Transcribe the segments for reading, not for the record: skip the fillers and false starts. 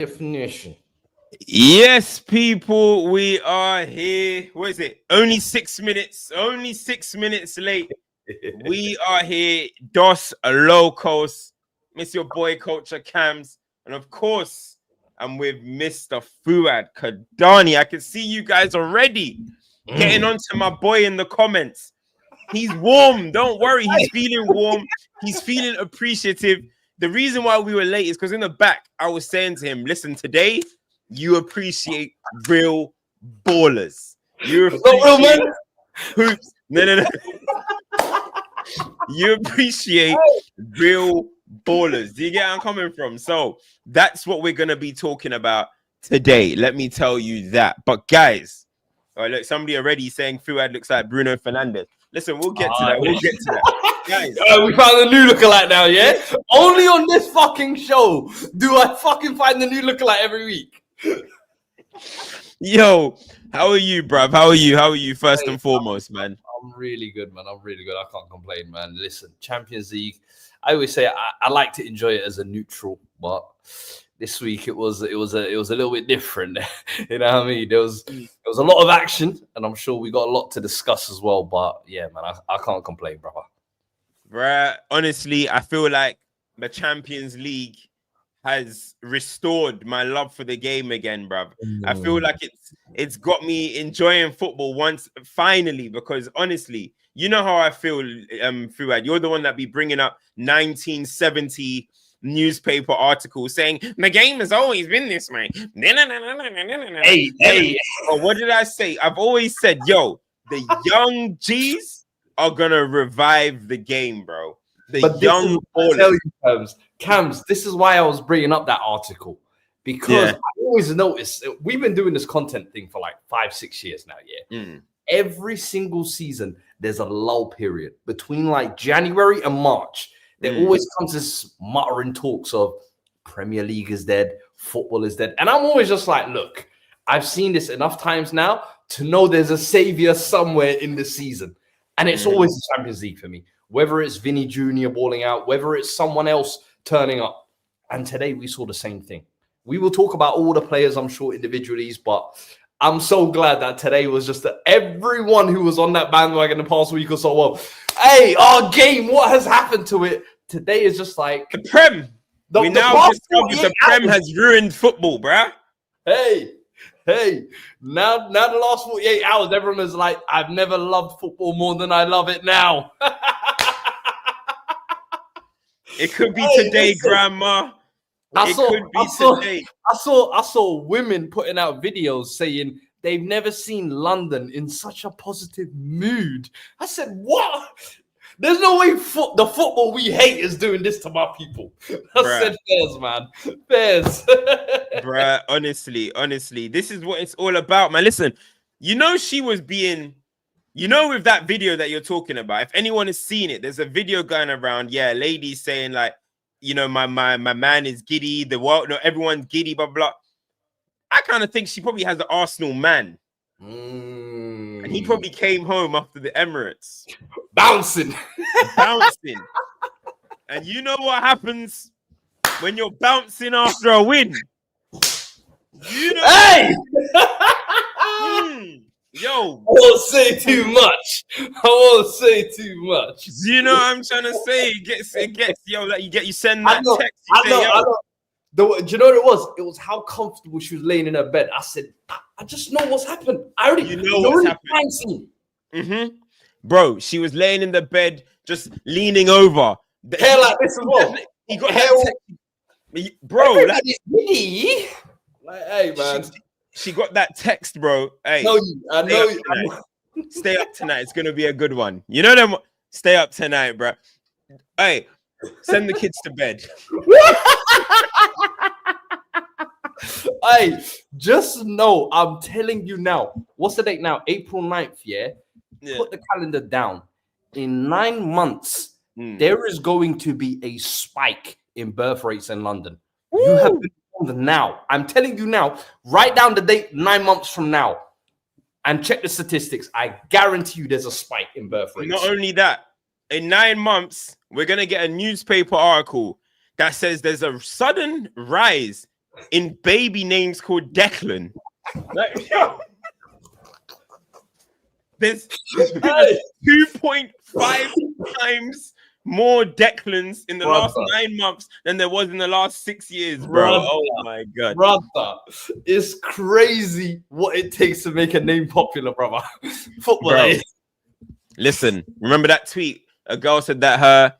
Definition. Yes, people, we are here. What is it? Only 6 minutes. Only 6 minutes late. We are here. Dos Locos. Miss your boy CultureCams. And of course, I'm with Mr. Fuad Kadani. I can see you guys already getting on to my boy in the comments. He's warm. Don't worry. He's feeling warm. He's feeling appreciative. The reason why we were late is because in the back, I was saying to him, listen, today, you appreciate real ballers. You appreciate hoops. No. You appreciate real ballers. Do you get where I'm coming from? So that's what we're going to be talking about today. Let me tell you that. But guys, all right, look, somebody already saying Fuad looks like Bruno Fernandes. Listen, we'll get to that. We'll get to that. Guys. We found a new lookalike now, yeah? Only on this fucking show do I fucking find the new lookalike every week. Yo, how are you, bruv? How are you? How are you first and foremost, man? I'm really good, man. I'm really good. I can't complain, man. Listen, Champions League. I always say I like to enjoy it as a neutral, but this week it was a little bit different. You know what I mean? There was a lot of action, and I'm sure we got a lot to discuss as well. But yeah, man, I can't complain, brother. Bruh, honestly, I feel like the Champions League has restored my love for the game again, bruv. I feel like it's got me enjoying football once finally, because honestly, you know how I feel, Fuad. You're the one that be bringing up 1970 newspaper articles saying the game has always been this way. Hey. Oh, what did I say? I've always said, yo, the young G's are gonna revive the game, bro. Cams, this is why I was bringing up that article, because I always notice we've been doing this content thing for like 5-6 years now. Every single season there's a lull period between like January and March. There always comes this muttering talks of Premier League is dead, football is dead, and I'm always just like, look, I've seen this enough times now to know there's a savior somewhere in the season, and it's always the Champions League for me. Whether it's Vinny Jr. balling out, whether it's someone else turning up. And today we saw the same thing. We will talk about all the players, I'm sure, individually, but I'm so glad that today was just that everyone who was on that bandwagon the past week or so, well, hey, our game, what has happened to it? Today is just like... The Prem. We now discovered the Prem has ruined football, bruh. Hey, now the last 48 hours, everyone is like, I've never loved football more than I love it now. It could be today, Grandma. I saw women putting out videos saying they've never seen London in such a positive mood. I said, what? There's no way the football we hate is doing this to my people. I said, fairs, man. Fairs. Bruh, honestly, this is what it's all about, man. Listen, you know she was being... You know, with that video that you're talking about, if anyone has seen it, there's a video going around. Yeah, ladies saying like, you know, my man is giddy. The world, no, everyone's giddy, blah blah. I kind of think she probably has an Arsenal man, and he probably came home after the Emirates, bouncing. And you know what happens when you're bouncing after a win? You know. Hey. Yo, I won't say too much. Do you know what I'm trying to say? It gets, yo, like you send that text. I know. Do you know what it was? It was how comfortable she was laying in her bed. I said, I just know what's happened. You know what's happened. Bro, she was laying in the bed, just leaning over. Hair like this as well. He got hair. Bro, like, hey, man. She got that text, bro. Hey, I know you. Stay up tonight. It's gonna be a good one. You know them. Stay up tonight, bro. Hey, send the kids to bed. Hey, just know, I'm telling you now. What's the date now? April 9th, yeah? Put the calendar down. In 9 months, there is going to be a spike in birth rates in London. Ooh. You have been now. I'm telling you now, write down the date 9 months from now and check the statistics. I guarantee you there's a spike in birth rates. Not only that, in 9 months, we're going to get a newspaper article that says there's a sudden rise in baby names called Declan. Like, yo, there's 2.5 times more Declans in the last 9 months than there was in the last 6 years, bro. Oh my god, brother, it's crazy what it takes to make a name popular, brother. Football. Bro. Listen, remember that tweet? A girl said that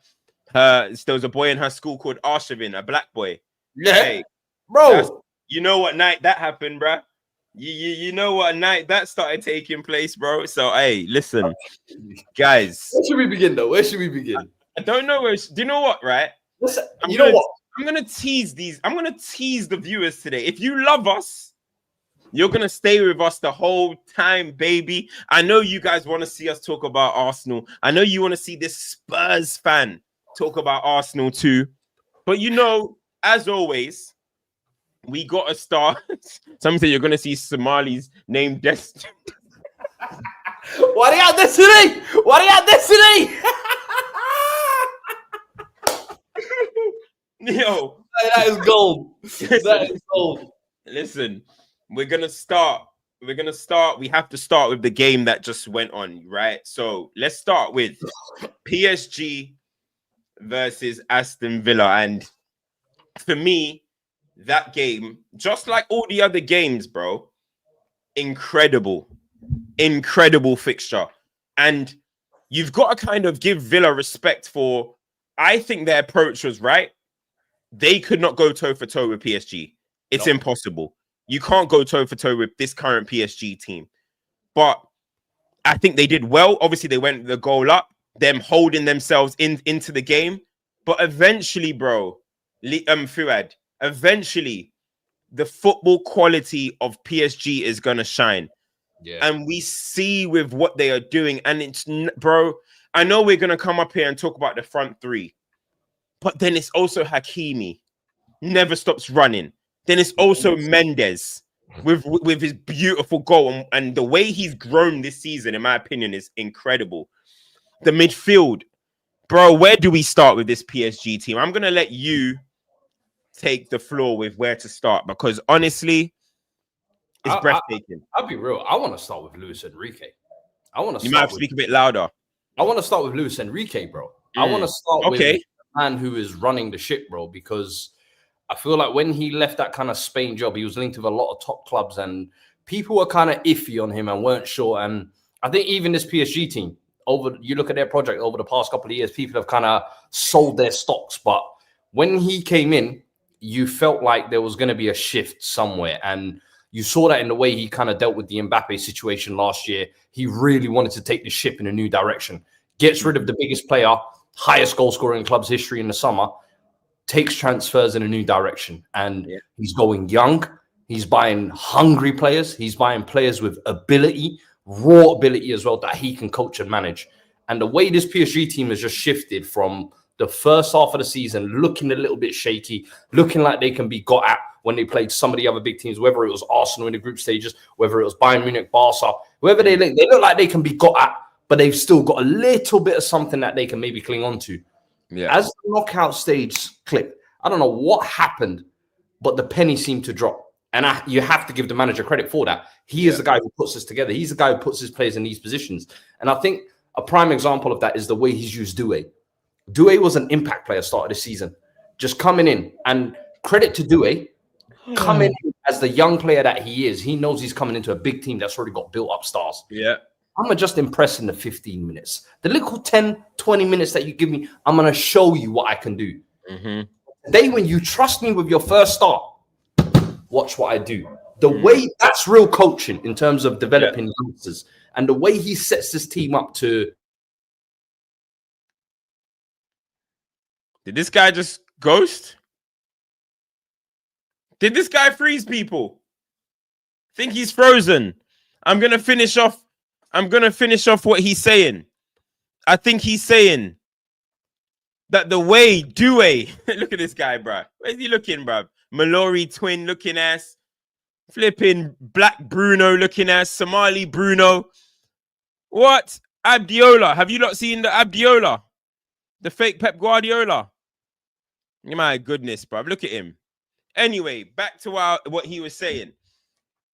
there was a boy in her school called Arshavin, a black boy. Yeah, hey, bro. You know what night that happened, bro? You know what night that started taking place, bro? So, hey, listen, guys. Where should we begin, though? Where should we begin? I don't know where. Do you know what, right? Listen, you know what? I'm going to tease these. I'm going to tease the viewers today. If you love us, you're going to stay with us the whole time, baby. I know you guys want to see us talk about Arsenal. I know you want to see this Spurs fan talk about Arsenal too. But, you know, as always, we got to start. Some say you're going to see Somali's name Destiny. What are you at Destiny? What are you at Destiny? Yo, that is gold. That is gold. Listen, we're going to start. We have to start with the game that just went on, right? So let's start with PSG versus Aston Villa. And for me, that game, just like all the other games, bro, incredible fixture. And you've got to kind of give Villa respect for, I think their approach was right. They could not go toe for toe with PSG. It's impossible. You can't go toe for toe with this current PSG team. But I think they did well. Obviously, they went the goal up, them holding themselves into the game. But eventually, bro, Fuad, eventually, the football quality of PSG is going to shine. Yeah. And we see with what they are doing. And it's, bro, I know we're going to come up here and talk about the front three. But then it's also Hakimi. Never stops running. Then it's also Mendes with his beautiful goal. And the way he's grown this season, in my opinion, is incredible. The midfield. Bro, where do we start with this PSG team? I'm going to let you take the floor with where to start. Because honestly, it's breathtaking. I'll be real. I want to start with Luis Enrique. You might have to speak a bit louder. I want to start with Luis Enrique, bro. I want to start with the man who is running the ship, bro, because I feel like when he left that kind of Spain job, he was linked with a lot of top clubs and people were kind of iffy on him and weren't sure. And I think even this PSG team, you look at their project over the past couple of years, people have kind of sold their stocks. But when he came in, you felt like there was going to be a shift somewhere. And you saw that in the way he kind of dealt with the Mbappe situation last year. He really wanted to take the ship in a new direction. Gets rid of the biggest player, highest goal scorer in club's history in the summer, takes transfers in a new direction. And he's going young. He's buying hungry players. He's buying players with ability, raw ability as well, that he can coach and manage. And the way this PSG team has just shifted from the first half of the season, looking a little bit shaky, looking like they can be got at when they played some of the other big teams, whether it was Arsenal in the group stages, whether it was Bayern Munich, Barca, whoever they look like they can be got at, but they've still got a little bit of something that they can maybe cling on to. Yeah. As the knockout stage clicked, I don't know what happened, but the penny seemed to drop. And you have to give the manager credit for that. He is the guy who puts this together. He's the guy who puts his players in these positions. And I think a prime example of that is the way he's used Doué. Doué was an impact player start of the season, just coming in. And credit to Doué, coming in as the young player that he is. He knows he's coming into a big team that's already got built up stars. Yeah. I'm just impressed in the 15 minutes. The little 10, 20 minutes that you give me, I'm going to show you what I can do. Today, when you trust me with your first start, watch what I do. The way that's real coaching in terms of developing youngsters, and the way he sets this team up to. Did this guy just ghost? Did this guy freeze people? Think he's frozen. I'm going to finish off what he's saying. I think he's saying that the way Doué, look at this guy, bro. Where's he looking, bro? Mallory twin looking ass. Flipping Black Bruno looking ass. Somali Bruno. What? Abdiola. Have you not seen the Abdiola? The fake Pep Guardiola? My goodness, bro. Look at him. Anyway, back to what he was saying,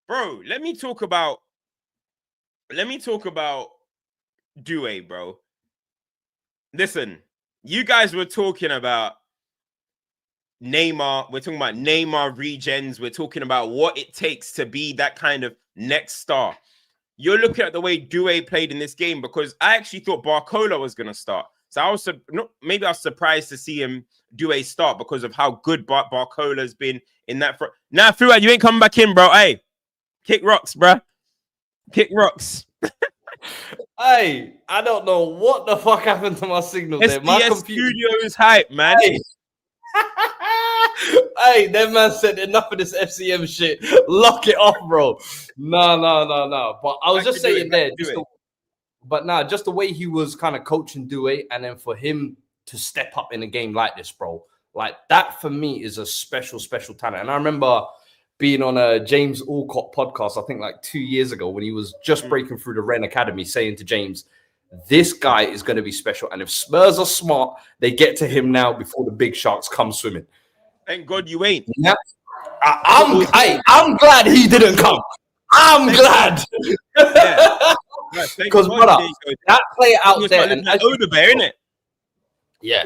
bro. Let me talk about Due, bro. Listen, you guys were talking about Neymar. We're talking about Neymar regens. We're talking about what it takes to be that kind of next star. You're looking at the way Due played in this game, because I actually thought Barcola was going to start. So I was maybe I was surprised to see him Due start because of how good Barcola's been in that front. Nah, Fuad, you ain't coming back in, bro. Hey, kick rocks, bro. Kick rocks. Hey, I don't know what the fuck happened to my signal there. My computer Studios hype, man. Hey. Hey, that man said enough of this FCM shit. Lock it off, bro. No. But I was just saying there, just the way he was kind of coaching Due, and then for him to step up in a game like this, bro, like that for me is a special talent. And I remember being on a James Alcott podcast, I think like 2 years ago, when he was just breaking through the Ren Academy, saying to James, this guy is going to be special. And if Spurs are smart, they get to him now before the big sharks come swimming. Thank God you ain't. Yeah. I'm glad he didn't come. I'm glad. Because brother, that player out there, and Odebear, isn't it? Yeah.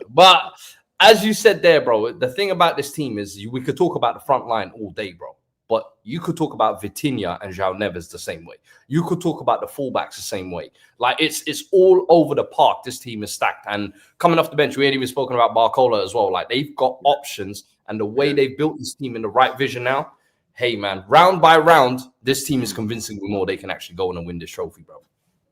But as you said there, bro, the thing about this team is we could talk about the front line all day, bro. But you could talk about Vitinha and João Neves the same way. You could talk about the fullbacks the same way. Like it's all over the park. This team is stacked. And coming off the bench, we ain't even spoken about Barcola as well. Like they've got options, and the way they've built this team in the right vision now. Hey man, round by round, this team is convincing me more they can actually go on and win this trophy, bro.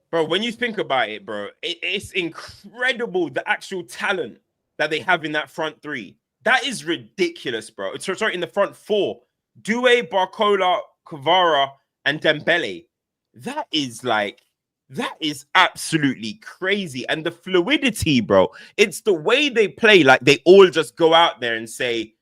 Bro, when you think about it, bro, it's incredible the actual talent that they have in that front three. That is ridiculous, bro. Sorry, in the front four. Due, Barcola, Kvara, and Dembele. That is absolutely crazy. And the fluidity, bro. It's the way they play. Like they all just go out there and say,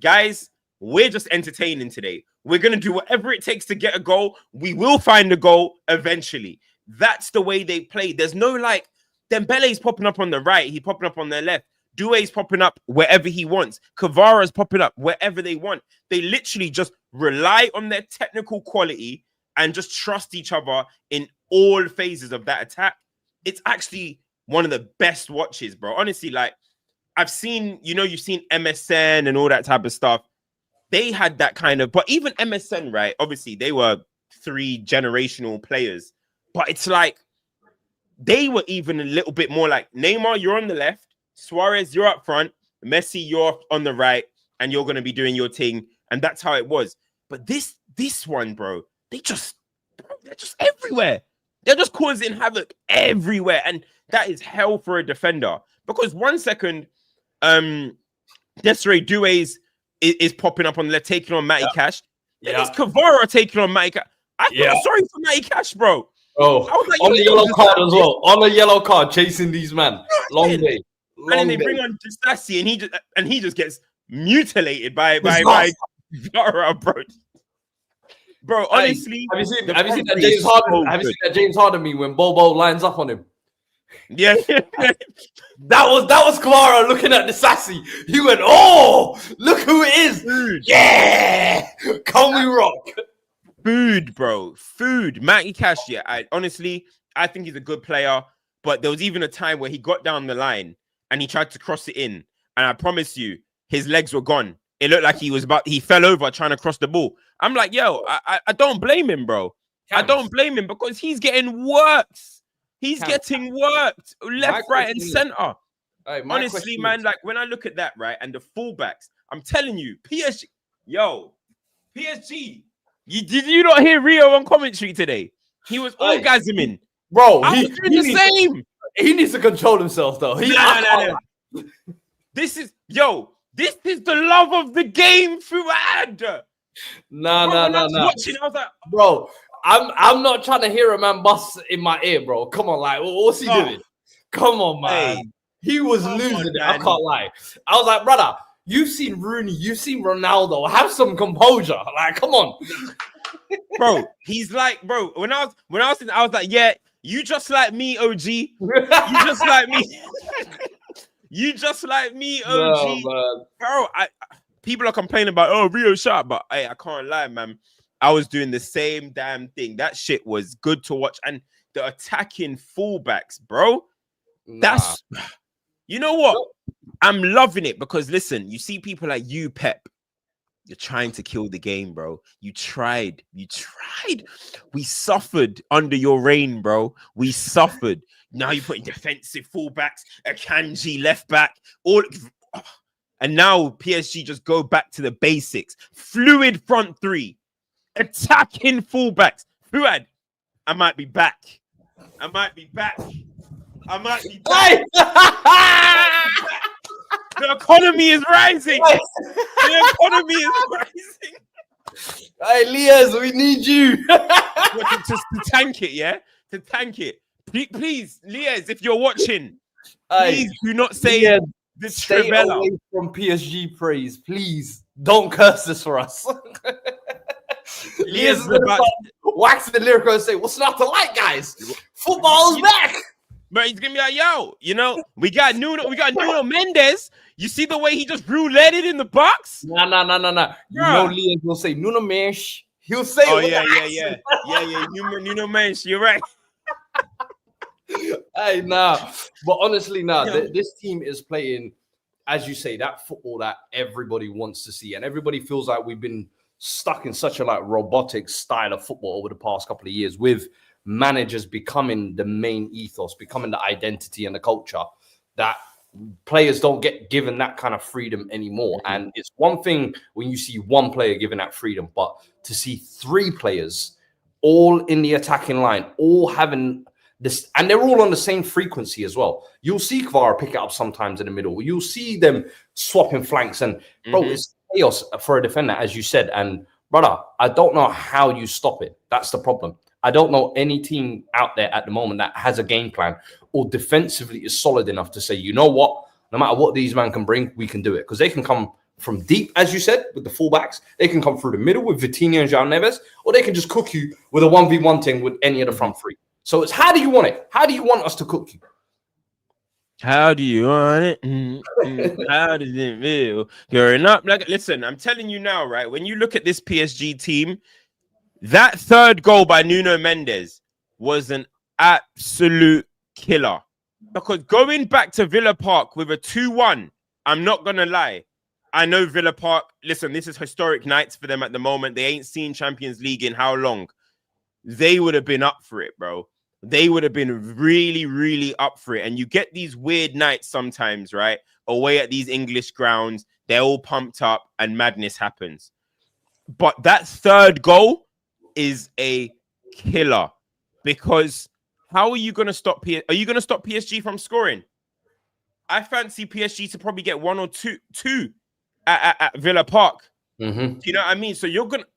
guys, we're just entertaining today. We're going to do whatever it takes to get a goal. We will find a goal eventually. That's the way they play. There's no like, Dembele's popping up on the right. He's popping up on the left. Due's popping up wherever he wants. Kvara's popping up wherever they want. They literally just rely on their technical quality and just trust each other in all phases of that attack. It's actually one of the best watches, bro. Honestly, like I've seen, you've seen MSN and all that type of stuff. They had that kind of, but even MSN, right? Obviously, they were 3 generational players, but it's like they were even a little bit more like Neymar, you're on the left. Suarez, you're up front. Messi, you're on the right, and you're going to be doing your thing. And that's how it was. But this one, bro, they're just everywhere. They're just causing havoc everywhere. And that is hell for a defender. Because 1 second, Desiree Doué is popping up on the left, taking on Matty Cash. Then it's Kvara taking on Matty Cash. I feel sorry for Matty Cash, bro. Oh, like, on the yellow card as well. On the yellow card, chasing these men. Long day. And then they bring on Disassi, and he just gets mutilated by Kvara, bro. Bro, honestly, have you seen that James Harden? Have you seen that James Harden meme when Bobo lines up on him? Yeah, that was Kvara looking at Disassi. He went, "Oh, look who it is! Food. Yeah, come we rock." Food, bro. Food. Matty Cash, yeah. I think he's a good player. But there was even a time where he got down the line and he tried to cross it in. And I promise you, his legs were gone. It looked like he fell over trying to cross the ball. I'm like, yo, I don't blame him, bro. I don't blame him because he's getting worked. He's getting worked left, right, and center. Honestly, man, like when I look at that, right, and the fullbacks, I'm telling you, PSG, did you not hear Rio on commentary today? He was orgasming. Bro, I was doing the same. He needs to control himself, though. No. This is the love of the game, Fuad. No. Watching, I was like, bro, I'm not trying to hear a man bust in my ear, bro. Come on, like, what's he doing? Come on, man. Hey, he was losing it. I can't lie. I was like, brother, you've seen Rooney, you've seen Ronaldo. Have some composure. Like, come on. Bro, he's like, bro, when I was like, yeah, you just like me, OG. You just like me. You just like me, OG. No, bro, people are complaining about, oh, Rio shot, but hey, I can't lie, man. I was doing the same damn thing. That shit was good to watch. And the attacking fullbacks, bro. That's, you know what? I'm loving it because listen, you see people like you, Pep. You're trying to kill the game, bro. You tried. We suffered under your reign, bro. We suffered. Now you're putting defensive fullbacks, a Kanji left back, all. And now PSG just go back to the basics. Fluid front three, attacking fullbacks. Fuad, I might be back. The economy is rising. Hey, Liaz, we need you. to tank it, yeah? To tank it. Please, Liaz, if you're watching, please do not say Liaz, the stay Trivella. away from PSG praise. Please, don't curse this for us. Liaz is about wax the lyrical and say, what's not to like, guys? Football's back. But he's gonna be like, yo, you know, we got Nuno Mendes. You see the way he just rouletted in the box? No. You know, Liam will say Nuno Mendes. He'll say, oh yeah. Nuno Mendes. You're right. Hey, but honestly, this team is playing, as you say, that football that everybody wants to see, and everybody feels like we've been stuck in such a robotic style of football over the past couple of years with managers becoming the main ethos, becoming the identity and the culture, that players don't get given that kind of freedom anymore. And it's one thing when you see one player given that freedom, but to see three players all in the attacking line, all having this, and they're all on the same frequency as well. You'll see Kvara pick it up sometimes in the middle. You'll see them swapping flanks, and bro, it's chaos for a defender, as you said. And brother, I don't know how you stop it. That's the problem. I don't know any team out there at the moment that has a game plan or defensively is solid enough to say, you know what, no matter what these men can bring, we can do it. Because they can come from deep, as you said, with the fullbacks. They can come through the middle with Vitinha and João Neves, or they can just cook you with a 1v1 thing with any of the front three. So it's, how do you want it? How do you want us to cook you? How do you want it? How does it feel? Growing up, listen, I'm telling you now, right? When you look at this PSG team, that third goal by Nuno Mendes was an absolute killer. Because going back to Villa Park with a 2-1, I'm not going to lie. I know Villa Park, listen, this is historic nights for them at the moment. They ain't seen Champions League in how long? They would have been up for it, bro. They would have been really, really up for it. And you get these weird nights sometimes, right? Away at these English grounds, they're all pumped up and madness happens. But that third goal is a killer, because how are you going to stop Are you going to stop PSG from scoring? I fancy PSG to probably get 1 or 2 at Villa Park. Do you know what I mean? So you're going to,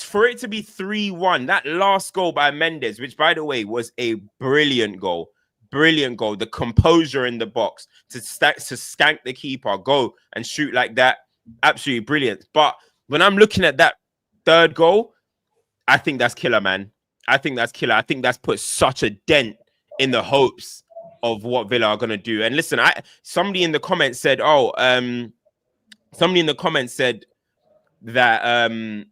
for it to be 3-1, that last goal by Mendes, which by the way was a brilliant goal. The composure in the box to skank the keeper, go and shoot like that, absolutely brilliant. But when I'm looking at that third goal, I think that's killer, man. I think that's put such a dent in the hopes of what Villa are going to do. And listen, somebody in the comments said, that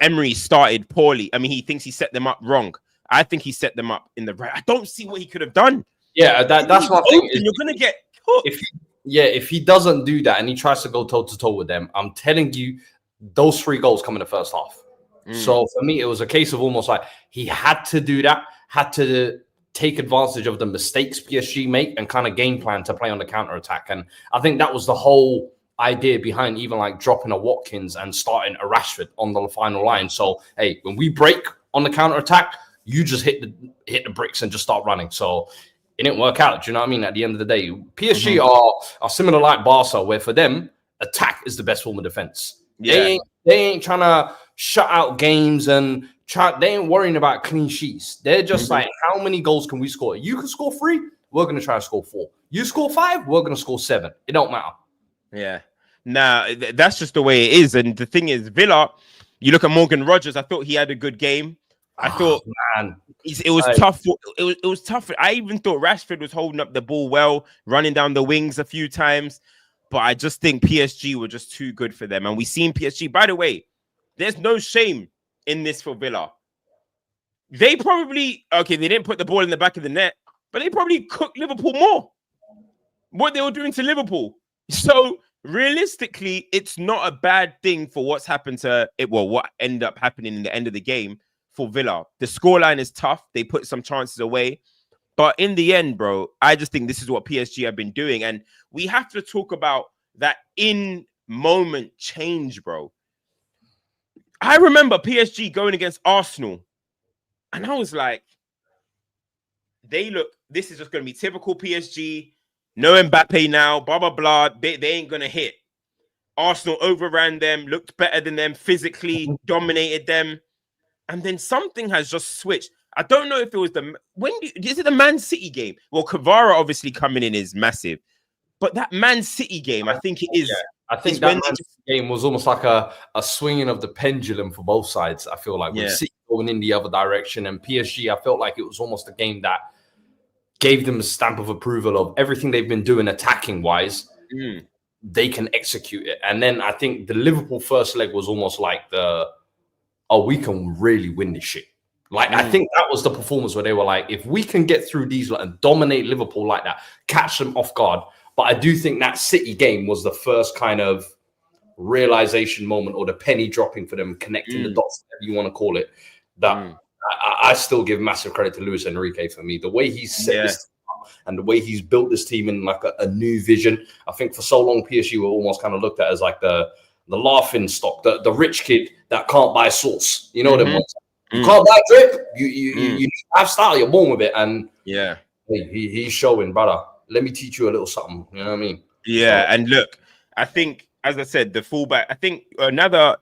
Emery started poorly. I mean, he thinks he set them up wrong. I think he set them up in the right. I don't see what he could have done. Yeah, that's my thing. You're going to get cooked. If he doesn't do that and he tries to go toe-to-toe with them, I'm telling you, those 3 goals come in the first half. So for me, it was a case of almost like he had to do that, had to take advantage of the mistakes PSG make and kind of game plan to play on the counter-attack. And I think that was the whole idea behind even like dropping a Watkins and starting a Rashford on the final line. So, hey, when we break on the counter-attack, you just hit the bricks and just start running. So it didn't work out. Do you know what I mean? At the end of the day, PSG are similar like Barca, where for them, attack is the best form of defense. Yeah. They ain't trying to shut out games and they ain't worrying about clean sheets. They're just like, how many goals can we score? You can score 3, we're going to try to score 4. You score 5, we're going to score 7. It don't matter. Yeah. Nah, that's just the way it is. And the thing is, Villa, you look at Morgan Rogers, I thought he had a good game. I thought it was tough. It was tough. I even thought Rashford was holding up the ball well, running down the wings a few times. but I just think PSG were just too good for them. And we seen PSG, by the way, there's no shame in this for Villa. They probably, they didn't put the ball in the back of the net, but they probably cooked Liverpool more. What they were doing to Liverpool. So realistically, it's not a bad thing for what's happened to it. Well, what ended up happening in the end of the game for Villa. The scoreline is tough. They put some chances away. But in the end, bro, I just think this is what PSG have been doing. And we have to talk about that in-moment change, bro. I remember PSG going against Arsenal. And I was like, this is just going to be typical PSG. No Mbappe now, blah, blah, blah. They ain't going to hit. Arsenal overran them, looked better than them, physically dominated them. And then something has just switched. I don't know if it was is it the Man City game? Well, Kvara obviously coming in is massive. But that Man City game, I think it is. Yeah. I think that Man City game was almost like a swinging of the pendulum for both sides, I feel like. With City going in the other direction. And PSG, I felt like it was almost a game that gave them a stamp of approval of everything they've been doing attacking-wise. They can execute it. And then I think the Liverpool first leg was almost like we can really win this shit. Like, I think that was the performance where they were like, if we can get through these and dominate Liverpool like that, catch them off guard. But I do think that City game was the first kind of realization moment or the penny dropping for them, connecting the dots, whatever you want to call it, that I still give massive credit to Luis Enrique for me. The way he's set this team up and the way he's built this team in like a new vision. I think for so long, PSG were almost kind of looked at as like the laughing stock, the rich kid that can't buy sauce. You know what I mean? You can't buy drip. You have style. You're born with it. And he's showing, brother. Let me teach you a little something. You know what I mean? Yeah. So, and look, I think, as I said, the fullback. I think another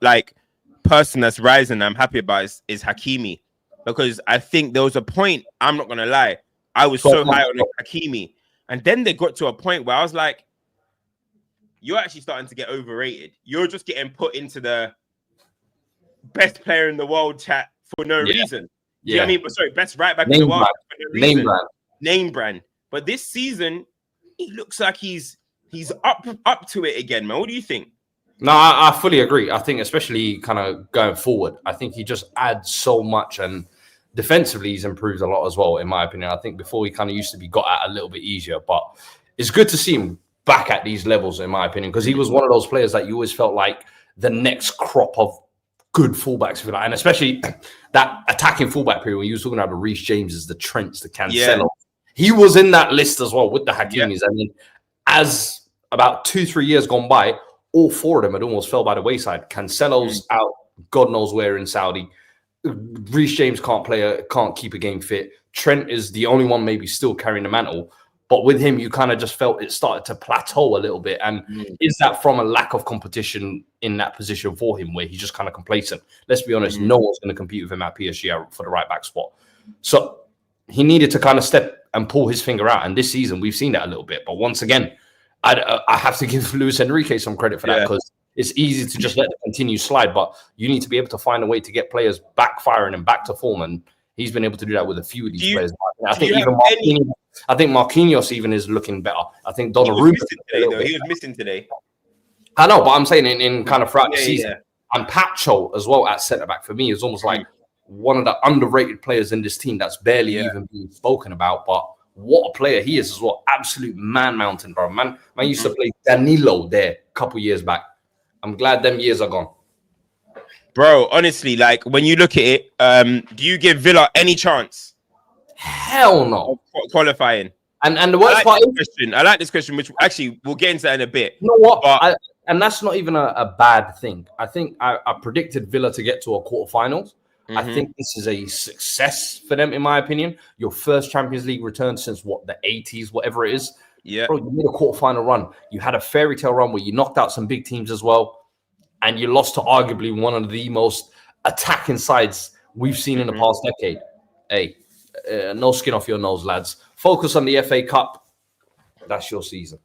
person that's rising, I'm happy about is Hakimi, because I think there was a point. I'm not gonna lie, I was so high on Hakimi, and then they got to a point where I was like, "You're actually starting to get overrated. You're just getting put into the best player in the world chat for no reason." You know what I mean? But sorry, best right back in the world for no reason. Name brand. But this season, he looks like he's up to it again, man. What do you think? No, I fully agree. I think especially kind of going forward, I think he just adds so much, and defensively he's improved a lot as well, in my opinion. I think before he kind of used to be got at a little bit easier, but it's good to see him back at these levels, in my opinion, because he was one of those players that you always felt like the next crop of good fullbacks, if you like, and especially that attacking fullback period when you were talking about the Reece Jameses, the Trents, the Cancelo. He was in that list as well with the Hakimis. I mean, as about 2-3 years gone by, all four of them had almost fell by the wayside. Cancelo's out, God knows where in Saudi. Reece James can't keep a game fit. Trent is the only one maybe still carrying the mantle. But with him, you kind of just felt it started to plateau a little bit. And is that from a lack of competition in that position for him where he's just kind of complacent? Let's be honest, no one's going to compete with him at PSG for the right back spot. So he needed to kind of step and pull his finger out. And this season, we've seen that a little bit. But once again, I have to give Luis Enrique some credit for that, because it's easy to just let it continue slide, but you need to be able to find a way to get players back firing and back to form, and he's been able to do that with a few of these players. I think Marquinhos even is looking better. I think Donnarumma he was missing today. I know, but I'm saying in kind of throughout the season, and Pacho as well at centre back for me is almost like one of the underrated players in this team that's barely even being spoken about, but what a player he is as well. Absolute man mountain, bro. Man used to play Danilo there a couple years back. I'm glad them years are gone. Bro, honestly, like when you look at it, do you give Villa any chance? Hell no. Qualifying. And the worst part is, I like this question, which actually we'll get into that in a bit. You know what? And that's not even a bad thing. I think I predicted Villa to get to a quarterfinals. I think this is a success for them, in my opinion. Your first Champions League return since the 80s, whatever it is. Yeah, bro, you made a quarterfinal run. You had a fairy tale run where you knocked out some big teams as well, and you lost to arguably one of the most attacking sides we've seen in the past decade. Hey, no skin off your nose, lads. Focus on the FA Cup. That's your season.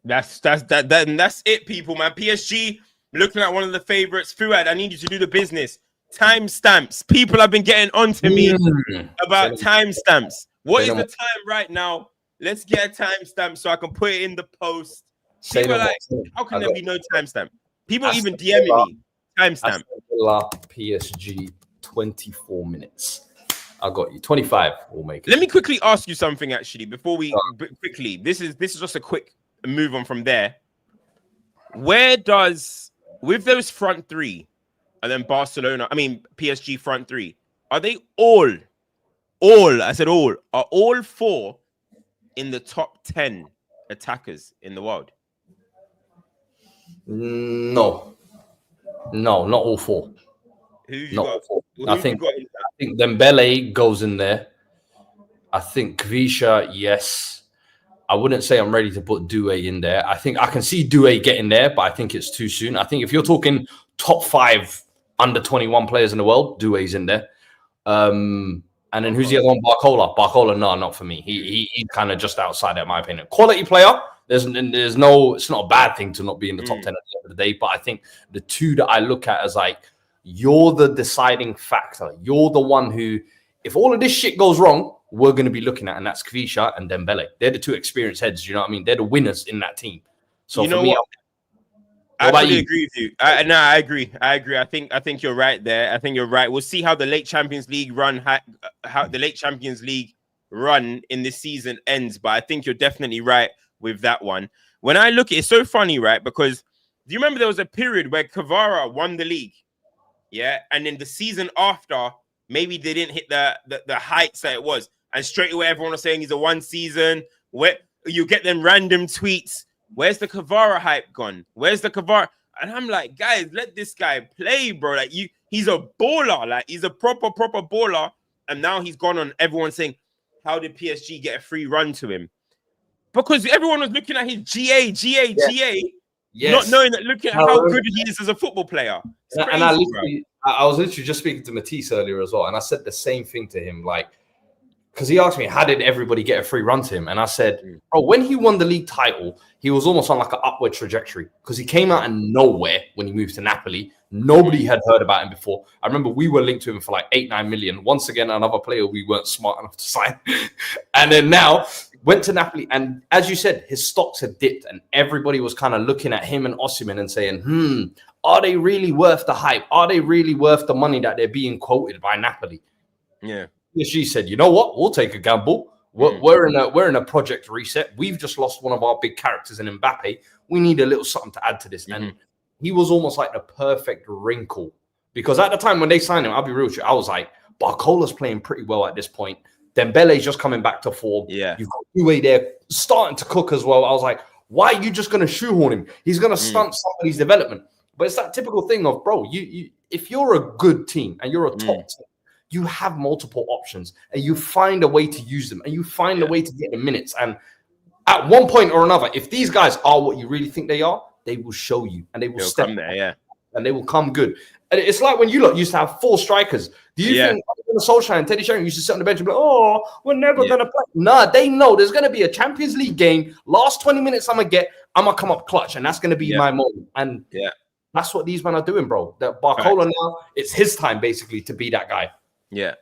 That's it, people, man. PSG looking at one of the favorites. Fuad, I need you to do the business. Timestamps. People have been getting onto me about timestamps. What is the time right now? Let's get a timestamp so I can put it in the post. People are like, how can there be no timestamp? People even DMing me timestamp. Villa PSG 24 minutes. I got you. 25 will make it. Let me quickly ask you something actually before we quickly. This is just a quick move on from there. Where does with those front three and then PSG front three, are they all are all four in the top 10 attackers in the world? No, not all four. Not all four. I think Dembele goes in there. I think Kvisha, yes. I wouldn't say I'm ready to put Doué in there. I think I can see Doué getting there, but I think it's too soon. I think if you're talking top 5 under 21 players in the world, Doué's in there. And then who's the other one? Barcola, no, not for me. He's kind of just outside that, in my opinion. Quality player. There's no. It's not a bad thing to not be in the top 10 at the end of the day. But I think the two that I look at as like, you're the deciding factor. You're the one who, if all of this shit goes wrong, we're going to be looking at, and that's Kvisha and Dembele. They're the two experienced heads. You know what I mean? They're the winners in that team. So you know what? I totally agree with you. I agree. I think you're right there. I think you're right. We'll see how the late Champions League run, how the late Champions League run in this season ends. But I think you're definitely right with that one. When I look at it, it's so funny, right? Because do you remember there was a period where Kvara won the league? Yeah. And then the season after, maybe they didn't hit the heights that it was. And straight away, everyone was saying he's a one season. Where you get them random tweets. Where's the Kvara hype gone? Where's the Kvara? And I'm like, guys, let this guy play, bro. Like he's a baller. Like he's a proper baller. And now he's gone on everyone saying, how did PSG get a free run to him? Because everyone was looking at his GA, not knowing that. Look at how good he is as a football player. And I was literally just speaking to Matisse earlier as well, and I said the same thing to him, like, because he asked me, how did everybody get a free run to him? And I said, bro, when he won the league title, he was almost on like an upward trajectory because he came out of nowhere when he moved to Napoli. Nobody had heard about him before. I remember we were linked to him for like 8-9 million. Once again, another player we weren't smart enough to sign. And then now went to Napoli. And as you said, his stocks had dipped and everybody was kind of looking at him and Osimhen and saying, are they really worth the hype? Are they really worth the money that they're being quoted by Napoli? Yeah. She said, you know what? We'll take a gamble. We're in a project reset. We've just lost one of our big characters in Mbappe. We need a little something to add to this. And he was almost like the perfect wrinkle. Because at the time when they signed him, I'll be real with you, I was like, Barcola's playing pretty well at this point. Dembele's just coming back to form. Yeah. You've got Doué there starting to cook as well. I was like, why are you just going to shoehorn him? He's going to stunt somebody's development. But it's that typical thing of, bro, you if you're a good team and you're a top team, you have multiple options and you find a way to use them and you find a way to get the minutes. And at one point or another, if these guys are what you really think they are, they will show you and they will step there, and they will come good. And it's like when you lot used to have 4 strikers. Do you think Solskjaer and Teddy Sheringham used to sit on the bench and be like, oh, we're never going to play? Nah, they know there's going to be a Champions League game. Last 20 minutes I'm going to come up clutch and that's going to be my moment. And that's what these men are doing, bro. That Barcola now, it's his time basically to be that guy. Yeah.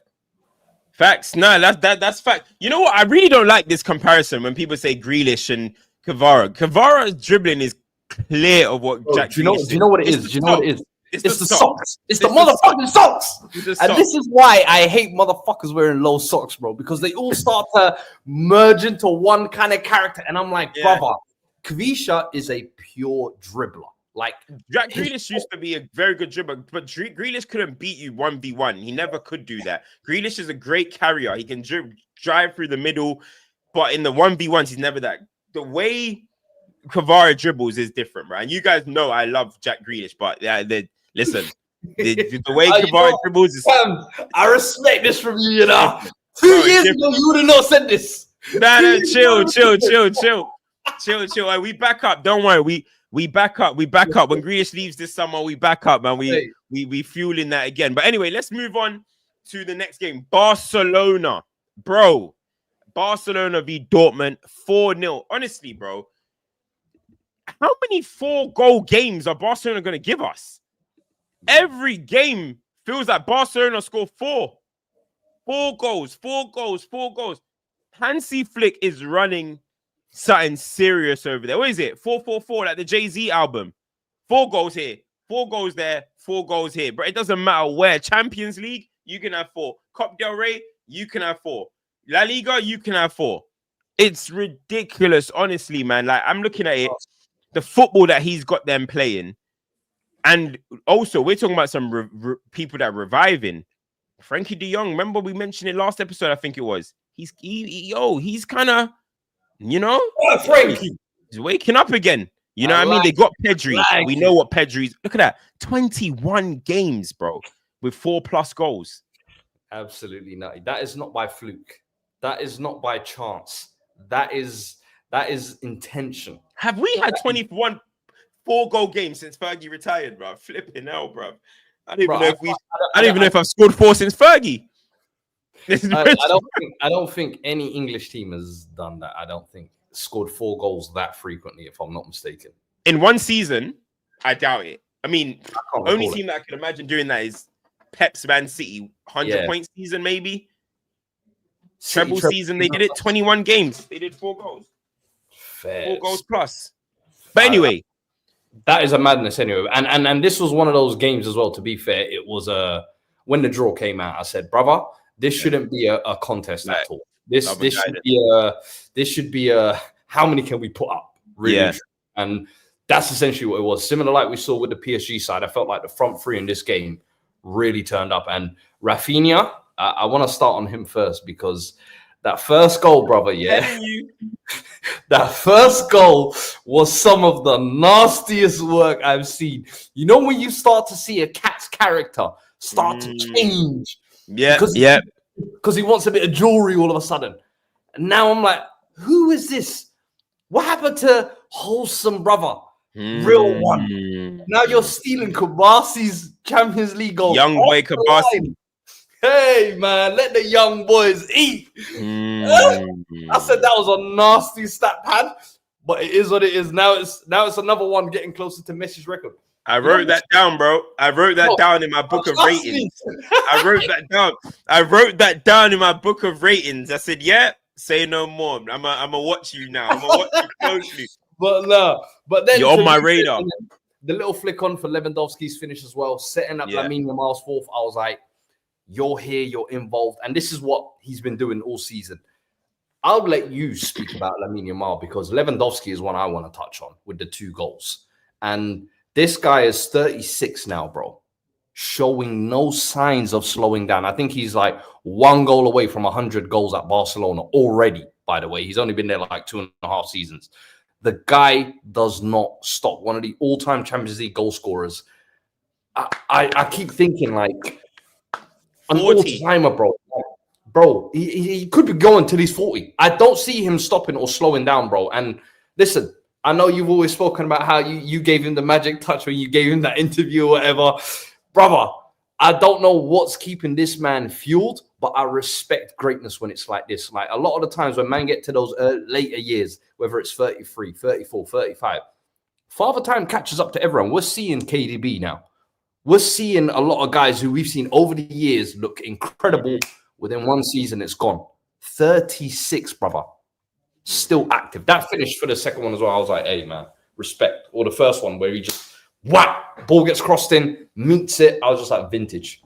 Facts. No, that's fact. You know what? I really don't like this comparison when people say Grealish and Kvara. Kvara's dribbling is clear of what Jack Grealish is. Do you know what it is? Do you know what it is? It's the socks. It's the motherfucking socks. And this is why I hate motherfuckers wearing low socks, bro, because they all start to merge into one kind of character. And I'm like, brother, Kvisha is a pure dribbler. Like Jack Grealish used to be a very good dribbler, but Grealish couldn't beat you 1v1. He never could do that. Grealish is a great carrier. He can drive through the middle, but in the 1v1s, he's never that. The way Kvara dribbles is different, right? And you guys know I love Jack Grealish, but listen, the way Kvara dribbles is... I respect this from you, you know. 2 years ago, you would have not said this. No, chill. We back up. Don't worry. We back up. When Grealish leaves this summer, we back up, man. We fueling that again. But anyway, let's move on to the next game. Barcelona. Bro. Barcelona v Dortmund 4-0. Honestly, bro. How many 4-goal games are Barcelona going to give us? Every game feels like Barcelona score 4. 4 goals. Hansi Flick is running something serious over there. What is it? 4-4-4, like the Jay-Z album. 4 goals here, 4 goals there, 4 goals here. But it doesn't matter where. Champions League, you can have 4. Copa del Rey, you can have 4. La Liga, you can have 4. It's ridiculous, honestly, man. Like, I'm looking at it, the football that he's got them playing. And also, we're talking about some people that are reviving. Frankie de Jong, remember we mentioned it last episode, I think it was. He's kind of, you know, Frankie. He's waking up again. You know what I mean? They got Pedri. We know what Pedri's. Look at that. 21 games, bro, with 4+ goals. Absolutely nutty. That is not by fluke. That is not by chance. That is intention. Have we had 21 4-goal games since Fergie retired, bro? Flipping hell, bro. I don't even know if I've scored 4 since Fergie. I don't think any English team has done that. I don't think scored 4 goals that frequently, if I'm not mistaken. In one season, I doubt it. I mean, only team that I can imagine doing that is Pep's Man City, 100-point season, maybe. Treble season, they did it 21 games. They did 4 goals. Fair. 4 goals plus. But anyway. That is a madness anyway. And this was one of those games as well, to be fair. It was when the draw came out, I said, brother, this shouldn't be a contest at all. This should be a how many can we put up? Really? Yeah. And that's essentially what it was. Similar like we saw with the PSG side. I felt like the front three in this game really turned up. And Rafinha, I want to start on him first because that first goal, brother, that first goal was some of the nastiest work I've seen. You know when you start to see a cat's character start to change? Yeah, because he wants a bit of jewelry all of a sudden. And now I'm like, who is this? What happened to wholesome brother? Real one. Now you're stealing Kabasi's Champions League goal. Young boy Kabasi. Hey, man, let the young boys eat. I said that was a nasty stat pad, but it is what it is. Now it's another one getting closer to Messi's record. I wrote that down, bro. I wrote that down in my book of ratings. I wrote that down. I wrote that down in my book of ratings. I said, say no more. I'm gonna watch you now. I'm gonna watch you closely. But then you're on my radar. The little flick on for Lewandowski's finish as well, setting up Lamine Yamal's fourth. I was like, you're here, you're involved. And this is what he's been doing all season. I'll let you speak about Lamine Yamal because Lewandowski is one I want to touch on with the 2 goals. And this guy is 36 now, bro, showing no signs of slowing down. I think he's like 1 goal away from 100 goals at Barcelona already, by the way. He's only been there like 2.5 seasons. The guy does not stop. One of the all-time Champions League goal scorers. I keep thinking like, an all-timer, bro. He could be going till he's 40. I don't see him stopping or slowing down, bro. And listen, I know you've always spoken about how you gave him the magic touch when you gave him that interview or whatever. Brother, I don't know what's keeping this man fueled, but I respect greatness when it's like this. Like a lot of the times when man get to those later years, whether it's 33, 34, 35, Father Time catches up to everyone. We're seeing KDB now. We're seeing a lot of guys who we've seen over the years look incredible. Within 1 season, it's gone. 36, brother. Still active. That finished for the second one as well. I was like, hey, man, respect. Or the first one where he just, whack, ball gets crossed in, meets it. I was just like, vintage.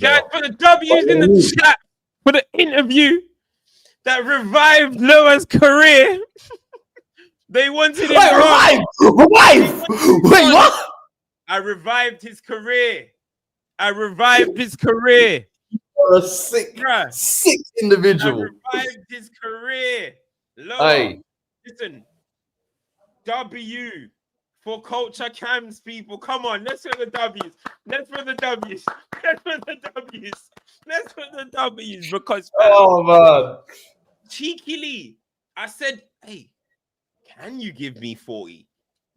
Guys, for the W's in the chat, for the interview that revived Noah's career. They wanted him. Revive! Wait, what? I revived his career. You're a sick individual. I revived his career. Hey. Listen. W for CultureCams, people. Come on, let's for the W's. Let's for the W's. Because man. Cheekily, I said, hey, can you give me 40?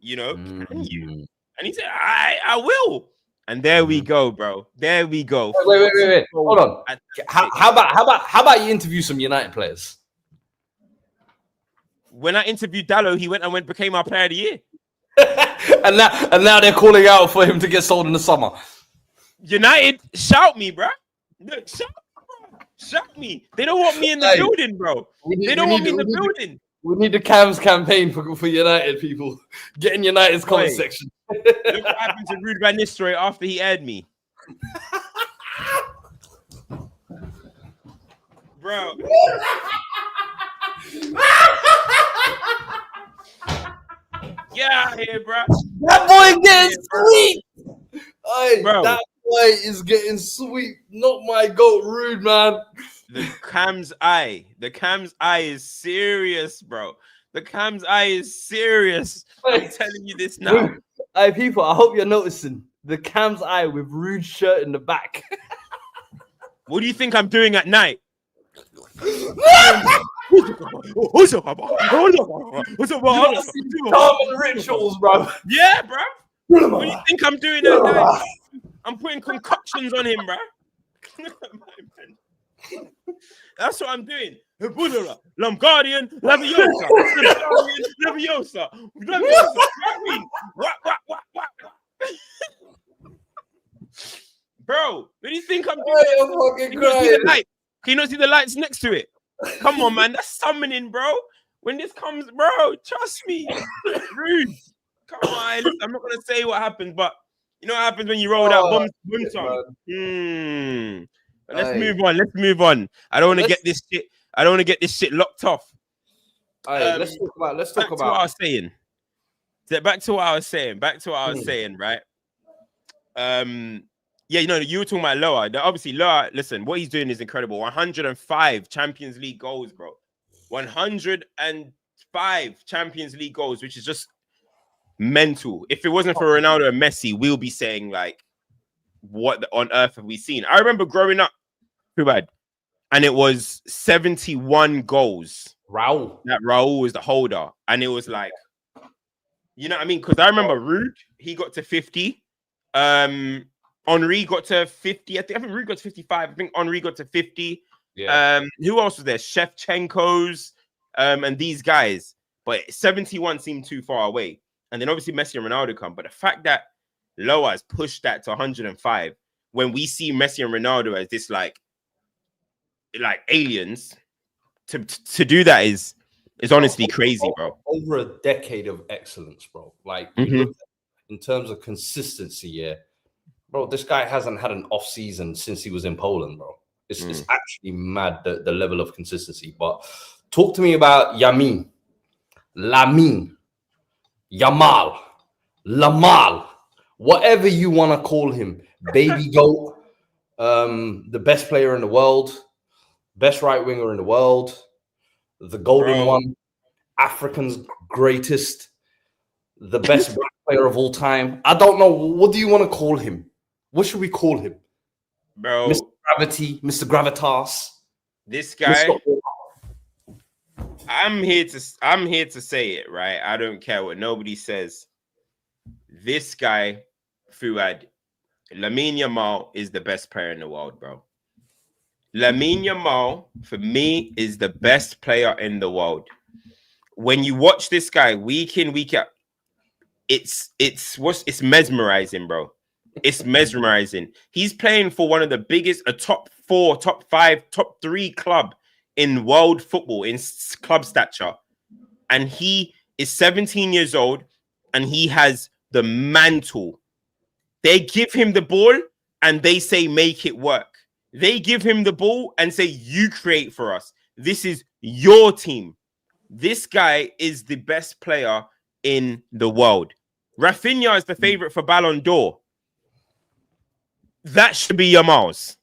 You know, can you? And he said, I will. And there we go, bro. There we go. Wait. Hold on. How about you interview some United players? When I interviewed Dallo, he became our player of the year. and now they're calling out for him to get sold in the summer. United, shout me, bro. Look, shout me. They don't want me in the building, bro. They don't want me in the building. We need the Cams campaign for United people. Get in United's comment section. Look what happened to Ruud van Nistelrooy after he aired me. Bro. Get out here, bro. That boy getting sweet. Hey, bro. That boy is getting sweet. Not my goat, Rude, man. The Cam's eye. The Cam's eye is serious, bro. The Cam's eye is serious. I'm telling you this now. Hey, people, I hope you're noticing the Cam's eye with Rude's shirt in the back. What do you think I'm doing at night? Common rituals, bro. Yeah, bro. What do you think I'm doing at night? I'm putting concoctions on him, bro. That's what I'm doing. Lamgardian, Leviosa. Bro, what do you think I'm doing? Can you not see the lights next to it? Come on, man. That's summoning, bro. When this comes, bro, trust me. Rude. Come on. I'm not going to say what happens, but you know what happens when you roll that boom song? Let's move on. I don't want to get this shit. I don't want to get this shit locked off. Let's talk about. What I was saying. Back to what I was saying, right? Yeah, you know, you were talking about Loa. Obviously, Loa, listen, what he's doing is incredible. 105 Champions League goals, bro. 105 Champions League goals, which is just mental. If it wasn't for Ronaldo and Messi, we'll be saying, like, what on earth have we seen? I remember growing up, too bad, and it was 71 goals. Raul. That Raul was the holder. And it was like, you know what I mean? Because I remember Ruud, he got to 50. Henri got to 50. I think Ruud got to 55. I think Henri got to 50. Yeah. Who else was there? Shevchenko's and these guys. But 71 seemed too far away. And then obviously Messi and Ronaldo come. But the fact that Loa has pushed that to 105, when we see Messi and Ronaldo as this like aliens, to do that is honestly crazy, bro. Over a decade of excellence, bro. Like in terms of consistency, yeah. Bro, this guy hasn't had an off season since he was in Poland, bro. It's actually mad, the level of consistency. But talk to me about Lamine, Yamal, Lamal, whatever you want to call him. Baby goat, the best player in the world, best right winger in the world, the golden one, African's greatest, the best player of all time. I don't know. What do you want to call him? What should we call him? Bro, Mr. Gravity, Mr. Gravitas. This guy, I'm here to say it, right? I don't care what nobody says. This guy, Fuad, Lamine Yamal is the best player in the world, bro. Lamine Yamal, for me, is the best player in the world. When you watch this guy week in, week out, it's mesmerizing, bro. It's mesmerizing. He's playing for one of the biggest, a top 4, top 5, top 3 club in world football, in club stature. And he is 17 years old and he has the mantle. They give him the ball and they say, make it work. They give him the ball and say, you create for us. This is your team. This guy is the best player in the world. Rafinha is the favorite for Ballon d'Or. That should be Yamal's.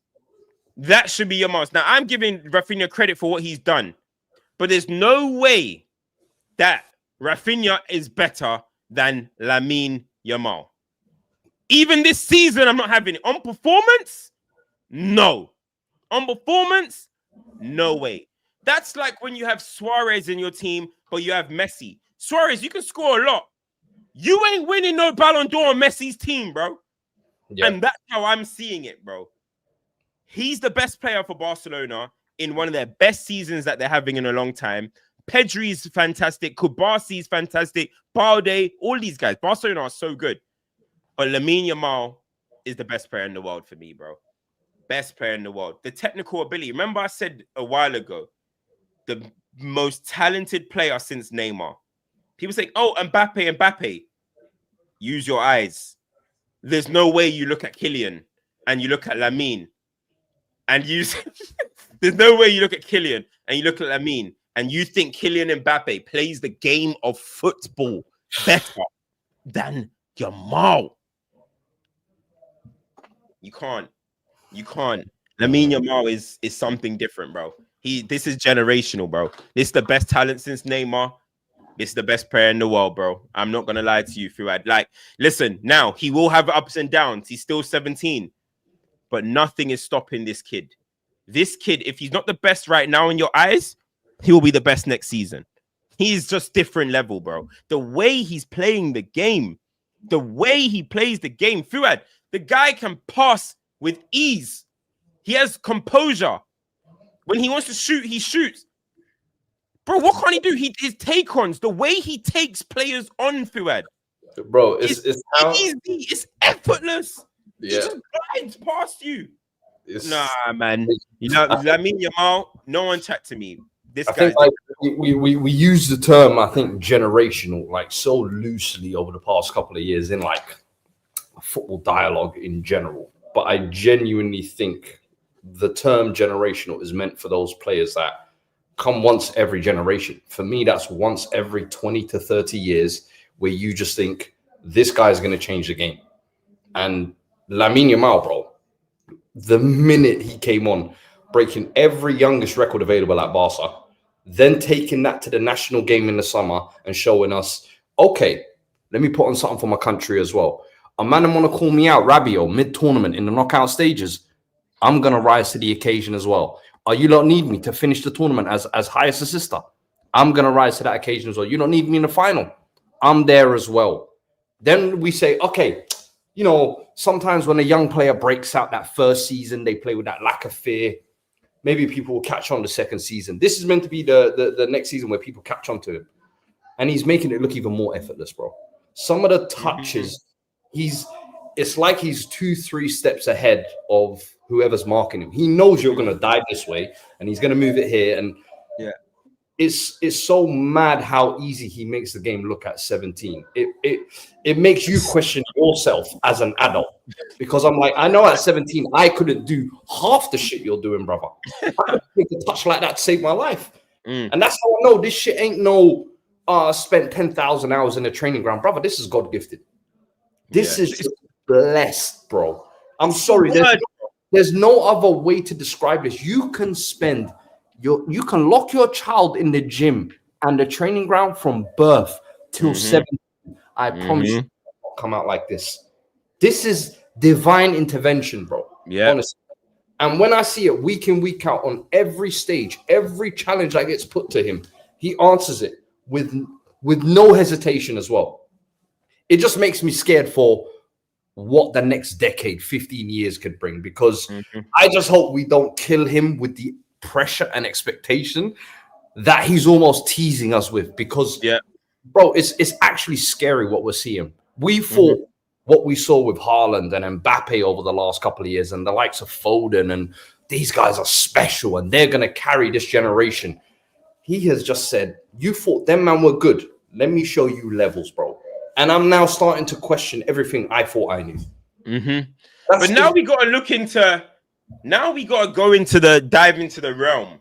That should be Yamal's. Now, I'm giving Rafinha credit for what he's done, but there's no way that Rafinha is better than Lamine Yamal. Even this season, I'm not having it. On performance, no. On performance, no way. That's like when you have Suarez in your team, but you have Messi. Suarez, you can score a lot. You ain't winning no Ballon d'Or on Messi's team, bro. Yep. And that's how I'm seeing it, bro. He's the best player for Barcelona in one of their best seasons that they're having in a long time. Pedri is fantastic. Kubasi is fantastic. Balde, all these guys. Barcelona are so good. But Lamine Yamal is the best player in the world for me, bro. Best player in the world. The technical ability. Remember I said a while ago, the most talented player since Neymar. People say, oh, Mbappe. Use your eyes. There's no way you look at Kylian and you look at Lamine and there's no way you look at Kylian and you look at Lamine and you think Kylian Mbappe plays the game of football better than Yamal. You can't. Lamine Yamal is something different, bro. This is generational, bro. This is the best talent since Neymar. This is the best player in the world, bro. I'm not gonna lie to you, Fuad. Like, listen, now he will have ups and downs. He's still 17, but nothing is stopping this kid. This kid, if he's not the best right now in your eyes, he will be the best next season. He's just different level, bro. The way he's playing the game, the way he plays the game, Fuad, the guy can pass with ease. He has composure. When he wants to shoot, he shoots. Bro, what can't he do? His take-ons, the way he takes players on, Fuad. Bro, it's easy. It's effortless. Yeah. He just glides past you. Nah, man. You know, Lamine Yamal, no one chat to me. I think like, we use the term, I think, generational, like so loosely over the past couple of years in like football dialogue in general. But I genuinely think the term generational is meant for those players that come once every generation. For me, that's once every 20 to 30 years where you just think this guy's going to change the game. And Lamine Yamal, bro, the minute he came on, breaking every youngest record available at Barca, then taking that to the national game in the summer and showing us, okay, let me put on something for my country as well. A man want to call me out, Rabiot, mid-tournament in the knockout stages. I'm going to rise to the occasion as well. You don't need me to finish the tournament as highest assister. I'm going to rise to that occasion as well. You don't need me in the final. I'm there as well. Then we say, okay, you know, sometimes when a young player breaks out that first season, they play with that lack of fear. Maybe people will catch on the second season. This is meant to be the next season where people catch on to him. And he's making it look even more effortless, bro. Some of the touches, it's like he's 2-3 steps ahead of whoever's marking him. He knows you're going to dive this way and he's going to move it here. And yeah, it's so mad how easy he makes the game look at 17. It makes you question yourself as an adult, because I'm like, I know at 17 I couldn't do half the shit you're doing, brother. I could take a touch like that to save my life. And that's how I know this shit ain't no spent 10,000 hours in a training ground, brother. This is God gifted. This is just blessed, bro. I'm sorry. There's no other way to describe this. You can lock your child in the gym and the training ground from birth till 17. I promise you, it won't come out like this. This is divine intervention, bro. Yeah. Honestly. And when I see it week in, week out on every stage, every challenge that gets put to him, he answers it with no hesitation as well. It just makes me scared for what the next decade, 15 years could bring, because I just hope we don't kill him with the pressure and expectation that he's almost teasing us with, because bro, it's actually scary what we're seeing. We thought what we saw with Haaland and Mbappe over the last couple of years and the likes of Foden, and these guys are special and they're going to carry this generation. He has just said, you thought them man were good. Let me show you levels, bro. And I'm now starting to question everything I thought I knew. But now we got to look into, dive into the realm.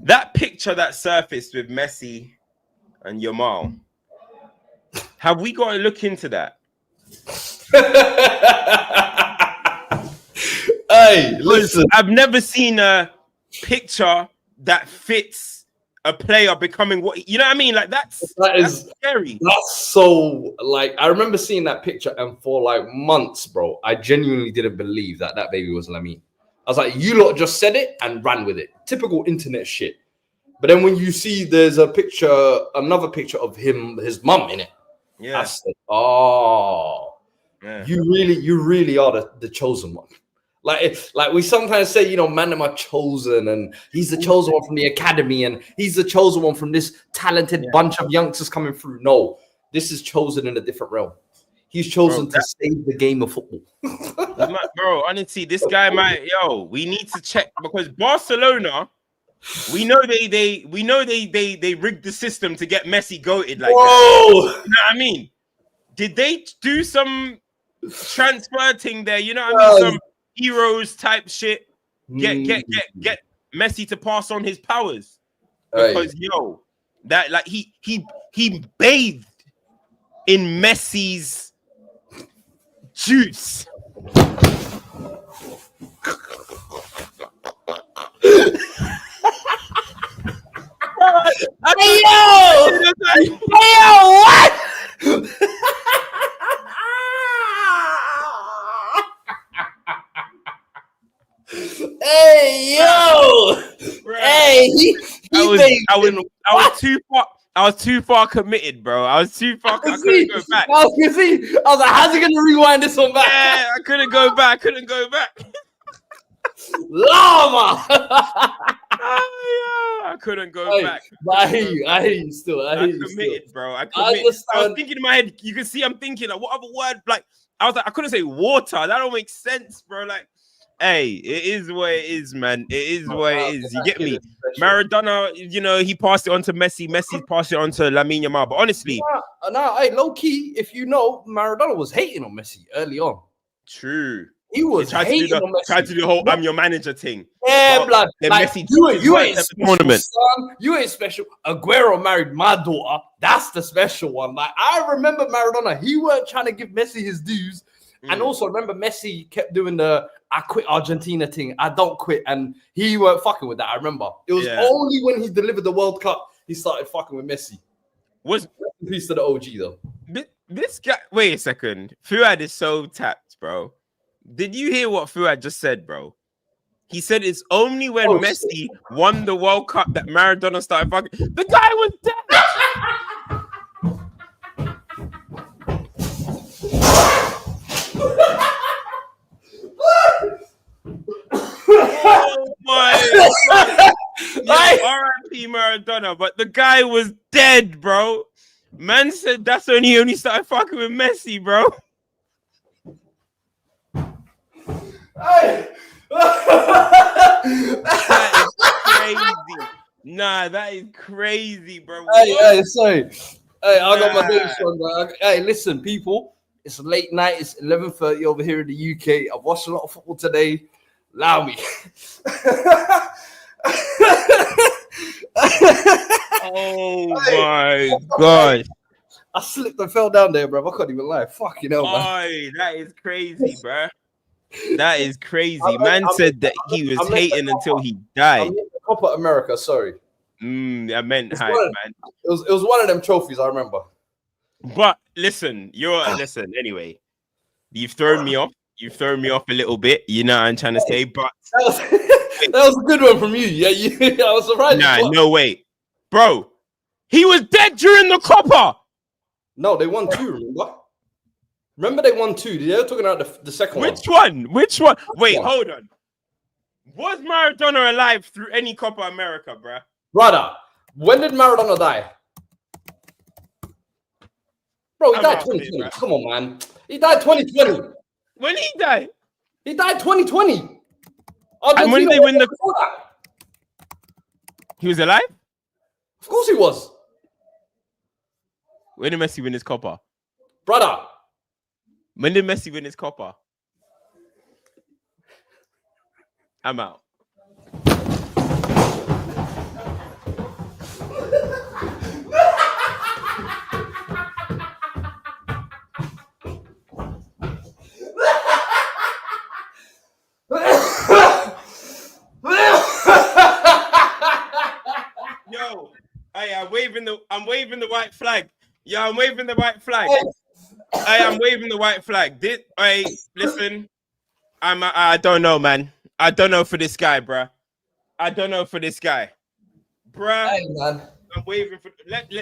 That picture that surfaced with Messi and Yamal, have we got to look into that? Hey, listen. I've never seen a picture that fits a player becoming what, you know what I mean? Like that's scary. That's so, like, I remember seeing that picture, and for like months, bro, I genuinely didn't believe that baby was Lamine. I was like, you lot just said it and ran with it. Typical internet shit. But then when you see there's another picture of him, his mum in it. Yeah. I said, oh, you really are the chosen one. Like we sometimes say, you know, man, am I chosen? And he's the chosen one from the academy. And he's the chosen one from this talented bunch of youngsters coming through. No, this is chosen in a different realm. He's chosen to save the game of football. Bro, honestly, this guy we need to check, because Barcelona We know they rigged the system to get Messi goated like Whoa! that. You know what I mean? Did they do some transfer thing there? You know what I mean? Some heroes type shit. Get Messi to pass on his powers. Because that like he bathed in Messi's juice. Hey yo, what? Hey yo, bro. Hey, I was too far committed, bro. I was too far. I couldn't go back. I was like, how's he gonna rewind this one back? Yeah, I couldn't go back. Llama. I couldn't go back. But I hear you still. I committed, bro. I was thinking in my head. You can see I'm thinking like, what other word? Like I was like, I couldn't say water. That don't make sense, bro. Like, hey, it is what it is, man. It is what it is. You get me? Maradona, you know, he passed it on to Messi. Messi passed it on to Lamine Yamal. But honestly, hey, low key, if you know, Maradona was hating on Messi early on. True. He was tried to do the whole "I'm your manager" thing. Yeah, blood. Like, Messi you ain't special, son. You ain't special. Aguero married my daughter. That's the special one. Like I remember Maradona. He weren't trying to give Messi his dues. And also remember Messi kept doing the "I quit Argentina" thing. I don't quit, and he weren't fucking with that. I remember it was only when he delivered the World Cup he started fucking with Messi. Was piece to the OG though. This guy. Wait a second. Fuad is so tapped, bro. Did you hear what Fuad just said, bro? He said it's only when Messi won the World Cup that Maradona started fucking. The guy was dead. Oh my God. R.I.P. Maradona, but the guy was dead, bro. Man said that's when he only started fucking with Messi, bro. Hey. That is crazy. Nah, that is crazy, bro. Hey, sorry. Hey, I got my days on, bro. Hey, listen, people. It's late night. It's 11:30 over here in the UK. I've watched a lot of football today. Allow me. Oh my God. I slipped and fell down there, bro. I couldn't even lie. Fucking hell, man. Oh, that is crazy, bro. That is crazy. Man said that he was hating until he died. I meant the Copa America, sorry. I meant hype, man. It was one of them trophies, I remember. But listen, anyway. You've thrown me off. You've thrown me off a little bit. You know what I'm trying to say, but that was a good one from you. Yeah, I was surprised. Nah, no way. Bro, he was dead during the Copa. No, they won 2, remember? Remember they won 2. They were talking about the second one. Which one? Wait, hold on. Was Maradona alive through any Copa America, bro? Brother, when did Maradona die? Bro, he died 2020. Come on, man. He died 2020. When he died? He died 2020. And when they win the... He was alive? Of course he was. When did Messi win his Copa? Brother. When did Messi win his Copa? I'm out. Yo, hey, I'm waving the white flag. Yo, I'm waving the white flag. Hey, I'm waving the white flag. Listen, I don't know, man. I don't know for this guy, bruh. I don't know for this guy, bruh. Hey, man. I'm waving for.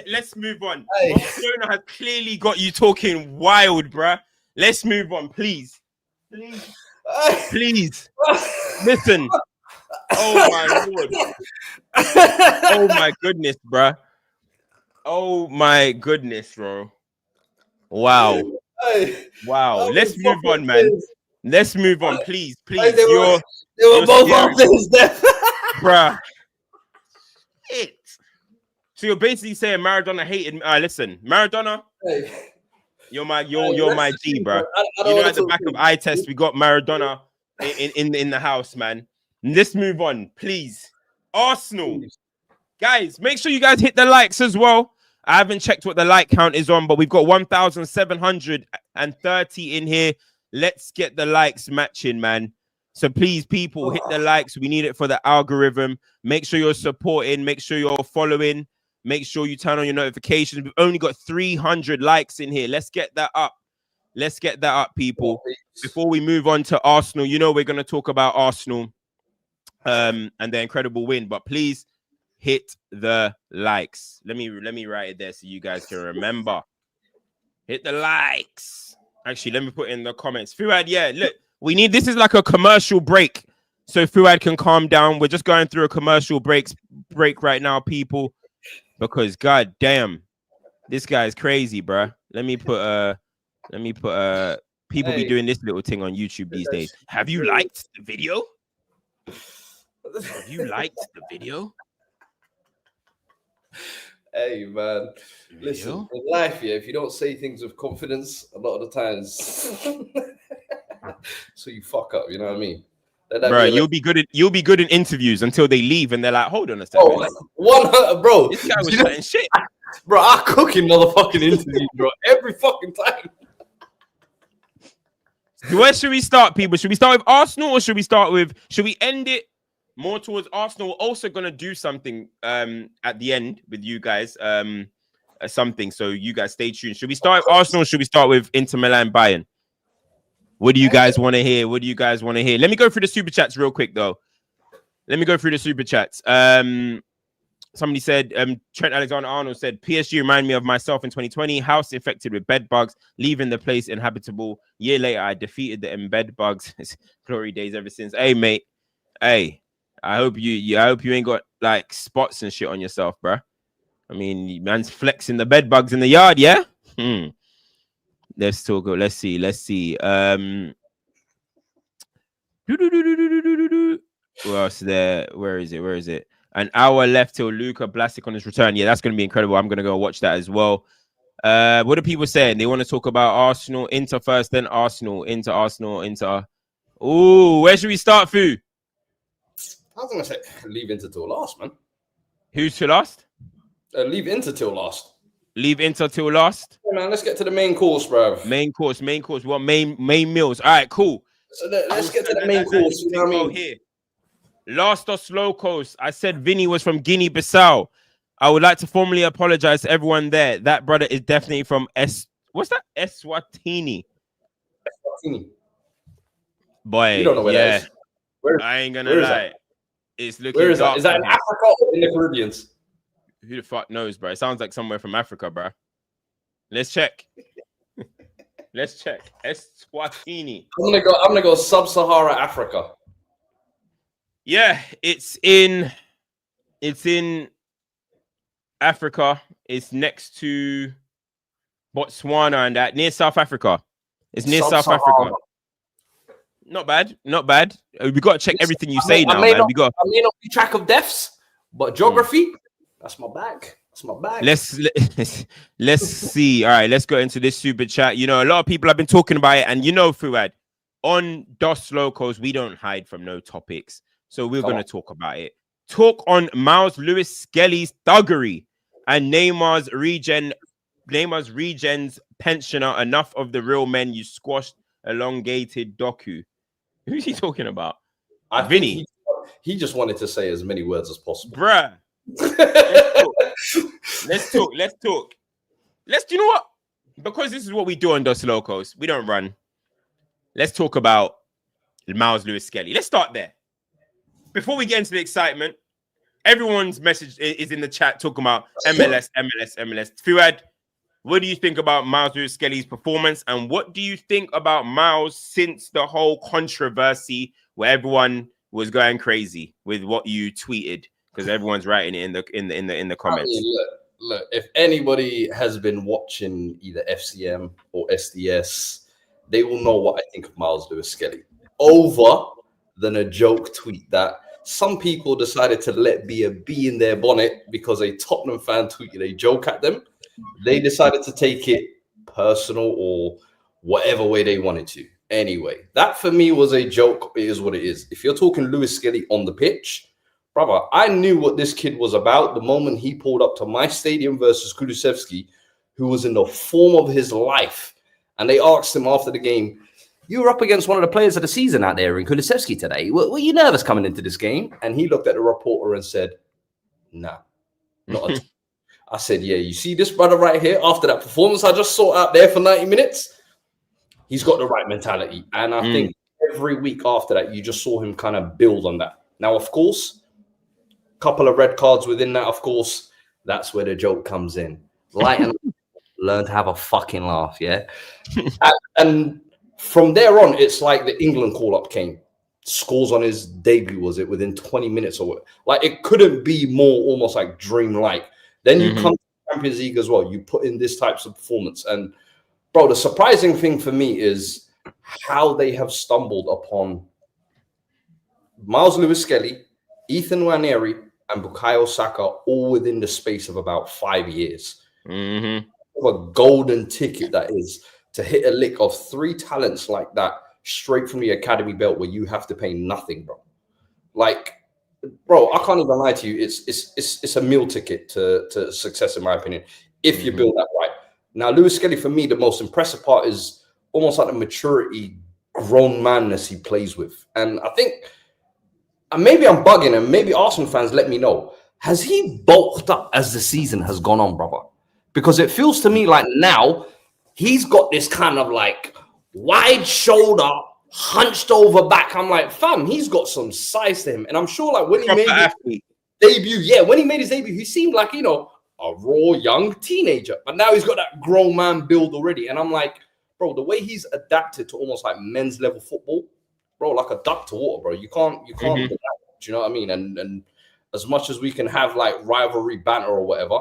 Let's move on. Hey. Barcelona has clearly got you talking wild, bruh. Let's move on, please. Please. Listen. Oh my Lord. Oh my goodness, bruh. Oh my goodness, bro. Wow. Hey. Wow. Let's move on, man. Let's move on, please. Hey, they were both on his death. Bruh. Shit. So you're basically saying Maradona hated me. Listen, Maradona, you're my G, bro. You know, at the back of eye test, we got Maradona in the house, man. Let's move on, please. Arsenal. Guys, make sure you guys hit the likes as well. I haven't checked what the like count is on, but we've got 1,730 in here. Let's get the likes matching, man. So please, people, hit the likes. We need it for the algorithm. Make sure you're supporting. Make sure you're following. Make sure you turn on your notifications. We've only got 300 likes in here. Let's get that up. Let's get that up, people. Before we move on to Arsenal, you know we're going to talk about Arsenal and their incredible win. But please, hit the likes. Let me write it there so you guys can remember. Hit the likes. Actually, let me put in the comments. Fuad, yeah, look, this is like a commercial break. So Fuad can calm down. We're just going through a commercial break right now, people. Because god damn, this guy is crazy, bro. Let me put people be doing this little thing on YouTube these days. Have you liked the video? Have you liked the video? Hey man, listen, in life, yeah, if you don't say things with confidence, a lot of the times, so you fuck up. You know what I mean? Bro, you'll be good in interviews until they leave and they're like, hold on a second. Bro, this guy was chatting shit. Bro, I cook in motherfucking interviews, bro, every fucking time. Where should we start, people? Should we start with Arsenal or should we end it more towards Arsenal? We're also gonna do something at the end with you guys, something. So you guys stay tuned. Should we start with Arsenal or should we start with Inter Milan Bayern? What do you guys want to hear? Let me go through the super chats real quick, though. Somebody said, Trent Alexander-Arnold said, PSG remind me of myself in 2020. House infected with bed bugs, leaving the place inhabitable. Year later, I defeated the embed bugs. It's glory days ever since. Hey, mate. Hey, I hope you ain't got like spots and shit on yourself, bro. I mean, man's flexing the bed bugs in the yard, yeah? Let's talk. Let's see. Who else there? Where is it? An hour left till Luka Blastic on his return. Yeah, that's going to be incredible. I'm going to go watch that as well. What are people saying? They want to talk about Arsenal, Inter first, then Arsenal, Inter. Ooh, where should we start, Fu? I was going to say, leave Inter till last, man. Who's till last? Leave Inter till last. Leave Inter till last. Yeah, man, let's get to the main course, bro. Main course. What main meals? All right, cool. So let's get to the main course. You know what I mean? Here. Los Locos. I said Vinny was from Guinea-Bissau. I would like to formally apologize to everyone there. That brother is definitely from What's that? Eswatini. Boy, you don't know where that is. I ain't gonna lie. It's looking. Where is that? Is that in Africa or in the Caribbean? Who the fuck knows, bro? It sounds like somewhere from Africa, bro. Let's check. Eswatini. I'm gonna go sub-Sahara Africa. Yeah, it's in Africa. It's next to Botswana and that, near South Africa. It's near South Africa. Not bad. We got to check everything you say now, man. I may not keep track of deaths, but geography, that's my bag. Let's see. All right, let's go into this super chat. You know, a lot of people have been talking about it, and you know, Fuad, on Dos Locos, we don't hide from no topics. So we're going to talk about it. Talk on Miles Lewis Skelly's thuggery and Neymar's regen's pensioner. Enough of the real men you squashed, elongated Doku. Who's he talking about? Vinny. He just wanted to say as many words as possible. Bruh. Let's talk. You know what? Because this is what we do on Dos Locos. We don't run. Let's talk about Miles Lewis Skelly. Let's start there. Before we get into the excitement, everyone's message is in the chat talking about MLS. Fuad, what do you think about Miles Lewis Skelly's performance? And what do you think about Miles since the whole controversy where everyone was going crazy with what you tweeted? Because everyone's writing it in the comments. I mean, look, if anybody has been watching either FCM or SDS, they will know what I think of Miles Lewis Skelly. Over than a joke tweet that some people decided to let be a bee in their bonnet because a Tottenham fan tweeted a joke at them. They decided to take it personal or whatever way they wanted to. Anyway, that for me was a joke. It is what it is. If you're talking Lewis Skelly on the pitch, brother, I knew what this kid was about the moment he pulled up to my stadium versus Kulusevski, who was in the form of his life. And they asked him after the game, you were up against one of the players of the season out there in Kulusevski today. Were you nervous coming into this game? And he looked at the reporter and said, nah, not at all. I said, yeah, you see this brother right here after that performance I just saw out there for 90 minutes? He's got the right mentality. And I think every week after that, you just saw him kind of build on that. Now, of course, a couple of red cards within that, of course, that's where the joke comes in. Lighten up, learn to have a fucking laugh, yeah? and from there on, it's like the England call-up came. Scores on his debut, was it, within 20 minutes or what? Like, it couldn't be more almost like dreamlike. Then you come to the Champions League as well. You put in this types of performance. And, bro, the surprising thing for me is how they have stumbled upon Miles Lewis-Skelly, Ethan Nwaneri, and Bukayo Saka all within the space of about 5 years. A golden ticket that is to hit a lick of 3 talents like that straight from the academy belt where you have to pay nothing, bro. Like, bro, I can't even lie to you. It's a meal ticket to success, in my opinion, if you build that right. Now, Lewis Skelly, for me, the most impressive part is almost like the maturity, grown manness he plays with. And I think, and maybe I'm bugging and maybe Arsenal fans let me know, has he bulked up as the season has gone on, brother? Because it feels to me like now he's got this kind of like wide shoulder, hunched over back. I'm like, fam, he's got some size to him. And I'm sure like when he made his debut, when he made his debut, he seemed like, you know, a raw young teenager. But now he's got that grown man build already. And I'm like, bro, the way he's adapted to almost like men's level football, bro, like a duck to water, bro. You can't do that. Do you know what I mean? And as much as we can have like rivalry banter or whatever,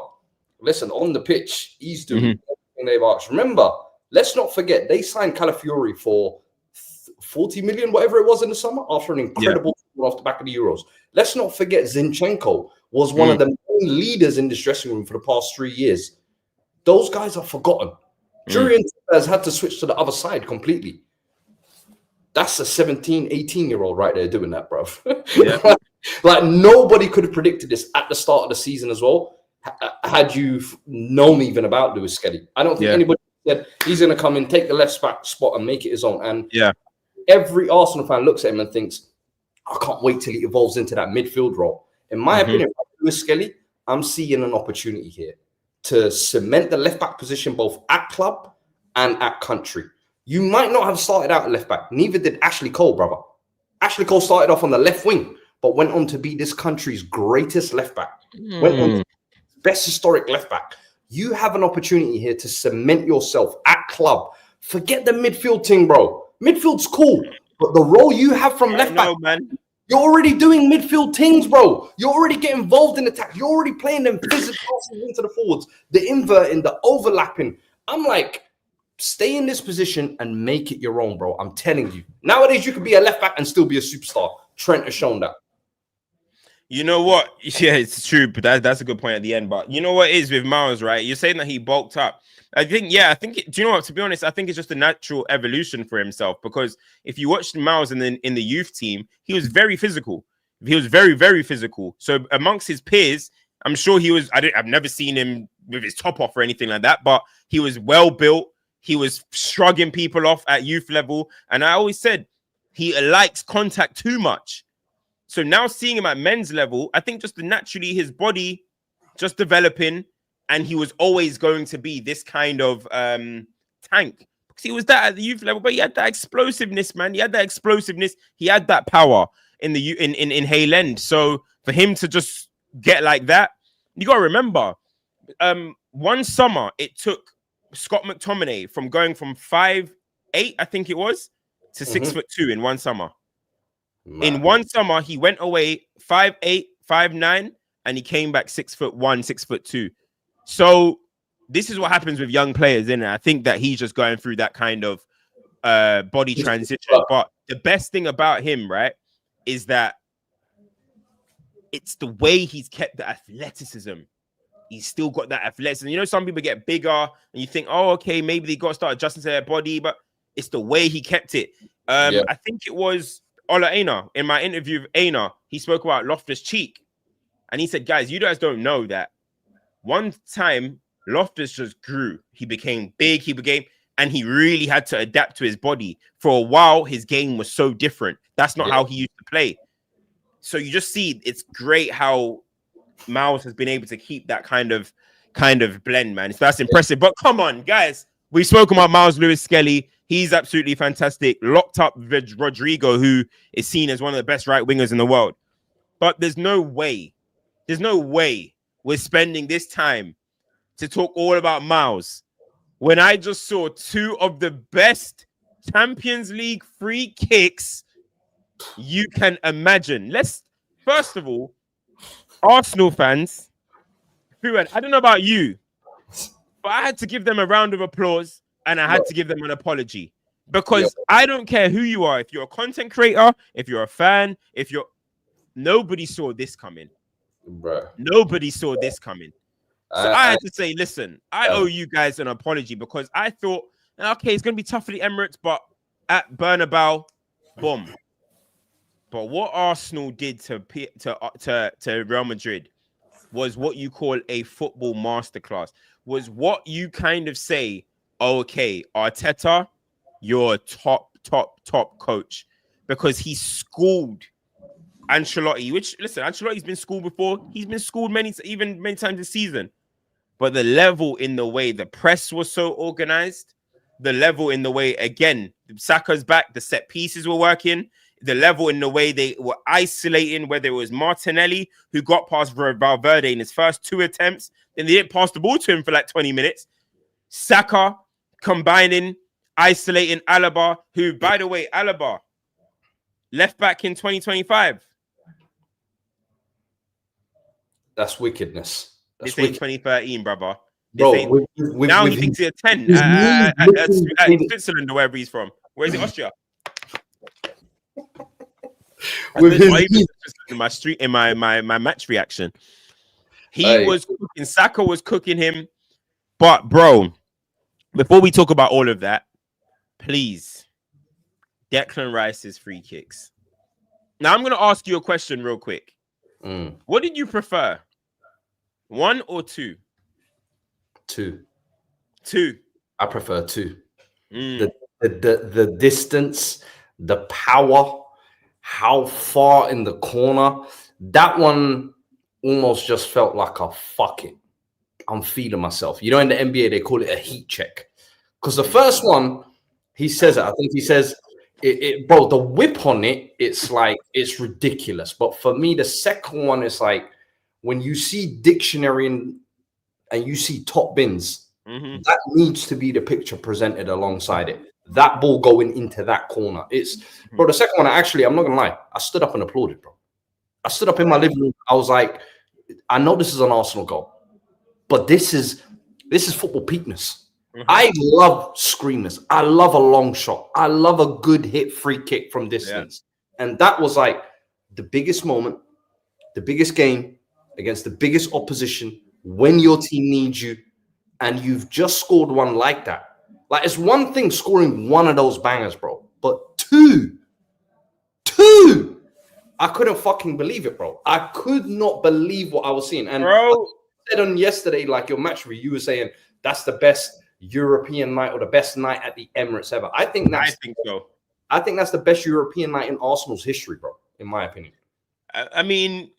listen, on the pitch, he's doing everything they've asked. Remember, let's not forget, they signed Calafiori for 40 million, whatever it was in the summer, after an incredible off the back of the Euros. Let's not forget Zinchenko was one of the main leaders in this dressing room for the past 3 years. Those guys are forgotten. Julian has had to switch to the other side completely. That's a 17, 18-year-old right there doing that, bro. Yeah. Like, nobody could have predicted this at the start of the season as well, had you known even about Lewis Skelly. I don't think anybody said he's going to come in, take the left back spot and make it his own. And every Arsenal fan looks at him and thinks, I can't wait till he evolves into that midfield role. In my opinion, Lewis Skelly, I'm seeing an opportunity here to cement the left back position both at club and at country. You might not have started out at left back. Neither did Ashley Cole, brother. Ashley Cole started off on the left wing, but went on to be this country's greatest left back. Went on to be best historic left back. You have an opportunity here to cement yourself at club. Forget the midfield thing, bro. Midfield's cool, but the role you have from left back, man. You're already doing midfield things, bro. You're already getting involved in attack. You're already playing them physical passes into the forwards, the inverting, the overlapping. I'm like, stay in this position and make it your own, bro. I'm telling you. Nowadays, you could be a left back and still be a superstar. Trent has shown that. You know what? Yeah, it's true, but that's a good point at the end. But you know what it is with Miles, right? You're saying that he bulked up. Do you know what? To be honest, I think it's just a natural evolution for himself, because if you watched Miles in the youth team, he was very physical. He was very, very physical. So amongst his peers, I'm sure he was. I've never seen him with his top off or anything like that, but he was well built. He was shrugging people off at youth level, and I always said he likes contact too much. So now seeing him at men's level, I think just naturally his body just developing, and he was always going to be this kind of tank, because he was that at the youth level, but he had that explosiveness, man. He had that explosiveness. He had that power in Hale End. So for him to just get like that, you got to remember, one summer it took Scott McTominay from going from 5'8", I think it was, to 6'2" in one summer. Man. In one summer, he went away 5'8", 5'9", and he came back 6'1", 6'2". So this is what happens with young players, isn't it? I think that he's just going through that kind of body transition. But the best thing about him, right, is that it's the way he's kept the athleticism. He's still got that athleticism. You know, some people get bigger and you think, oh, okay, maybe they got to start adjusting to their body, but it's the way he kept it. I think it was Ola Aina in my interview with Aina. He spoke about Loftus Cheek. And he said, guys, you guys don't know that one time Loftus just grew. He became big. And he really had to adapt to his body. For a while, his game was so different. That's not how he used to play. So you just see it's great how Miles has been able to keep that kind of blend, man. So that's impressive. But come on, guys. We've spoken about Miles Lewis Skelly. He's absolutely fantastic. Locked up with Rodrigo, who is seen as one of the best right wingers in the world. But there's no way we're spending this time to talk all about Miles when I just saw two of the best Champions League free kicks you can imagine. First of all, Arsenal fans, I don't know about you, but I had to give them a round of applause and I had to give them an apology because I don't care who you are. If you're a content creator, if you're a fan, nobody saw this coming. Bruh. Nobody saw this coming. So I had to say, listen, I owe you guys an apology because I thought, okay, it's going to be tough for the Emirates, but at Bernabeu, boom. But what Arsenal did to Real Madrid was what you call a football masterclass, was what you kind of say, okay, Arteta, you're a top coach because he schooled Ancelotti, which, listen, Ancelotti's been schooled before. He's been schooled many times this season. But the level in the way the press was so organized, the level in the way, again, Saka's back, the set pieces were working, the level in the way they were isolating, whether it was Martinelli, who got past Valverde in his first 2 attempts, then they didn't pass the ball to him for like 20 minutes. Saka combining, isolating Alaba, who, by the way, Alaba, left back in 2025. That's wickedness. This ain't 2013, brother. Bro, now he thinks he's a 10 at Switzerland or wherever he's from. Where is it? Austria. In my match reaction, he was cooking. Saka was cooking him. But bro, before we talk about all of that, please, Declan Rice's free kicks. Now I'm going to ask you a question real quick. What did you prefer? 1 or 2? 2. 2. I prefer 2. The distance, the power, how far in the corner. That one almost just felt like a fuck it. I'm feeling myself. You know, in the NBA, they call it a heat check. Because the first one, he says it. I think he says, bro, the whip on it, it's like, it's ridiculous. But for me, the second one is like, when you see dictionary and you see top bins, that needs to be the picture presented alongside it. That ball going into that corner. Bro, the second one, I'm not going to lie. I stood up and applauded, bro. I stood up in my living room. I was like, I know this is an Arsenal goal, but this is football peakness. I love screamers. I love a long shot. I love a good hit free kick from distance. Yeah. And that was like the biggest moment, the biggest game against the biggest opposition when your team needs you, and you've just scored one like that. Like, it's one thing scoring one of those bangers, bro, but two, I couldn't fucking believe it, bro. I could not believe what I was seeing. And bro, like said on yesterday, like your match review, you were saying that's the best European night or the best night at the Emirates ever. I think so. I think that's the best European night in Arsenal's history, bro, in my opinion. I mean,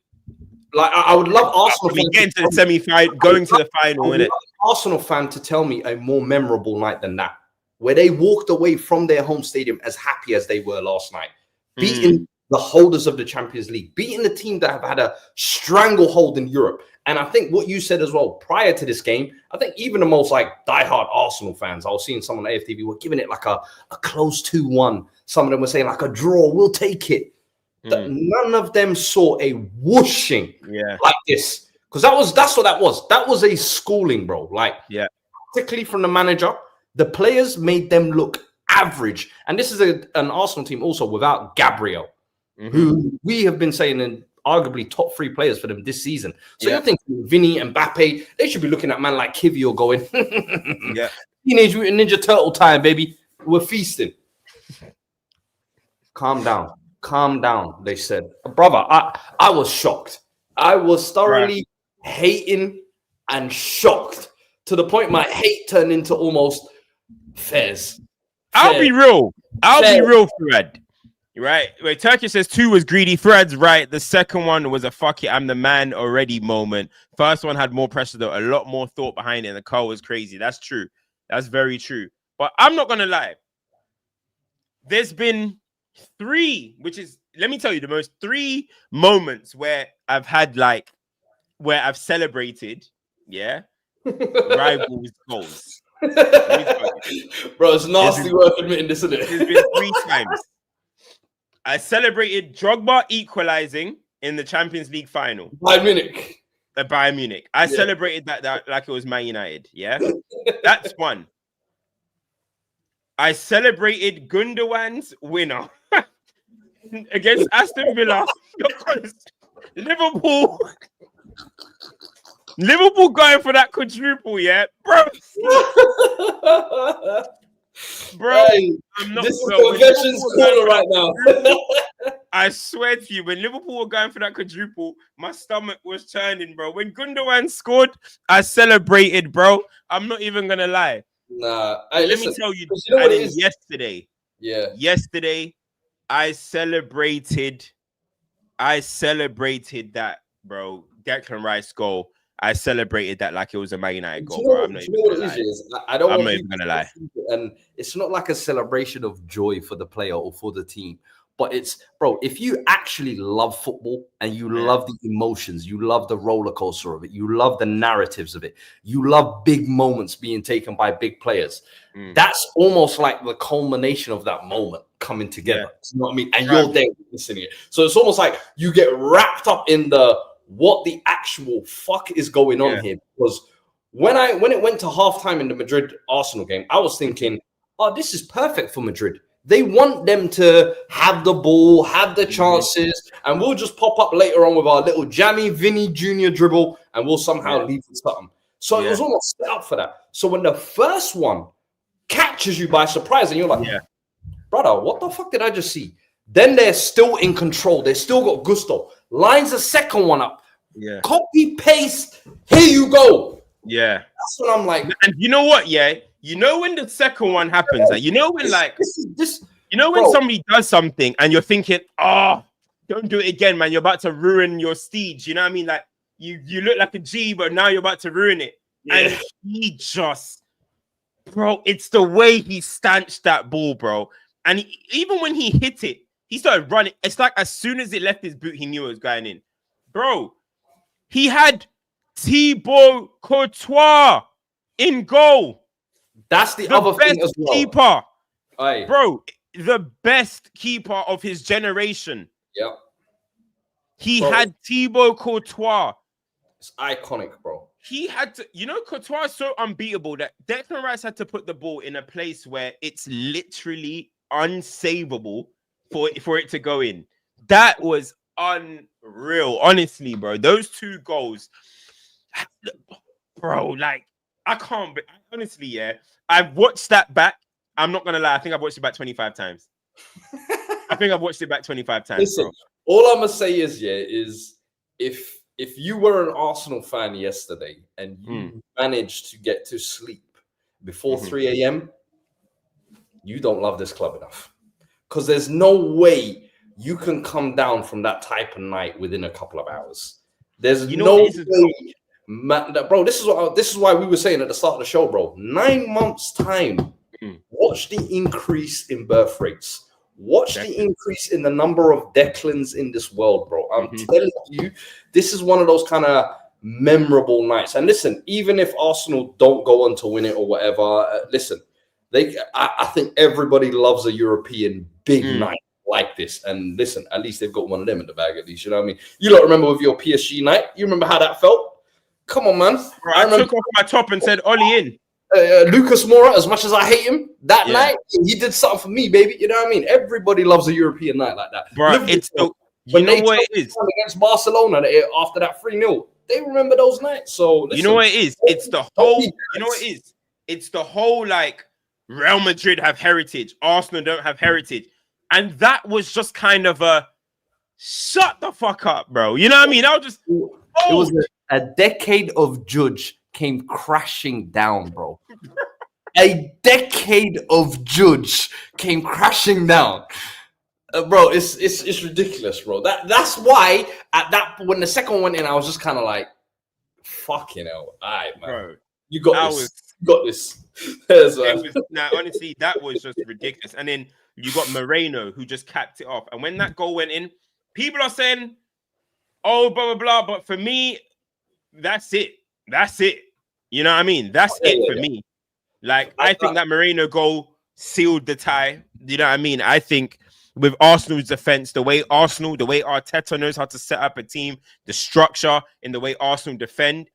like, I would love Arsenal getting to the semi-final, going to the final, innit? Arsenal fan to tell me a more memorable night than that, where they walked away from their home stadium as happy as they were last night, beating the holders of the Champions League, beating the team that have had a stranglehold in Europe. And I think what you said as well prior to this game, I think even the most like diehard Arsenal fans, I was seeing someone on AFTV were giving it like a close 2-1. Some of them were saying like a draw, we'll take it. That none of them saw a whooshing like this, because that's what that was. That was a schooling, bro. Like, particularly from the manager, the players made them look average. And this is an Arsenal team also without Gabriel, who we have been saying arguably top 3 players for them this season. So you're thinking Vinny and Mbappe, they should be looking at man like Kivio going, Teenage Mutant Ninja Turtle time, baby. We're feasting. Calm down, they said. Brother, I was shocked. I was thoroughly hating and shocked to the point my hate turned into almost Fez. I'll be real, Fred. Right? Wait, Turkey says 2 was greedy. Fred's right. The second one was a fuck it, I'm the man already moment. First one had more pressure, though. A lot more thought behind it, and the call was crazy. That's true. That's very true. But I'm not going to lie. There's been 3, which is, let me tell you, the most 3 moments where I've had where I've celebrated, rivals' goals. Bro, it's nasty work admitting this, isn't it? There's been 3 times. I celebrated Drogba equalizing in the Champions League final. Bayern Munich. Bayern Munich. I celebrated that like it was Man United. Yeah, that's one. I celebrated Gundogan's winner against Aston Villa. Liverpool going for that quadruple, bro. Bro, hey, I'm not. This is confessions corner right now. I swear to you, when Liverpool were going for that quadruple, my stomach was turning, bro. When Gundogan scored, I celebrated, bro. I'm not even gonna lie. Nah, let me tell you, yesterday. Yeah, yesterday, I celebrated that, bro. Declan Rice goal. I celebrated that like it was a Man United goal, bro. I'm not even gonna lie. And it's not like a celebration of joy for the player or for the team, but it's, bro, if you actually love football and you love the emotions, you love the roller coaster of it, you love the narratives of it, you love big moments being taken by big players. That's almost like the culmination of that moment coming together. You know what I mean? And you're there witnessing it. So it's almost like you get wrapped up in what the actual fuck is going on here. Because when it went to halftime in the Madrid Arsenal game, I was thinking, oh, this is perfect for Madrid. They want them to have the ball, have the chances, and we'll just pop up later on with our little jammy Vinny Jr. dribble, and we'll somehow leave with something. So it was almost set up for that. So when the first one catches you by surprise, and you're like, brother, what the fuck did I just see? Then they're still in control. They still got gusto. Lines the second one up. Copy, paste. Here you go. That's what I'm like. And you know what? You know when the second one happens, you know when when somebody does something and you're thinking, oh, don't do it again, man. You're about to ruin your steed. You know what I mean? Like you look like a G, but now you're about to ruin it. And he just, bro, it's the way he stanched that ball, bro. And even when he hit it, he started running. It's like as soon as it left his boot, he knew it was going in. Bro, he had Thibaut Courtois in goal. That's the other thing as well. Keeper. Bro, the best keeper of his generation. Yep. He had Thibaut Courtois. It's iconic, bro. He had to, Courtois is so unbeatable that Declan Rice had to put the ball in a place where it's literally unsavable for it to go in. That was unreal. Honestly, bro. Those 2 goals, bro, like, I can't, honestly, I've watched that back. I'm not going to lie. I think I've watched it back 25 times. Listen, bro. All I'm going to say is if you were an Arsenal fan yesterday and you managed to get to sleep before 3 a.m., you don't love this club enough. Because there's no way you can come down from that type of night within a couple of hours. There's no way. Bro, this is why we were saying at the start of the show, bro. 9 months' time. Watch the increase in birth rates. Watch the increase in the number of Declans in this world, bro. I'm telling you, this is one of those kind of memorable nights. And listen, even if Arsenal don't go on to win it or whatever, listen, I think everybody loves a European big night like this. And listen, at least they've got one of them in the bag, at least. You know what I mean? You don't remember with your PSG night? You remember how that felt? Come on, man. Bro, I took off my top and said, Ollie in. Lucas Moura, as much as I hate him, that night, he did something for me, baby. You know what I mean? Everybody loves a European night like that. Bro, You know what it is? Against Barcelona after that 3-0. They remember those nights. So listen, you know what it is? It's the whole. You know what it is? It's the whole like Real Madrid have heritage, Arsenal don't have heritage, and that was just kind of a shut the fuck up, bro. You know what I mean? I was just. It was a decade of Judge came crashing down, bro. A decade of Judge came crashing down. Bro, it's ridiculous, bro. That's why when the second one went in, I was just kind of like, fucking hell. All right, man. Bro, you got this. Honestly, that was just ridiculous. And then you got Moreno, who just capped it off. And when that goal went in, people are saying, oh, blah, blah, blah. But for me, that's it. That's it. You know what I mean? That's it for me. Like, I think that Moreno goal sealed the tie. You know what I mean? I think with Arsenal's defense, the way Arteta knows how to set up a team, the structure in the way Arsenal defend,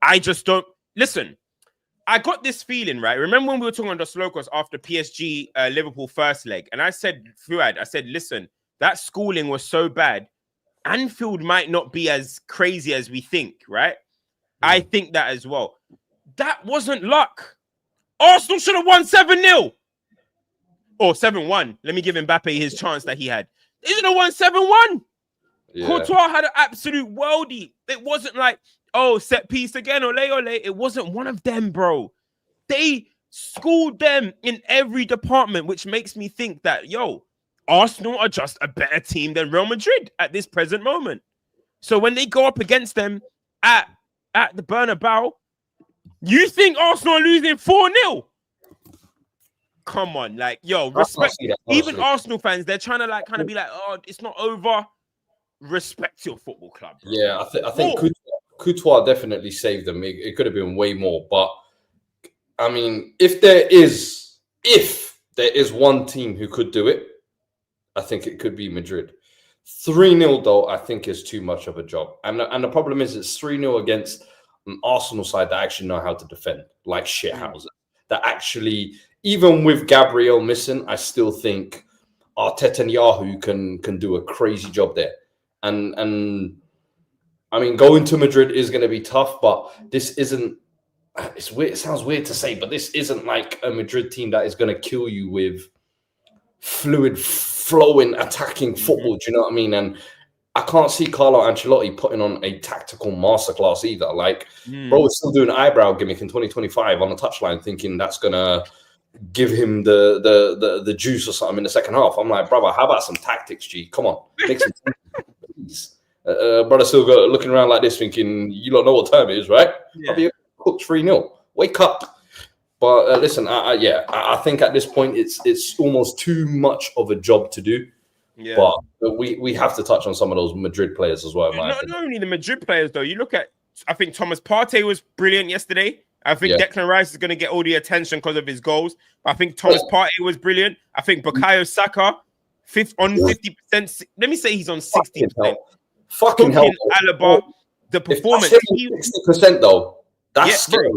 I just don't... Listen, I got this feeling, right? Remember when we were talking on the Locos after PSG Liverpool first leg? And I said, Fuad, listen, that schooling was so bad, Anfield might not be as crazy as we think, right? I think that as well. That wasn't luck. Arsenal should have won 7-0. Or 7-1. Let me give Mbappe his chance that he had. They should have won 7-1. Yeah. Courtois had an absolute worldie. It wasn't like, oh, set piece again, ole. It wasn't one of them, bro. They schooled them in every department, which makes me think that, Arsenal are just a better team than Real Madrid at this present moment. So when they go up against them at the Bernabeu, you think Arsenal are losing 4-0? Come on, like, respect. Even Arsenal fans, they're trying to kind of be like, oh, it's not over. Respect your football club, bro. Yeah, I think Courtois definitely saved them. It could have been way more, but I mean, if there is one team who could do it, I think it could be Madrid. 3-0 though, I think is too much of a job, and the problem is it's 3-0 against an Arsenal side that actually know how to defend like shithouses. That actually, even with Gabriel missing, I still think Arteta and Yahoo can do a crazy job there. And I mean, going to Madrid is going to be tough, but this isn't. It's weird. It sounds weird to say, but this isn't like a Madrid team that is going to kill you with fluid, flowing, attacking football. Do you know what I mean? And I can't see Carlo Ancelotti putting on a tactical masterclass either. Like, bro is still doing an eyebrow gimmick in 2025 on the touchline, thinking that's gonna give him the juice or something in the second half. I'm like, brother, how about some tactics, G? Come on, make some please. Brother still looking around like this, thinking you don't know what time it is, right? Yeah. I'll be cooked 3-0. Wake up. But listen, I think at this point it's almost too much of a job to do. Yeah. But we have to touch on some of those Madrid players as well. Not only the Madrid players, though. You look at, I think Thomas Partey was brilliant yesterday. I think Declan Rice is going to get all the attention because of his goals. I think Thomas Partey was brilliant. I think Bukayo Saka, 50%. Let me say he's on 60%. Fucking hell. Alaba, the performance. 60% though. That's scary.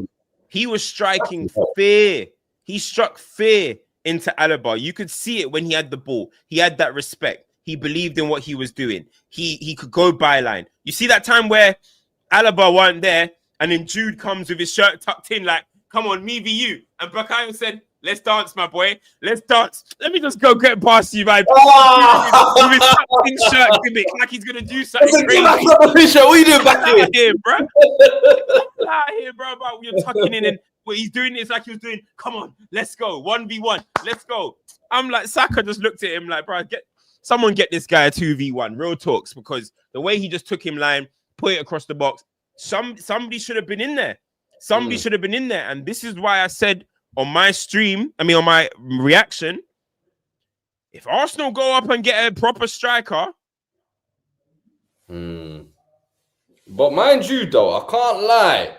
He was striking fear. He struck fear into Alaba. You could see it when he had the ball. He had that respect. He believed in what he was doing. He could go byline. You see that time where Alaba weren't there, and then Jude comes with his shirt tucked in, like, come on, me v you. And Bukayo said, let's dance, my boy. Let's dance. Let me just go get past you, man. With his tucked in shirt gimmick, like he's going to do something crazy. What are you doing back here, bro? Out here, bro, about you're tucking in and what he's doing is like he was doing, come on, let's go. 1v1, let's go. I'm like, Saka just looked at him like, bro, someone get this guy a 2v1, real talks, because the way he just took him line, put it across the box, somebody should have been in there. Somebody should have been in there. And this is why I said on my stream, on my reaction, if Arsenal go up and get a proper striker. But mind you, though, I can't lie.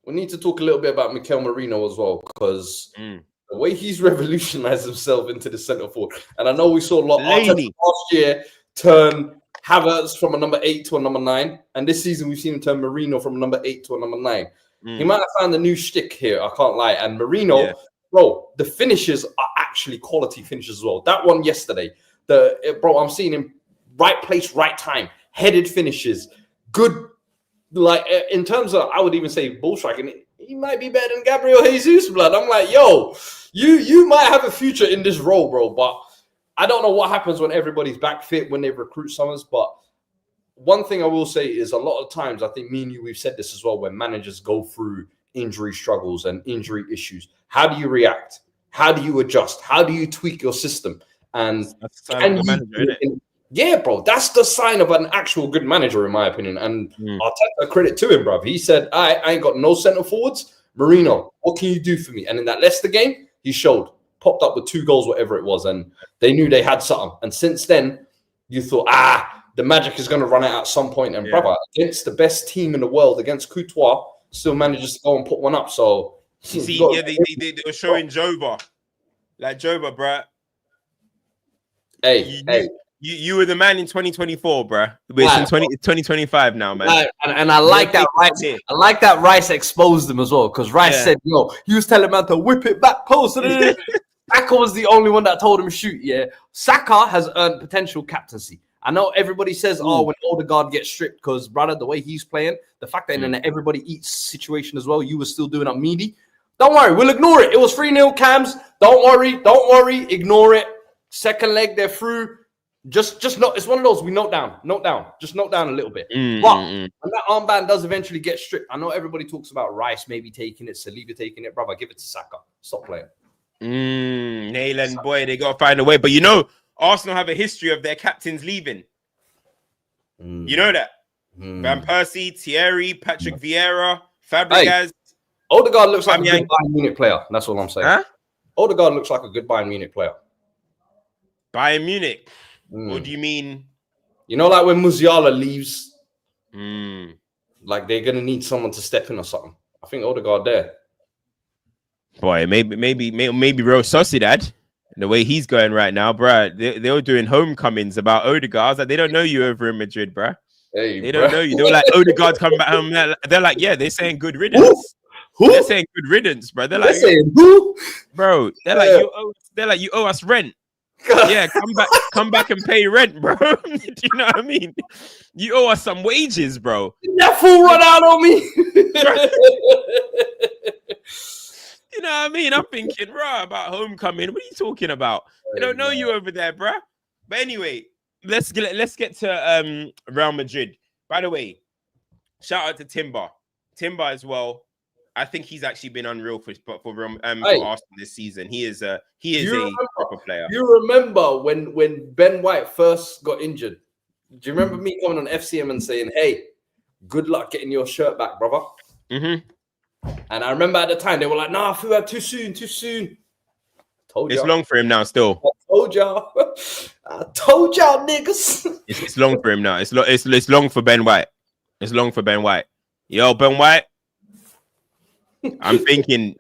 We need to talk a little bit about Mikel Merino as well, because the way he's revolutionized himself into the centre forward, and I know we saw a lot last year turn Havertz from a number 8 to a number 9, and this season we've seen him turn Merino from a number 8 to a number 9. He might have found a new shtick here, I can't lie. And Merino, bro, the finishes are actually quality finishes as well. That one yesterday, I'm seeing him right place, right time, headed finishes, good. Like in terms of, I would even say ball striking, he might be better than Gabriel Jesus, blood. I'm like, yo, you might have a future in this role, bro. But I don't know what happens when everybody's back fit, when they recruit Summers. But one thing I will say is a lot of times, I think me and you, we've said this as well, when managers go through injury struggles and injury issues, how do you react? How do you adjust? How do you tweak your system? And yeah, bro, that's the sign of an actual good manager, in my opinion. And I'll take a credit to him, bro. He said, I ain't got no centre forwards. Marino, what can you do for me? And in that Leicester game, he popped up with 2 goals, whatever it was. And they knew they had something. And since then, you thought, the magic is going to run out at some point. And brother, against the best team in the world, against Courtois, still manages to go and put one up. So, you see, they were showing Joba. Like, Joba, bro. Hey. You were the man in 2024, bro. But it's in 2025 now, man. And I like that Rice. I like that Rice exposed them as well, because Rice said, "Yo, he was telling man to whip it back post." Saka was the only one that told him shoot. Yeah, Saka has earned potential captaincy. I know everybody says, "Oh, when Odegaard gets stripped," because brother, the way he's playing, the fact that in an everybody eats situation as well, you were still doing up meaty. Don't worry, we'll ignore it. It was 3-0 Cams. Don't worry, ignore it. Second leg, they're through. Just not. It's one of those we note down. Just note down a little bit. But when that armband does eventually get stripped, I know everybody talks about Rice maybe taking it, Saliba taking it, brother. Give it to Saka. Stop playing. Nayland, boy, they gotta find a way. But you know, Arsenal have a history of their captains leaving. You know that. Van Persie, Thierry, Patrick Vieira, Fabregas. Hey, Odegaard looks like a good Bayern Munich player. That's all I'm saying. Huh? Odegaard looks like a good Bayern Munich player. Bayern Munich. What do you mean? You know, like when Musiala leaves, like they're gonna need someone to step in or something. I think Odegaard there. Boy, maybe Real Sociedad, the way he's going right now, bro. They were doing homecomings about Odegaard. I was like, they don't know you over in Madrid, bro. Hey, they don't know you. They were like, Odegaard's coming back home. They're like, yeah, they're saying good riddance. Who? They're saying good riddance, bro. They're saying who? Bro, they're like, you owe us rent. Yeah, come back and pay rent, bro. Do you know what I mean? You owe us some wages, bro. Did that fool run out on me? You know what I mean? I'm thinking, bro, about homecoming. What are you talking about? They don't know you over there, bro. But anyway, let's get to Real Madrid. By the way, shout out to Timber as well. I think he's actually been unreal for Arsenal this season. He is a proper player. You remember when Ben White first got injured? Do you remember me coming on FCM and saying, "Hey, good luck getting your shirt back, brother"? And I remember at the time they were like, "Nah, Fuad, too soon." Told it's long for him now. Still, I told y'all, niggas. It's long for him now. It's long for Ben White. It's long for Ben White. Yo, Ben White. I'm thinking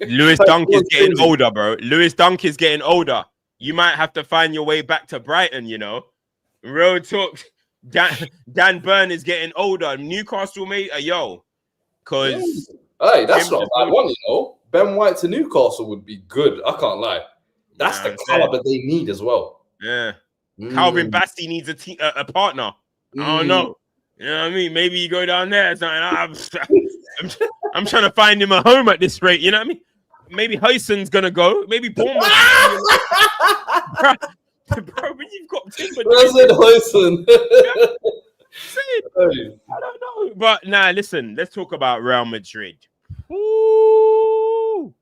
Lewis Dunk is getting older, bro. Lewis Dunk is getting older. You might have to find your way back to Brighton, you know. Real talk. Dan Burn is getting older. Newcastle, mate, because hey, that's not a bad one, you know. Ben White to Newcastle would be good. I can't lie. That's the caliber they need as well. Yeah. Calvin Basti needs a partner. I don't know. You know what I mean? Maybe you go down there. I'm trying to find him a home at this rate. You know what I mean? Maybe Hyson's gonna go. Maybe Bournemouth. bro, when you've got Timber. Hyson. I don't know. But nah, listen. Let's talk about Real Madrid. Ooh.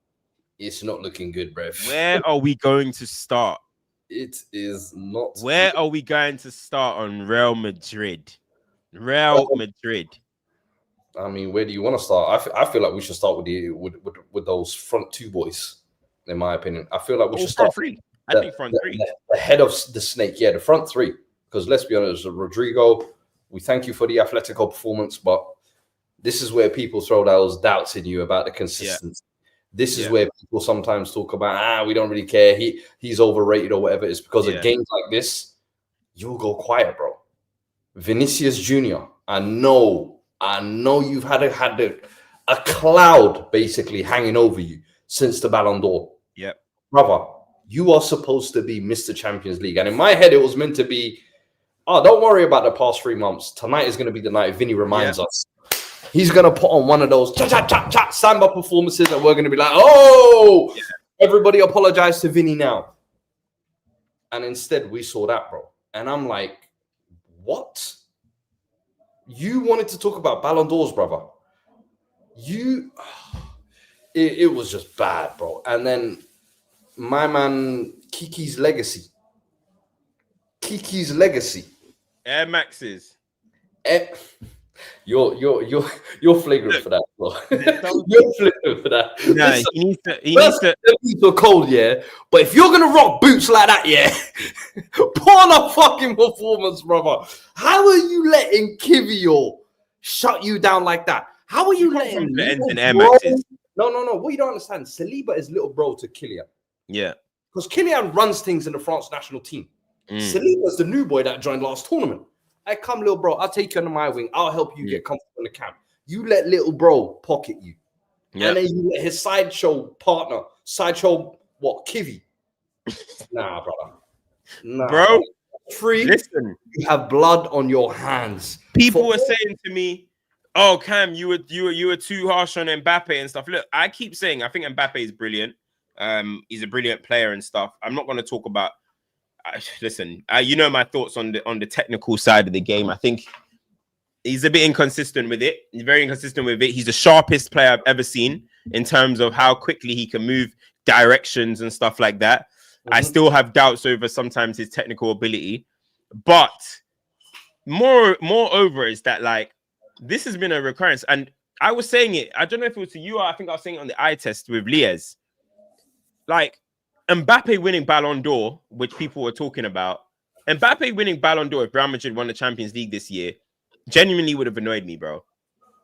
It's not looking good, bro. Where are we going to start? It is not. Where are we going to start on Real Madrid? Real Madrid. I mean, where do you want to start? I feel like we should start with those front two boys. In my opinion, I feel like we should start three. I think front three. The head of the snake, the front three. Because let's be honest, Rodrigo, we thank you for the Atletico performance, but this is where people throw those doubts in you about the consistency. This is where people sometimes talk about, we don't really care. He's overrated or whatever. It's because of games like this, you'll go quiet, bro. Vinicius Jr., I know you've had a cloud basically hanging over you since the Ballon d'Or. Yep. Brother, you are supposed to be Mr. Champions League. And in my head, it was meant to be Oh, don't worry about the past 3 months. Tonight is going to be the night Vinny reminds us. He's going to put on one of those samba performances, and we're going to be like, oh, everybody apologize to Vinny now. And instead, we saw that, bro. And I'm like, what? You wanted to talk about Ballon d'Ors, brother. It was just bad, bro. And then my man, Kiki's legacy. Air Maxes. You're flagrant for that, bro. You're flagrant for that. No, Listen, he needs to. Boots are cold, yeah. But if you're gonna rock boots like that, yeah, put on a fucking performance, brother. How are you letting Kivio shut you down like that? How are you letting Air Maxes? No. What you don't understand, Saliba is little bro to Kylian. Yeah, because Kylian runs things in the France national team. Saliba's the new boy that joined last tournament. I come, little bro. I'll take you under my wing. I'll help you get comfortable in the camp. You let little bro pocket you. And then you let his sideshow partner, Kivi. Nah, brother. Nah, bro. Free. Listen, you have blood on your hands. People were saying to me, "Oh, Cam, you were too harsh on Mbappe and stuff." Look, I keep saying I think Mbappe is brilliant. He's a brilliant player and stuff. I'm not going to talk about. Listen, you know my thoughts on the technical side of the game. I think he's a bit inconsistent with it. He's very inconsistent with it. He's the sharpest player I've ever seen in terms of how quickly he can move directions and stuff like that. I still have doubts over sometimes his technical ability, but moreover is that like this has been a recurrence. And I was saying it. I don't know if it was to you or I think I was saying it on the eye test with Lies. Like Mbappe winning Ballon d'Or, which people were talking about. Mbappe winning Ballon d'Or if Real Madrid won the Champions League this year genuinely would have annoyed me, bro.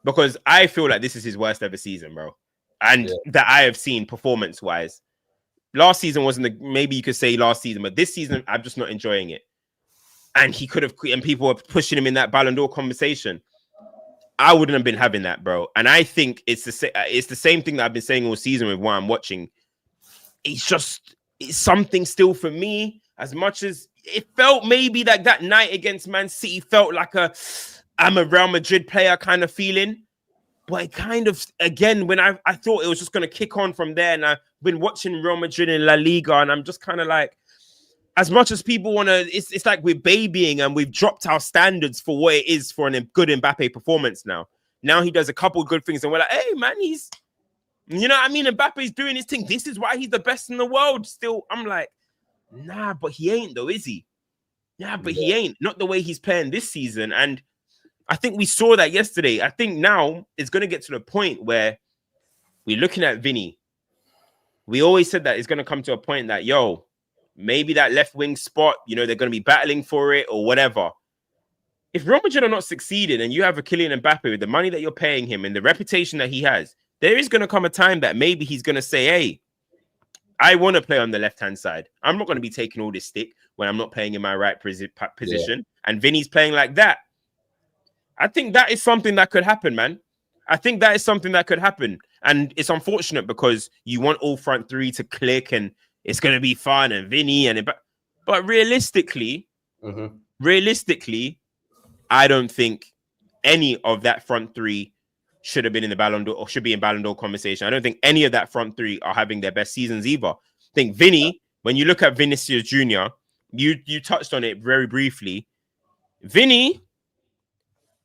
Because I feel like this is his worst ever season, bro. And that I have seen performance-wise. Last season wasn't maybe you could say last season, but this season, I'm just not enjoying it. And he could have, and people were pushing him in that Ballon d'Or conversation. I wouldn't have been having that, bro. And I think it's the same thing that I've been saying all season with what I'm watching. It's something still for me, as much as it felt maybe like that night against Man City felt like I'm a Real Madrid player kind of feeling. But it kind of, again, when I thought it was just going to kick on from there, and I've been watching Real Madrid in La Liga, and I'm just kind of like, as much as people want to, it's like we're babying and we've dropped our standards for what it is for a good Mbappe performance now. Now he does a couple of good things, and we're like, hey, man, he's, you know what I mean? Mbappe's doing his thing. This is why he's the best in the world. Still, I'm like, nah, but he ain't though, is he? Yeah, but he ain't. Not the way he's playing this season. And I think we saw that yesterday. I think now it's going to get to the point where we're looking at Vinny. We always said that it's going to come to a point that, yo, maybe that left wing spot, you know, they're going to be battling for it or whatever. If Real Madrid are not succeeding and you have a Kylian Mbappe with the money that you're paying him and the reputation that he has, there is going to come a time that maybe he's going to say, hey, I want to play on the left-hand side. I'm not going to be taking all this stick when I'm not playing in my right position. Yeah. And Vinny's playing like that. I think that is something that could happen, man. I think that is something that could happen. And it's unfortunate because you want all front three to click and it's going to be fun and Vinny. But realistically, I don't think any of that front three should have been in the Ballon d'Or or should be in Ballon d'Or conversation. I don't think any of that front three are having their best seasons either. I think Vinny, when you look at Vinicius Jr., you touched on it very briefly. Vinny,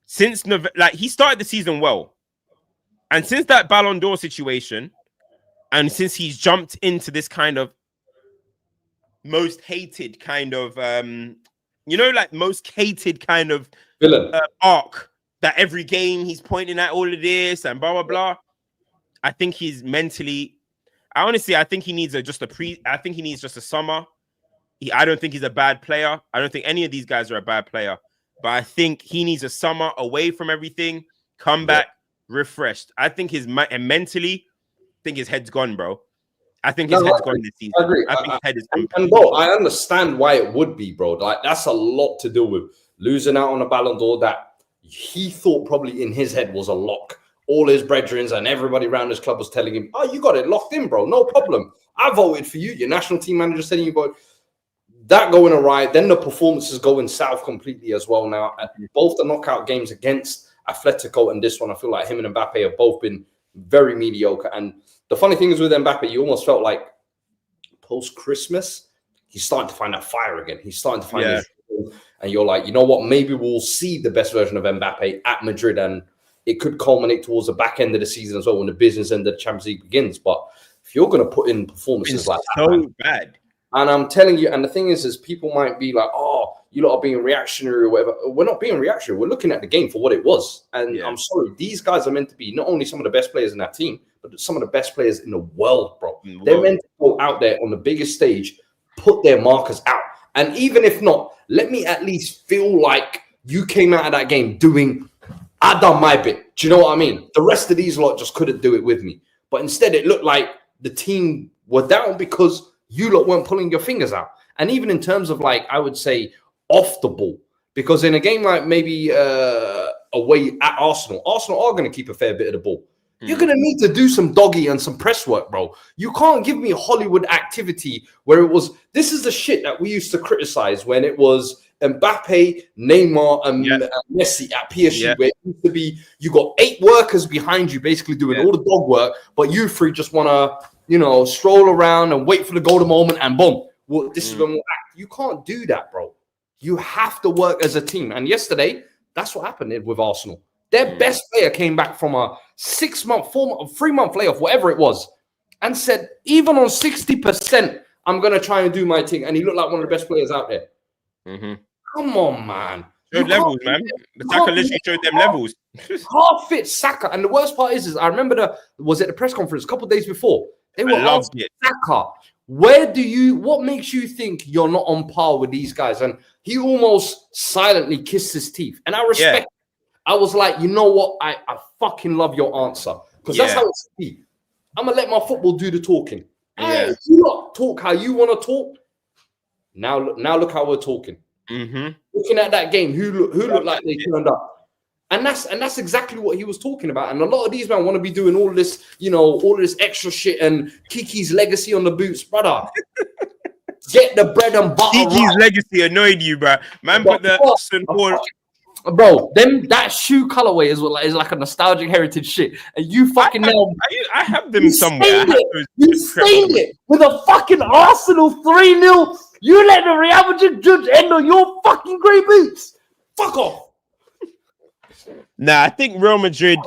he started the season well. And since that Ballon d'Or situation, and since he's jumped into this kind of most hated kind of, most hated kind of arc, that every game he's pointing at all of this and blah, blah, blah. I think he's mentally, I think he needs just a summer. I don't think he's a bad player. I don't think any of these guys are a bad player, but I think he needs a summer away from everything, come back refreshed. I think mentally, I think his head's gone, bro. I think his head's gone this season. I agree. I think his head is gone. And bro, I understand why it would be, bro. Like that's a lot to do with losing out on a Ballon d'Or that he thought probably in his head was a lock. All his brethren and everybody around his club was telling him, oh, you got it locked in, bro. No problem. I voted for you. Your national team manager telling you, but that going awry, then the performances going south completely as well now. Both the knockout games against Atletico and this one, I feel like him and Mbappe have both been very mediocre. And the funny thing is with Mbappe, you almost felt like post-Christmas, he's starting to find that fire again. He's starting to find his, and you're like, you know what? Maybe we'll see the best version of Mbappe at Madrid, and it could culminate towards the back end of the season as well when the business end of the Champions League begins. But if you're going to put in performances like that, so bad. And I'm telling you, and the thing is people might be like, oh, you lot are being reactionary or whatever. We're not being reactionary. We're looking at the game for what it was. And I'm sorry, these guys are meant to be not only some of the best players in that team, but some of the best players in the world, bro. They're meant to go out there on the biggest stage, put their markers out. And even if not, let me at least feel like you came out of that game doing, I done my bit. Do you know what I mean? The rest of these lot just couldn't do it with me. But instead, it looked like the team were down because you lot weren't pulling your fingers out. And even in terms of, like, I would say off the ball, because in a game like maybe away at Arsenal are going to keep a fair bit of the ball. You're going to need to do some doggy and some press work, bro. You can't give me Hollywood activity where it was, this is the shit that we used to criticize when it was Mbappe, Neymar, and Messi at PSG, where it used to be, you got 8 workers behind you basically doing all the dog work, but you three just want to, you know, stroll around and wait for the golden moment and boom. Well, this is when we'll act. You can't do that, bro. You have to work as a team. And yesterday, that's what happened with Arsenal. Their best player came back from a 6-month, 3-month layoff, whatever it was, and said, even on 60%, I'm going to try and do my thing. And he looked like one of the best players out there. Come on, man. Showed levels, man. The Saka literally showed them levels. Half fit Saka. And the worst part is I remember was at the press conference a couple of days before. They were asking Saka, what makes you think you're not on par with these guys? And he almost silently kissed his teeth. And I respect it. I was like, you know what? I fucking love your answer. Because that's how it's be. I'm going to let my football do the talking. Hey, you not talk how you want to talk. Now look how we're talking. Looking at that game, who looked like they turned up. And that's exactly what he was talking about. And a lot of these men want to be doing all this, you know, all this extra shit and Kiki's legacy on the boots, brother. Get the bread and butter. Kiki's legacy annoyed you, bro. Man, put the Aston Villa. Bro, that shoe colorway is like a nostalgic heritage shit, and you fucking I have them somewhere. You stained it with a fucking Arsenal 3-0. You let the Real Madrid judge end on your fucking grey boots. Fuck off. Nah, I think Real Madrid,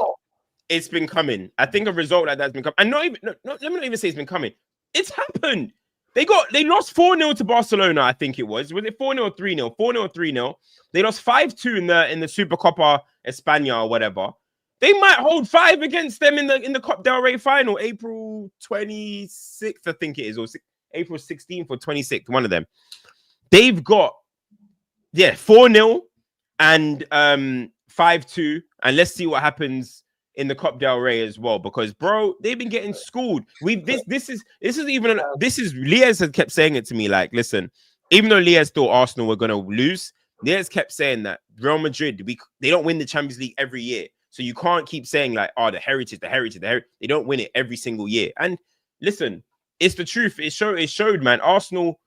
it's been coming. I think a result like that's been coming. And let me not even say it's been coming. It's happened. They lost 4-0 to Barcelona, I think it was. Was it 4-0 or 3-0? 4-0 or 3-0. They lost 5-2 in the Supercopa España or whatever. They might hold 5 against them in the Copa del Rey final, April 26th, I think it is, or April 16th or 26th, one of them. They've got 4-0 and 5-2, and let's see what happens in the Copa del Rey as well, because bro, they've been getting schooled. This is Liaz has kept saying it to me, like, listen, even though Liaz thought Arsenal were gonna lose, Liaz kept saying that Real Madrid, they don't win the Champions League every year, so you can't keep saying like, oh, the heritage. They don't win it every single year. And listen, it's the truth. It showed, man. Arsenal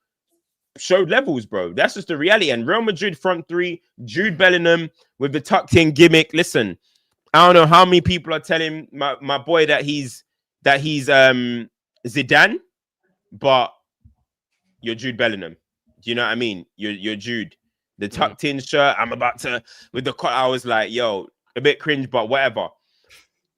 showed levels, bro. That's just the reality. And Real Madrid front three, Jude Bellingham with the tucked in gimmick. Listen, I don't know how many people are telling my boy that he's Zidane, but you're Jude Bellingham. Do you know what I mean? You're Jude. The tucked in shirt. I'm about to with the cut. I was like, yo, a bit cringe, but whatever.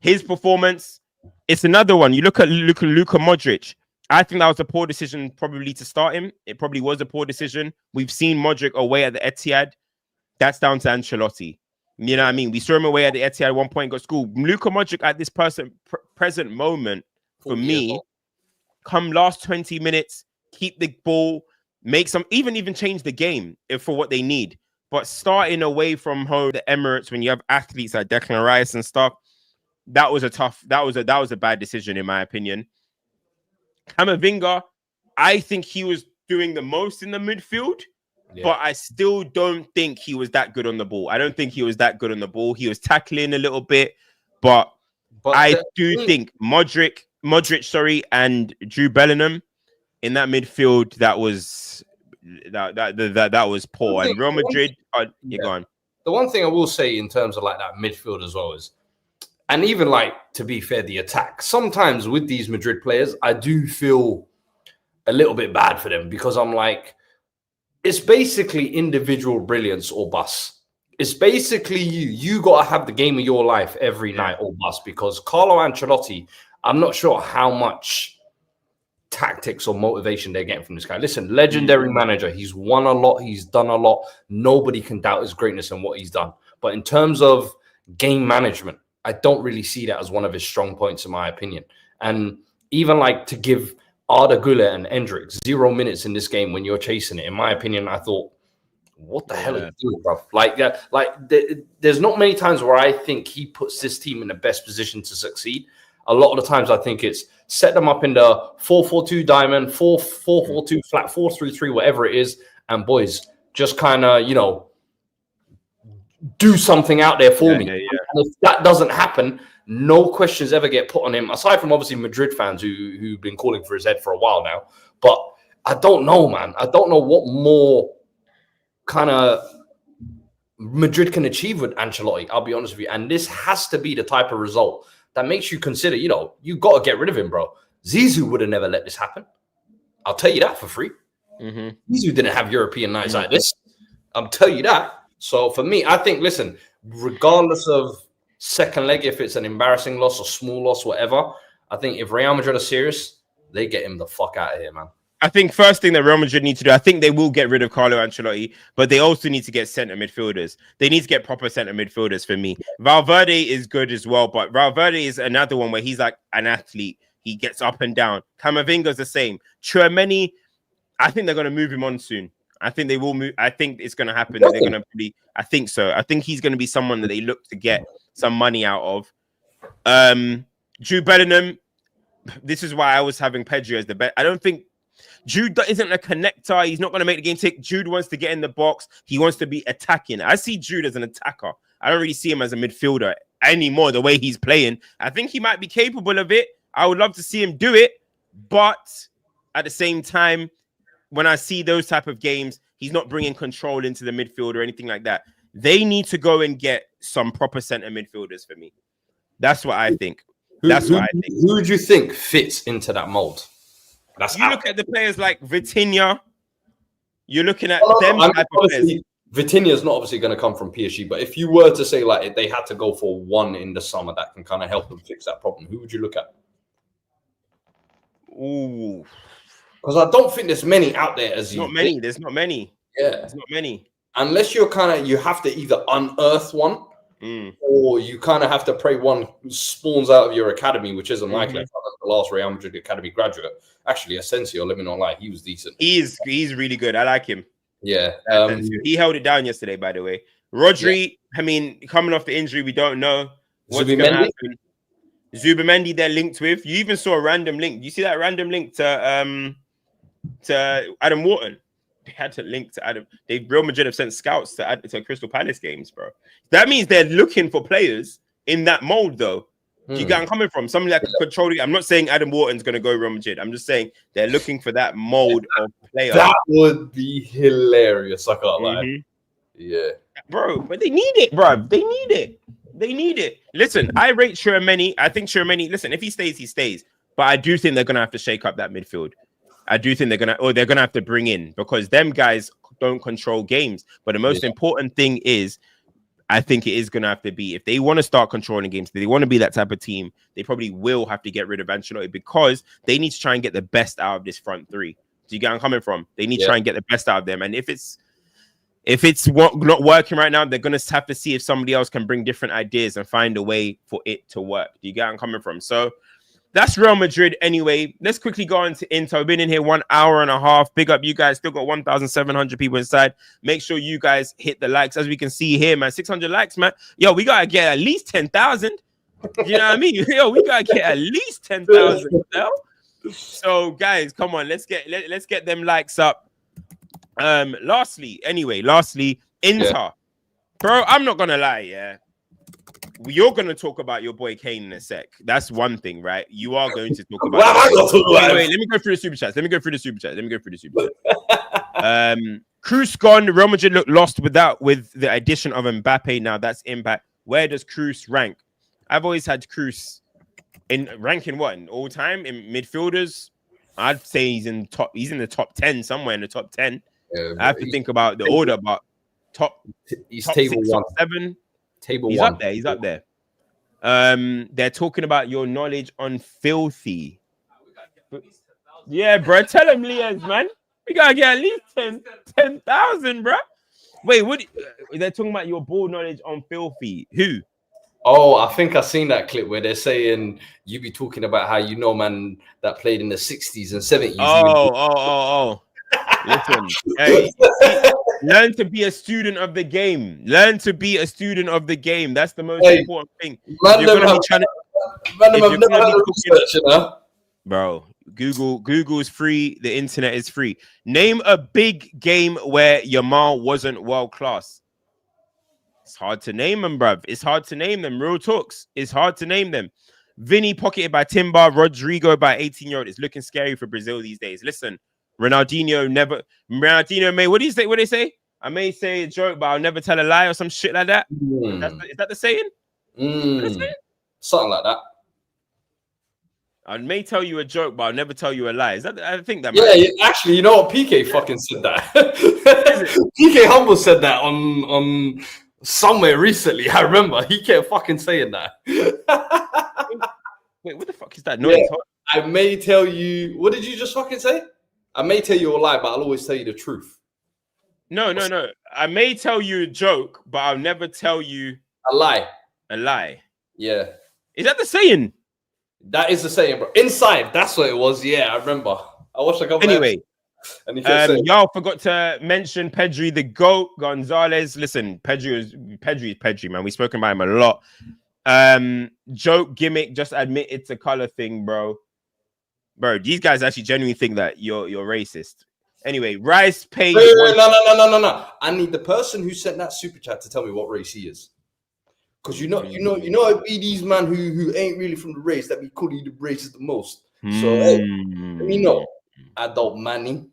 His performance, it's another one. You look at Luka Modric. I think that was a poor decision probably to start him. It probably was a poor decision. We've seen Modric away at the Etihad. That's down to Ancelotti. You know what I mean? We saw him away at the Etihad at one point, got schooled. Luka Modric at this present moment, for me, come last 20 minutes, keep the ball, make some, even change the game for what they need. But starting away from home, the Emirates, when you have athletes like Declan Rice and stuff, that was a bad decision in my opinion. Camavinga, I think he was doing the most in the midfield, but I still don't think he was that good on the ball. I don't think he was that good on the ball. He was tackling a little bit, but I do think Modric, and Jude Bellingham in that midfield, that was that was poor. And Real Madrid, go on. The one thing I will say in terms of like that midfield as well is, and even like, to be fair, the attack, sometimes with these Madrid players, I do feel a little bit bad for them, because I'm like, it's basically individual brilliance or bust. It's basically you got to have the game of your life every night or bust, because Carlo Ancelotti, I'm not sure how much tactics or motivation they're getting from this guy. Listen, legendary manager. He's won a lot. He's done a lot. Nobody can doubt his greatness and what he's done. But in terms of game management, I don't really see that as one of his strong points, in my opinion. And even like to give Arda Güler and Endrick 0 minutes in this game when you're chasing it, in my opinion, I thought, what the hell are you doing, bro? There's not many times where I think he puts this team in the best position to succeed. A lot of the times I think it's set them up in the 4-4-2 diamond, 4-4-4-2 flat, 4-3-3, whatever it is. And boys, just kind of, do something out there for me. And if that doesn't happen, no questions ever get put on him, aside from obviously Madrid fans who've been calling for his head for a while now. But I don't know, man. I don't know what more kind of Madrid can achieve with Ancelotti, I'll be honest with you. And this has to be the type of result that makes you consider, you got to get rid of him, bro. Zizou would have never let this happen. I'll tell you that for free. Zizou didn't have European nights like this. I'll tell you that. So for me, I think, listen, regardless of second leg, if it's an embarrassing loss or small loss, whatever, I think if Real Madrid are serious, they get him the fuck out of here, man. I think first thing that Real Madrid need to do, I think they will get rid of Carlo Ancelotti, but they also need to get centre midfielders. They need to get proper centre midfielders for me. Valverde is good as well, but Valverde is another one where he's like an athlete. He gets up and down. Camavinga's the same. Tchouaméni, I think they're going to move him on soon. I think they will move. I think it's going to happen. They're going to be. I think so. I think he's going to be someone that they look to get some money out of. Jude Bellingham. This is why I was having Pedro as the best. I don't think Jude isn't a connector. He's not going to make the game tick. Jude wants to get in the box. He wants to be attacking. I see Jude as an attacker. I don't really see him as a midfielder anymore. The way he's playing, I think he might be capable of it. I would love to see him do it, but at the same time, when I see those type of games, he's not bringing control into the midfield or anything like that. They need to go and get some proper centre midfielders for me. That's what I think. Who would you think fits into that mold? You look at the players like Vitinha. You're looking at them type of players. Vitinha's not obviously going to come from PSG, but if you were to say like if they had to go for one in the summer that can kind of help them fix that problem, who would you look at? Ooh. Because I don't think there's many out there as you. There's not many. Yeah, there's not many. Unless you have to either unearth one, or you kind of have to pray one spawns out of your academy, which isn't likely. The last Real Madrid academy graduate, actually, Asensio. Let me not lie, he was decent. He's really good. I like him. Yeah, he held it down yesterday. By the way, Rodri. Yeah. I mean, coming off the injury, we don't know what's going to happen. Zubimendi, they're linked with. You even saw a random link. You see that random link to Adam Wharton? They had to link to Adam. Real Madrid have sent scouts to Crystal Palace games, bro. That means they're looking for players in that mold, though. Do you get where I'm coming from? Something like controlling. I'm not saying Adam Wharton's going to go Real Madrid. I'm just saying they're looking for that mold of player. That would be hilarious. I can't lie. Yeah, bro. But they need it, bro. They need it. Listen, I rate Tchouaméni. I think Tchouaméni. Listen, if he stays, he stays. But I do think they're going to have to shake up that midfield. I do think they're gonna have to bring in, because them guys don't control games. But the most important thing is, I think it is gonna have to be, if they want to start controlling games, if they want to be that type of team, they probably will have to get rid of Ancelotti, because they need to try and get the best out of this front three. Do you get where I'm coming from? They need to try and get the best out of them. And if it's not working right now, they're gonna have to see if somebody else can bring different ideas and find a way for it to work. Do you get where I'm coming from? So that's Real Madrid anyway. Let's quickly go into Inter. We've been in here 1 hour and a half. Big up you guys. Still got 1,700 people inside. Make sure you guys hit the likes. As we can see here, man, 600 likes, man. Yo, we got to get at least 10,000. You know what I mean? Yo, we got to get at least 10,000. So, guys, come on. Let's get them likes up. Lastly, Inter. Yeah. Bro, I'm not going to lie, yeah. You're going to talk about your boy Kane in a sec. That's one thing, right? You are going to talk about... Wait, let me go through the super chats. Cruz gone. Real Madrid look lost with the addition of Mbappe. Now that's impact. Where does Cruz rank? I've always had Cruz in ranking what in all time in midfielders. I'd say he's in the top 10, somewhere in the top 10. Yeah, I have to think about the order, but he's top table 6, one. top 7. He's up there. He's up there. They're talking about your knowledge on Filthy. Yeah, bro. Tell him, Liaz, man. We gotta get at least 10,000, bro. Wait, what? They're talking about your ball knowledge on Filthy. Who? Oh, I think I've seen that clip where they're saying you be talking about how you know man that played in the 60s and 70s. Oh. Listen, hey, learn to be a student of the game. Learn to be a student of the game. That's the most important thing. Bro, Google is free. The internet is free. Name a big game where Yamal wasn't world class. It's hard to name them, bruv. It's hard to name them. Real talks. It's hard to name them. Vinny pocketed by Timber. Rodrigo by 18-year-old. It's looking scary for Brazil these days. Listen, Ronaldinho may. What do you say? What do they say? I may say a joke, but I'll never tell a lie or some shit like that. Is that the saying? Something like that. I may tell you a joke, but I'll never tell you a lie. Is that? I think that. Yeah, actually, you know what? PK fucking said that. PK Humble said that on somewhere recently. I remember he kept fucking saying that. Wait, what the fuck is that? No, I may tell you. What did you just fucking say? I may tell you a lie, but I'll always tell you the truth. No. I may tell you a joke, but I'll never tell you a lie. A lie. Yeah. Is that the saying? That is the saying, bro. Inside, that's what it was. Yeah, I remember. I watched a couple. Anyway, y'all forgot to mention Pedri, the GOAT, Gonzalez. Listen, Pedri is Pedri, man. We've spoken about him a lot. Joke, gimmick, just admit it's a color thing, bro. Bro, these guys actually genuinely think that you're racist. Anyway, Rice paid. No. I need the person who sent that super chat to tell me what race he is. Because you know, it be these man who ain't really from the race that be calling you the racist the most. So let me know. Adult money.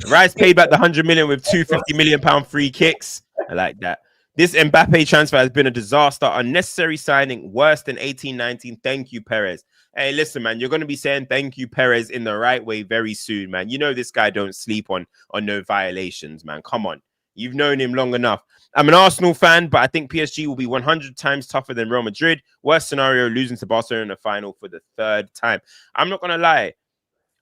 Rice paid back the 100 million with 250 million pound free kicks. I like that. This Mbappe transfer has been a disaster, unnecessary signing, worse than 18-19. Thank you, Perez. Hey, listen, man, you're going to be saying thank you, Perez, in the right way very soon, man. You know this guy don't sleep on no violations, man. Come on. You've known him long enough. I'm an Arsenal fan, but I think PSG will be 100 times tougher than Real Madrid. Worst scenario, losing to Barcelona in the final for the 3rd time. I'm not going to lie.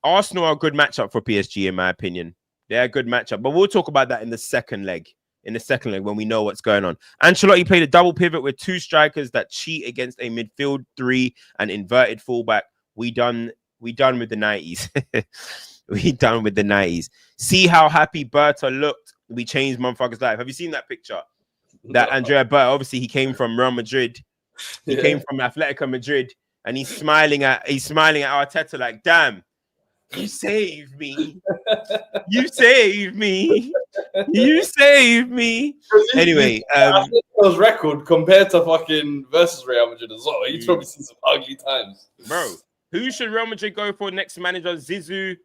Arsenal are a good matchup for PSG, in my opinion. They're a good matchup, but we'll talk about that in the second leg. When we know what's going on. Ancelotti played a double pivot with 2 strikers that cheat against a midfield 3 and inverted fullback. We done with the 90s. We done with the 90s. See how happy Berta looked. We changed motherfucker's life. Have you seen that picture? That Andrea Berta, obviously he came from Real Madrid. He came from Atletico Madrid, and he's smiling at Arteta like, damn. You saved me. You saved me. You saved me. Anyway, Atletico's record compared to fucking versus Real Madrid as well. He's probably seen some ugly times. Bro, who should Real Madrid go for next manager? Zizou,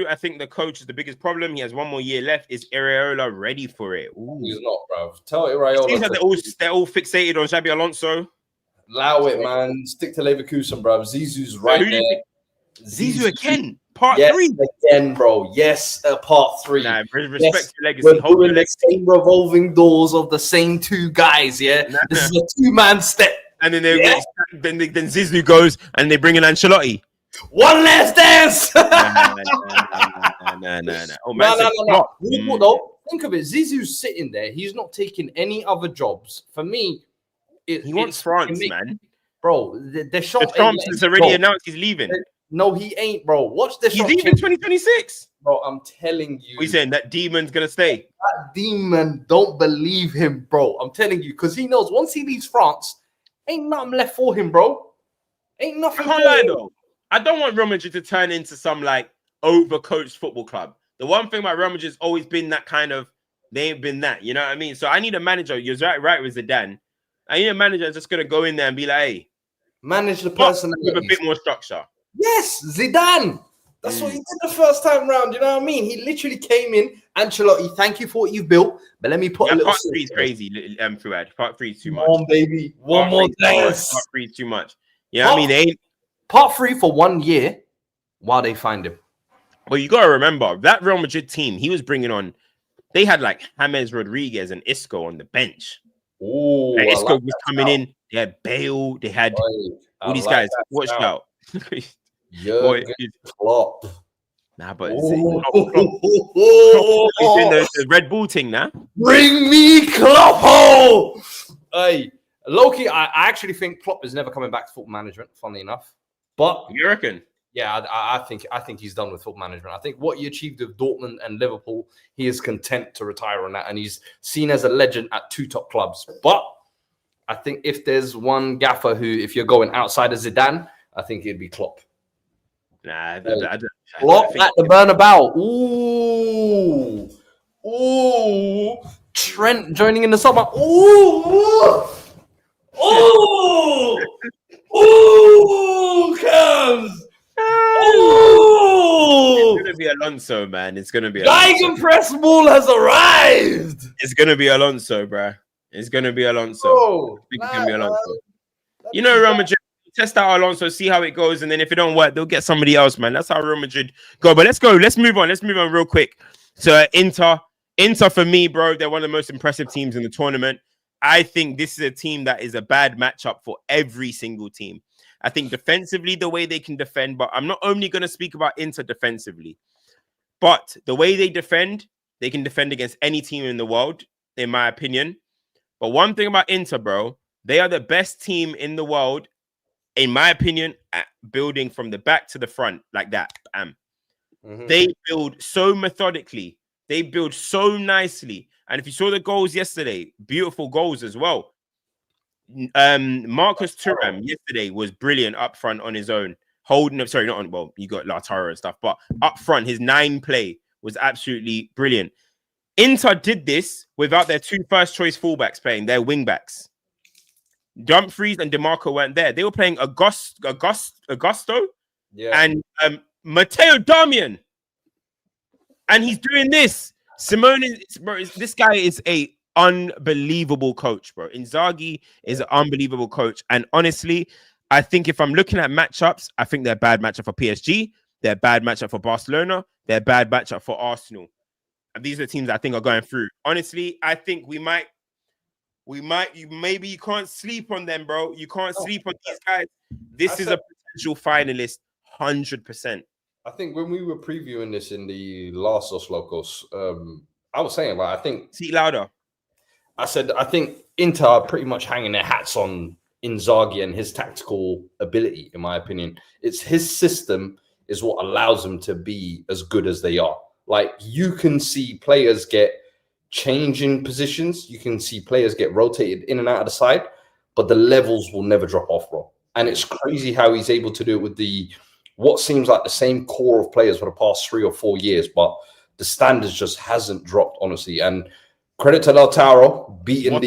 I think the coach is the biggest problem. He has 1 more year left. Is Iraola ready for it? Ooh. He's not, bro. Tell Iraola. Seems like they're all fixated on Xabi Alonso. Allow it, man. Stick to Leverkusen, bro. Zizou's right there. Zizou again, part 3 again, bro. Yes, part 3. Nah, respect your legacy. We're doing the same revolving doors of the same 2 guys. Yeah, this is a 2-man step. And then then Zizou goes and they bring in Ancelotti. One last dance. No. Oh man, no. Think of it. Zizou's sitting there. He's not taking any other jobs. For me, he wants France, man. Bro, the shot. Trump has already announced he's leaving. No, he ain't, bro. Watch this. He's leaving 2026. Bro, I'm telling you. What are you saying? That demon's going to stay? That demon, don't believe him, bro. I'm telling you. Because he knows once he leaves France, ain't nothing left for him, bro. Ain't nothing. I can't lie, though. I don't want Real Madrid to turn into some, like, overcoached football club. The one thing about Real Madrid has always been that kind of, they ain't been that. You know what I mean? So I need a manager. You're right with Zidane. I need a manager that's just going to go in there and be like, hey. Manage the person with a bit more structure. Yes, Zidane. That's what he did the first time round. You know what I mean? He literally came in. Ancelotti, thank you for what you've built, but let me put a little. Part 3 is crazy. Fuad. Part 3 is too much. Come on, baby. One more dance. Part 3 is too much. Yeah, I mean, they ain't part 3 for 1 year while they find him. Well, you gotta remember that Real Madrid team. He was bringing on. They had like James Rodriguez and Isco on the bench. Oh, Isco was coming in. They had Bale. They had all these guys. Watch out. Klopp. Nah, but he's doing the Red Bull thing now. Bring me Klopp! Hey, Loki, I actually think Klopp is never coming back to football management, funnily enough. But you reckon? Yeah, I think he's done with football management. I think what he achieved with Dortmund and Liverpool, he is content to retire on that, and he's seen as a legend at 2 top clubs. But I think if there's one gaffer who, if you're going outside of Zidane, I think it'd be Klopp. Nah, Klopp at the Bernabeu. Ooh. Trent joining in the summer. Ooh. Cams. It's gonna be Alonso, man. It's gonna be Gegenpress ball has arrived. It's gonna be Alonso, bro. It's gonna be Alonso. It's gonna be Alonso. You know, Real Madrid test out Alonso, see how it goes, and then if it don't work, they'll get somebody else, man. That's how Real Madrid go. But let's go. Let's move on. Let's move on real quick. So Inter for me, bro, they're one of the most impressive teams in the tournament. I think this is a team that is a bad matchup for every single team. I think defensively, the way they can defend, but I'm not only going to speak about Inter defensively, but the way they can defend against any team in the world, in my opinion. But one thing about Inter, bro, they are the best team in the world, in my opinion, at building from the back to the front like that. They build so methodically. They build so nicely. And if you saw the goals yesterday, beautiful goals as well. Marcus Thuram yesterday was brilliant up front on his own. You got Lautaro and stuff, but up front, his 9 play was absolutely brilliant. Inter did this without their 2 first-choice fullbacks playing, their wingbacks. Dumfries and DeMarco weren't there. They were playing Augusto and Matteo Darmian. And he's doing this. This guy is a unbelievable coach, bro. Inzaghi is an unbelievable coach. And honestly, I think if I'm looking at matchups, I think they're a bad matchup for PSG. They're a bad matchup for Barcelona. They're a bad matchup for Arsenal. And these are the teams I think are going through. Honestly, I think maybe you can't sleep on them, bro. You can't sleep on these guys. This is a potential finalist, 100%. I think when we were previewing this in the last Locos, I was saying, I think... Speak louder. I said, I think Inter are pretty much hanging their hats on Inzaghi and his tactical ability, in my opinion. It's his system is what allows them to be as good as they are. Like, you can see players get changing positions. You can see players get rotated in and out of the side, but the levels will never drop off, bro. And it's crazy how he's able to do it with what seems like the same core of players for the past 3 or 4 years, but the standards just hasn't dropped, honestly. And credit to Lautaro beating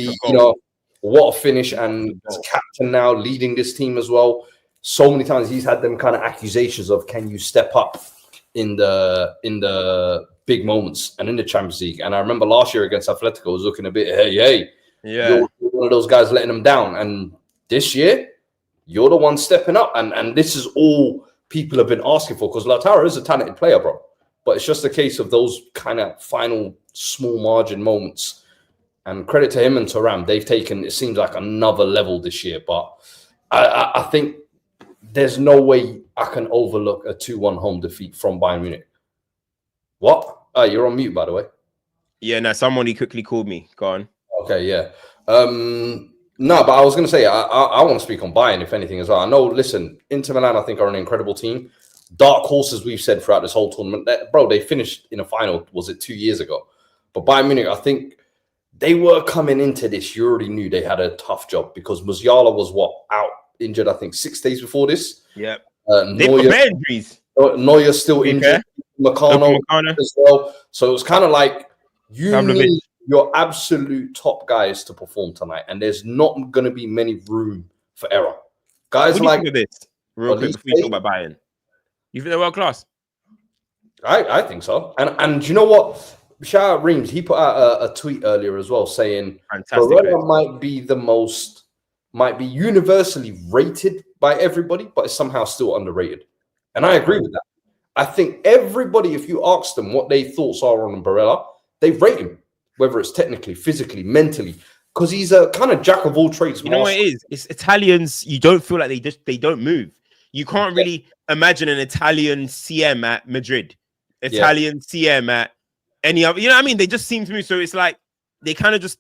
what a finish, and as captain now leading this team as well. So many times he's had them kind of accusations of, can you step up in the big moments and in the Champions League. And I remember last year against Atletico was looking a bit, hey, you're one of those guys letting them down. And this year, you're the one stepping up. And this is all people have been asking for, because Lautaro is a talented player, bro. But it's just a case of those kind of final small margin moments. And credit to him and Thuram. They've taken, it seems like, another level this year. But I think there's no way I can overlook a 2-1 home defeat from Bayern Munich. What? You're on mute, by the way. Yeah, no, somebody quickly called me. Go on. Okay, yeah. No, but I was going to say, I want to speak on Bayern, if anything, as well. I know, listen, Inter Milan, I think, are an incredible team. Dark horses, we've said throughout this whole tournament. Bro, they finished in a final, was it 2 years ago? But Bayern Munich, I think they were coming into this. You already knew they had a tough job, because Musiala was, out injured, I think, 6 days before this. Yeah. Neuer's still injured. Meccano as well. So it was kind of like, you need your absolute top guys to perform tonight, and there's not going to be many room for error. Guys, what do you think of this? Real quick, before we talk about Bayern, you think they're world class? I think so. And you know what? Shout out Reams. He put out a tweet earlier as well saying Barella might be universally rated by everybody, but it's somehow still underrated. And I agree with that. I think everybody, if you ask them what their thoughts are on Barella, they rate him, whether it's technically, physically, mentally, because he's a kind of jack of all trades. You know what it is? It's Italians. You don't feel like they don't move. You can't really imagine an Italian CM at Madrid, Italian CM at any other. You know what I mean? They just seem to move. So it's like they kind of just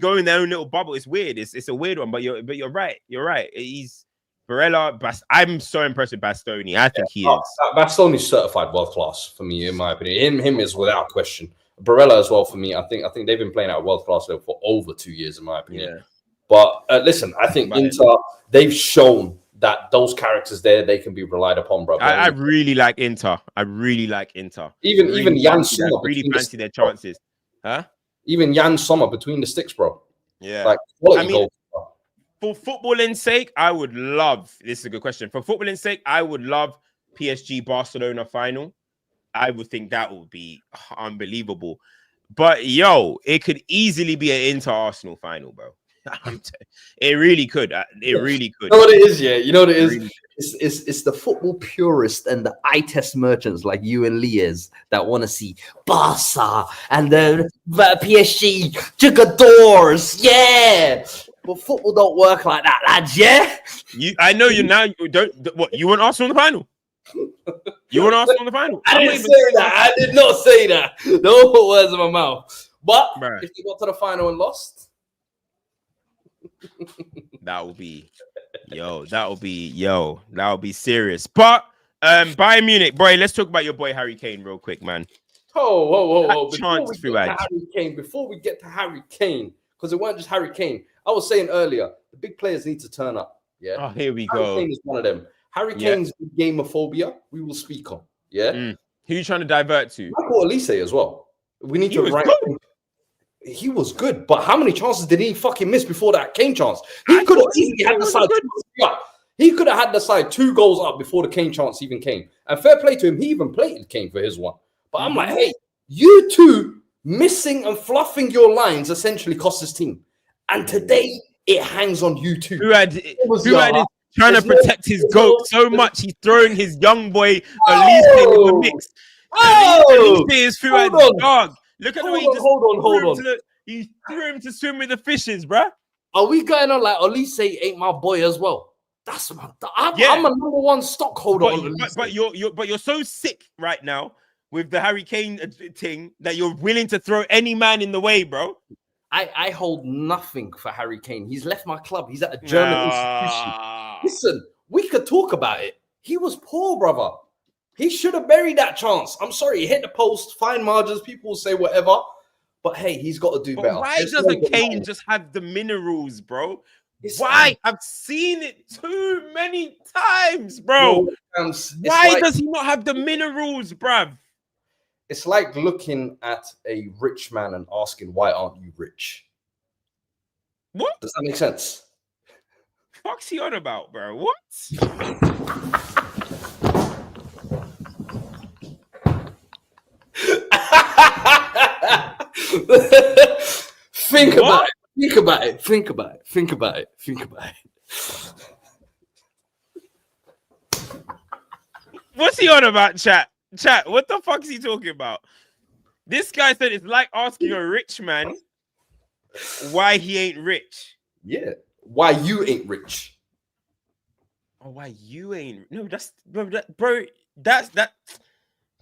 go in their own little bubble. It's weird. It's a weird one. But you're right. You're right. He's Barella. I'm so impressed with Bastoni. I think he is. Bastoni's certified world class for me, in my opinion. Him is without question. Barella as well for me. I think they've been playing at world class level for over 2 years, in my opinion. Yeah. But listen, I think Inter, they've shown that those characters there, they can be relied upon, bro. I really like Inter. Even Jan Sommer. Really fancy their chances. Huh? Even Jan Sommer between the sticks, bro. Yeah. Like, quality goals. For footballing's sake, I would love, this is a good question. For footballing's sake, I would love PSG Barcelona final. I would think that would be unbelievable. But it could easily be an Inter Arsenal final, bro. It really could. It really could. You know what it is, yeah? You know what it is? Really, it's the football purists and the eye test merchants like you and Liaz that want to see Barca and the PSG jugadors. Yeah. But football don't work like that, lads, yeah? I know you now. You don't. What, you want Arsenal in the final? You want Arsenal in the final? I didn't say that. I did not say that. No words in my mouth. But if you got to the final and lost, that would be serious. But Bayern Munich, boy, let's talk about your boy Harry Kane real quick, man. Whoa. Before we get to Harry Kane, because it wasn't just Harry Kane. I was saying earlier, the big players need to turn up. Yeah. Oh, here we Harry go. Kane is one of them. Harry Kane's gamophobia, we will speak on. Yeah. Who are you trying to divert to? Michael Olise as well. We need to rank him. He was good, but how many chances did he fucking miss before that Kane chance? He could have easily had the side. He could have had the side 2 goals up before the Kane chance even came. And fair play to him, he even played Kane for his one. But I'm like, hey, you two missing and fluffing your lines essentially cost his team. And today it hangs on you two. Who had trying to protect his goat so much, he's throwing his young boy Olise in the mix. Olise is Fuad's dog. Look at the way he just hold on. He threw him to swim with the fishes, bruh. Are we going on like Olise ain't my boy as well? That's I'm a number one stockholder on Olise. But you're so sick right now with the Harry Kane thing that you're willing to throw any man in the way, bro. I hold nothing for Harry Kane. He's left my club. He's at a German institution. Listen, we could talk about it. He was poor, brother. He should have buried that chance. I'm sorry, he hit the post, fine margins, people will say whatever. But hey, he's got to do better. Why doesn't Kane just have the minerals, bro? Why? I've seen it too many times, bro. Why does he not have the minerals, bruv? It's like looking at a rich man and asking, why aren't you rich? What? Does that make sense? What's he on about, bro? What? Think about it. What's he on about, chat? Chat, what the fuck is he talking about? This guy said it's like asking a rich man why he ain't rich. Yeah. Why you ain't rich. Oh, why you ain't? No, that's bro. That's that.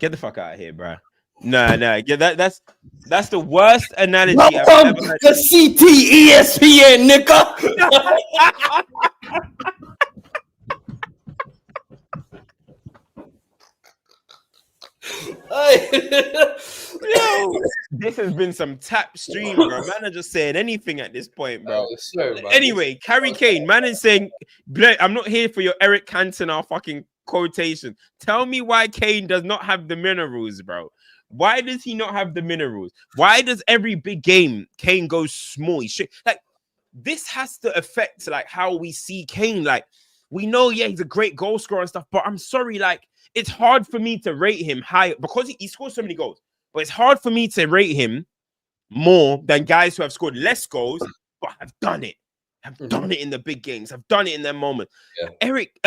Get the fuck out of here, bro. No. Yeah, that's the worst analogy I've ever heard. The CTESPN, nigga. Yo, this has been some tap stream, bro. Man are just saying anything at this point, bro. Anyway, Harry Kane, man is saying, I'm not here for your Eric Cantona fucking quotation. Tell me why Kane does not have the minerals, bro. Why does he not have the minerals? Why does every big game Kane goes small? Like, this has to affect like how we see Kane. Like, we know, yeah, he's a great goal scorer and stuff, but I'm sorry, like, it's hard for me to rate him high because he scores so many goals, but it's hard for me to rate him more than guys who have scored less goals, but have done it. Have done it in the big games. Have done it in their moment. Yeah. Eric,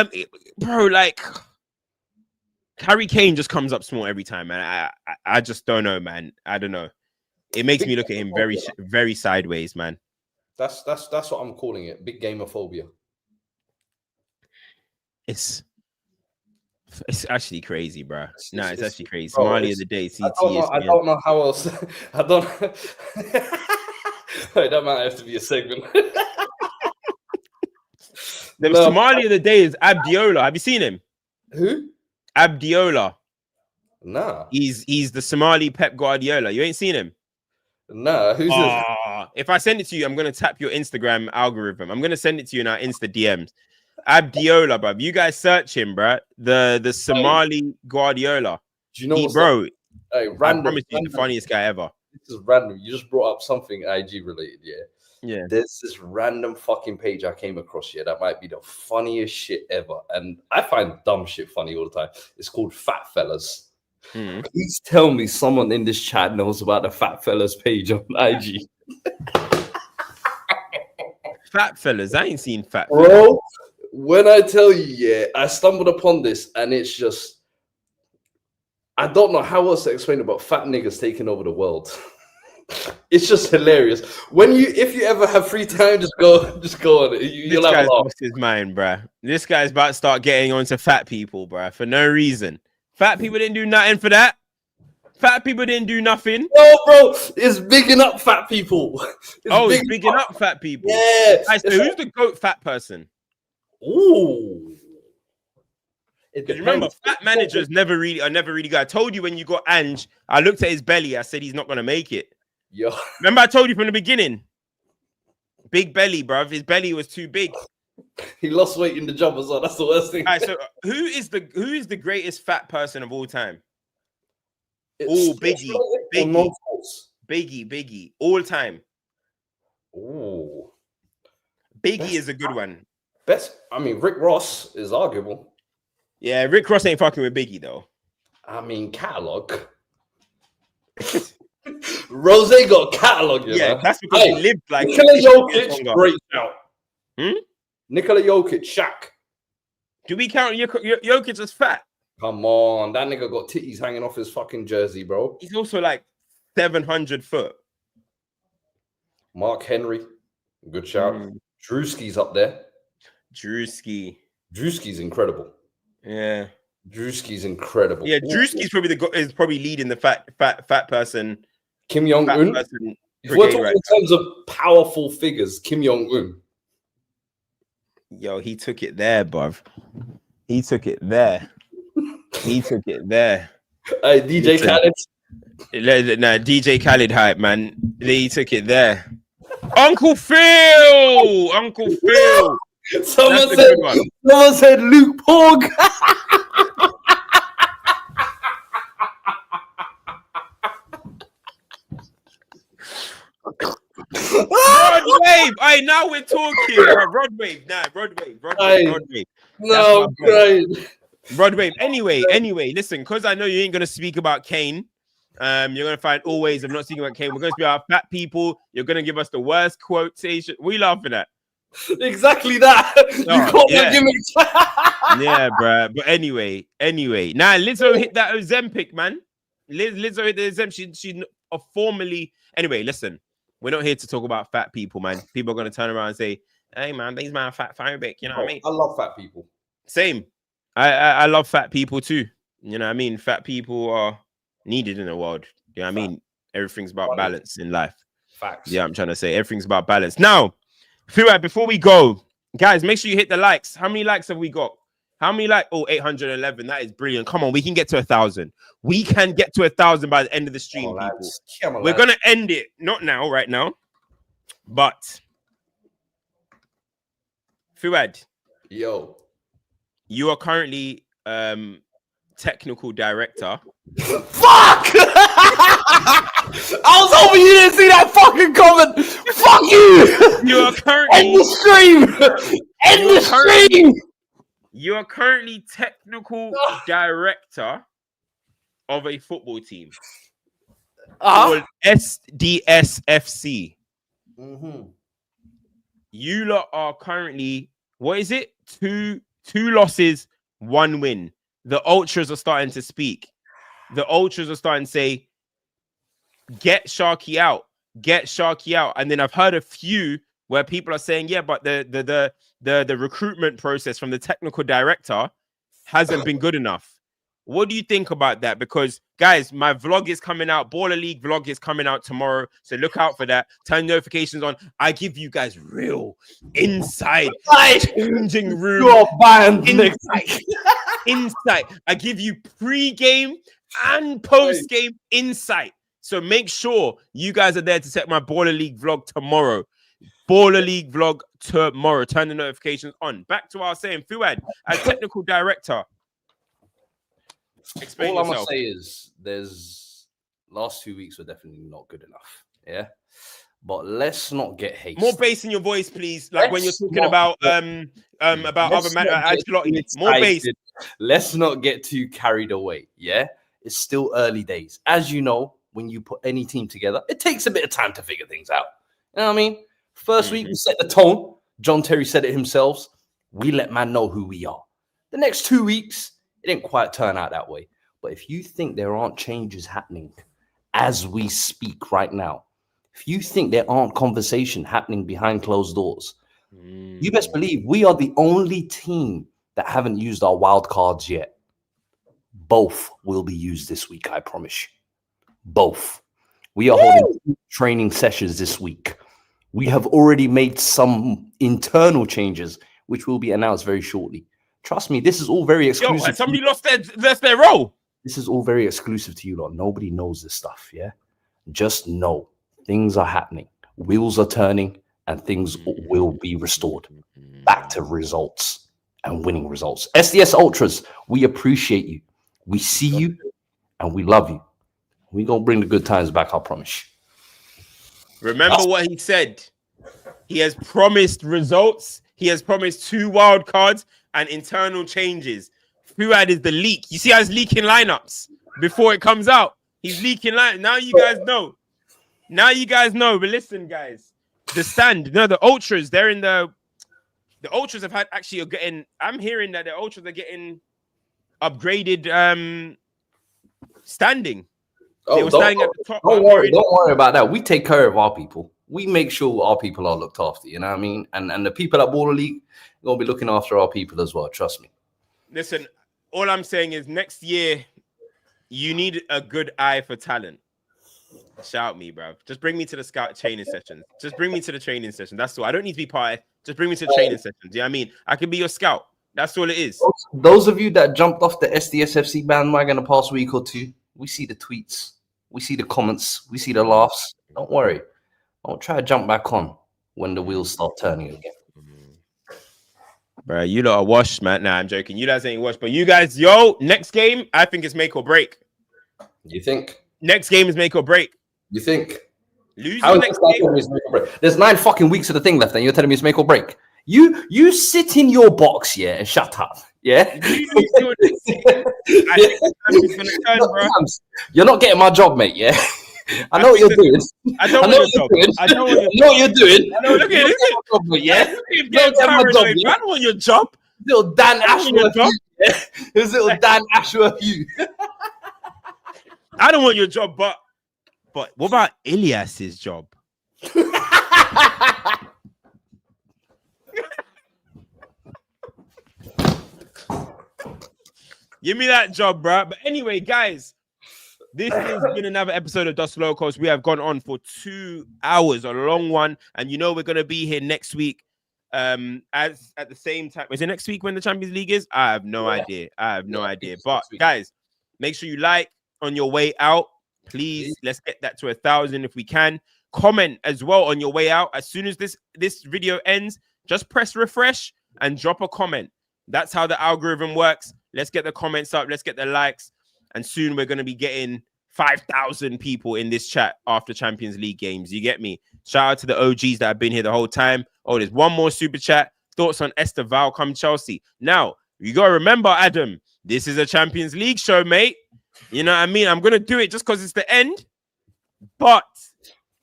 bro, like, Harry Kane just comes up small every time, man. I just don't know, man. I don't know. It makes me look at him very, very sideways, man. That's what I'm calling it. Big gamophobia. It's actually crazy, bro. It's actually crazy. Somali of the day, CT. I don't know how else. I don't. Wait, that might have to be a segment. The Somali of the day is Abdiola. Have you seen him? Who? Abdiola. Nah. He's the Somali Pep Guardiola. You ain't seen him? Nah. Who's this? If I send it to you, I'm gonna tap your Instagram algorithm. I'm gonna send it to you in our Insta DMs. Abdiola, bro. You guys search him, bro. The Somali Guardiola. Do you know bro? Hey, random, I promise you, the funniest guy ever. This is random. You just brought up something IG related, yeah. Yeah. There's this random fucking page I came across here that might be the funniest shit ever, and I find dumb shit funny all the time. It's called Fat Fellas. Please tell me someone in this chat knows about the Fat Fellas page on IG. Fat Fellas, I ain't seen Fat Fellas. Bro, when I tell you, yeah, I stumbled upon this, and it's just, I don't know how else to explain about fat niggas taking over the world. It's just hilarious. If you ever have free time, just go on it. You'll have a laugh. Lost his mind, bruh. This guy's about to start getting onto fat people, bruh, for no reason. Fat people didn't do nothing for that. Fat people didn't do nothing. No, bro, it's bigging up fat people. It's bigging up fat people. Yeah. Right, so who's the GOAT fat person? Ooh. Because remember, fat managers never really good. I told you when you got Ange, I looked at his belly. I said he's not gonna make it. Yo. Remember, I told you from the beginning. Big belly, bruv. His belly was too big. He lost weight in the job as well. That's the worst thing. All right, so who is the greatest fat person of all time? Biggie, all time. Ooh, Biggie is a good one. Rick Ross is arguable. Yeah, Rick Ross ain't fucking with Biggie though. Catalog. Rose got a catalog. That's because he lived like Nikola Jokic. Great out. Nikola Jokic, Shaq. Do we count Jokic as fat? Come on, that nigga got titties hanging off his fucking jersey, bro. He's also like 700 foot. Mark Henry, good shout. Drewski's up there. Drewski's incredible. Yeah, Drewski's incredible. Yeah, Drewski's probably leading the fat person. Kim Jong-un. If we're talking in terms of powerful figures, Kim Jong-un. Yo, he took it there, bruv. He took it there. Hey, DJ Khaled. Nah, DJ Khaled hype, man. He took it there. Uncle Phil. Someone said Luke Pog. Rod Wave. Hey, now we're talking. Rod Wave. No, great. Rod Wave. Anyway, listen, because I know you ain't gonna speak about Kane. You're gonna find all ways of not speaking about Kane. We're gonna speak about fat people. You're gonna give us the worst quotation. What are you laughing at? Exactly that. Yeah, bruh. But anyway. Now Lizzo hit that Ozempic, man. Lizzo hit the Ozempic. She formally. Anyway, listen. We're not here to talk about fat people, man. People are gonna turn around and say, "Hey, man, these man fat phobic." You know what I mean? I love fat people. Same. I love fat people too. You know what I mean? Fat people are needed in the world. You know what I mean? Everything's about balance in life. Facts. Yeah, I'm trying to say everything's about balance. Now, before we go, guys, make sure you hit the likes. How many likes have we got? How many likes? Oh, 811. That is brilliant. Come on, we can get to 1,000. We can get to 1,000 by the end of the stream, people. We're going to end it. Not now, right now. But, Fuad. Yo. You are currently technical director. Fuck! I was hoping you didn't see that fucking comment. Fuck you! You are currently... End the stream! End the stream! You are currently technical director of a football team called SDSFC. You lot are currently, what is it? Two losses, 1 win. The ultras are starting to speak. The ultras are starting to say, get Sharky out. Get Sharky out. And then I've heard a few where people are saying, yeah, but the recruitment process from the technical director hasn't been good enough. What do you think about that? Because, guys, my vlog is coming out. Baller League vlog is coming out tomorrow. So look out for that. Turn notifications on. I give you guys real inside changing room. You're Bayern insight. I give you pre-game and post-game insight. So make sure you guys are there to check my Baller League vlog tomorrow. Baller League vlog tomorrow. Turn the notifications on. Back to what I was saying. Fuad, as technical director. Explain All yourself. I'm gonna say is there's last 2 weeks were definitely not good enough. Yeah. But let's not get hasty. More bass in your voice, please. Like when you're talking about other Ancelotti. More bass. Let's not get too carried away. Yeah. It's still early days. As you know, when you put any team together, it takes a bit of time to figure things out. You know what I mean? First week we set the tone. John Terry said it himself. We let man know who we are. The next 2 weeks, it didn't quite turn out that way. But if you think there aren't changes happening as we speak right now, if you think there aren't conversation happening behind closed doors, you best believe we are the only team that haven't used our wild cards yet. Both will be used this week, I promise you. Both. We are holding training sessions this week. We have already made some internal changes, which will be announced very shortly. Trust me, this is all very exclusive. Yo, somebody lost their role. This is all very exclusive to you lot. Nobody knows this stuff, yeah? Just know things are happening. Wheels are turning and things will be restored back to results and winning results. SDS Ultras, we appreciate you. We see you and we love you. We're going to bring the good times back, I promise. Remember what he said. He has promised results. He has promised 2 wild cards and internal changes. Fuad is the leak. You see how he's leaking lineups before it comes out. He's leaking lineups. Now you guys know. Now you guys know. But listen, guys. The stand. No, the Ultras, they're in the Ultras have had actually are getting. I'm hearing that the Ultras are getting upgraded standing. They were standing at the top. Don't worry about that. We take care of our people. We make sure our people are looked after. You know what I mean? And the people at Baller League are going to be looking after our people as well. Trust me. Listen, all I'm saying is next year, you need a good eye for talent. Shout me, bro. Just bring me to the scout training sessions. Just bring me to the training session. That's all. I don't need to be part. Just bring me to the training sessions. You know what I mean? I can be your scout. That's all it is. Those of you that jumped off the SDSFC bandwagon the past week or two, we see the tweets. We see the comments. We see the laughs. Don't worry. I'll try to jump back on when the wheels start turning again. Bro, you lot are washed, man. Nah, I'm joking. You guys ain't washed. But you guys, next game, I think it's make or break. You think? Next game is make or break. You think? Lose the next game. Make or break? There's 9 fucking weeks of the thing left, and you're telling me it's make or break. You sit in your box, yeah, and shut up. Yeah? You're not getting my job, mate, yeah? I know what you're doing. I know what you're doing. I know what you're doing. I know. Look at it. Yeah. I don't want your job. Little Dan Ashworth. Yeah? This little Dan Ashworth. You. I don't want your job, but what about Ilyas's job? Give me that job, bro. But anyway, guys. This has been another episode of Dos Locos. We have gone on for 2 hours, a long one. And you know we're going to be here next week as at the same time. Is it next week when the Champions League is? I have no idea. But guys, make sure you like on your way out. Please, let's get that to 1,000 if we can. Comment as well on your way out. As soon as this video ends, just press refresh and drop a comment. That's how the algorithm works. Let's get the comments up. Let's get the likes. And soon we're going to be getting 5,000 people in this chat after Champions League games. You get me? Shout out to the OGs that have been here the whole time. Oh, there's one more super chat. Thoughts on Esther Val come Chelsea. Now, You got to remember, Adam, this is a Champions League show, mate. You know what I mean? I'm going to do it just because it's the end. But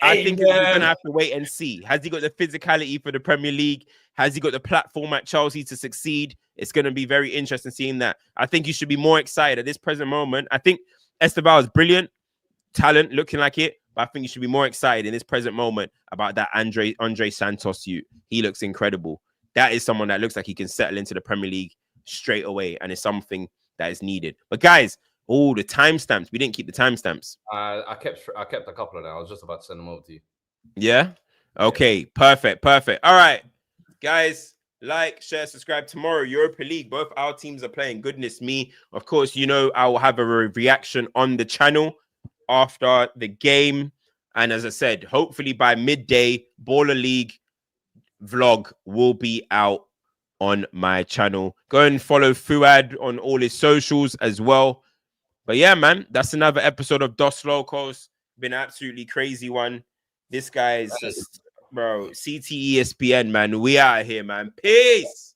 I think we're going to have to wait and see. Has he got the physicality for the Premier League? Has he got the platform at Chelsea to succeed? It's going to be very interesting seeing that. I think you should be more excited at this present moment. I think Esteval is brilliant, talent, looking like it. But I think you should be more excited in this present moment about that Andre Santos. He looks incredible. That is someone that looks like he can settle into the Premier League straight away, and it's something that is needed. But guys, the timestamps. We didn't keep the timestamps. I kept a couple of them. I was just about to send them over to you. Yeah? Okay, yeah. Perfect. All right, guys, like, share, subscribe. Tomorrow, Europa League. Both our teams are playing. Goodness me. Of course, you know, I will have a reaction on the channel after the game. And as I said, hopefully by midday, Baller League vlog will be out on my channel. Go and follow Fuad on all his socials as well. But yeah, man, that's another episode of Dos Locos. Been an absolutely crazy one. This guy's just, bro, CTESPN, man. We out here, man. Peace.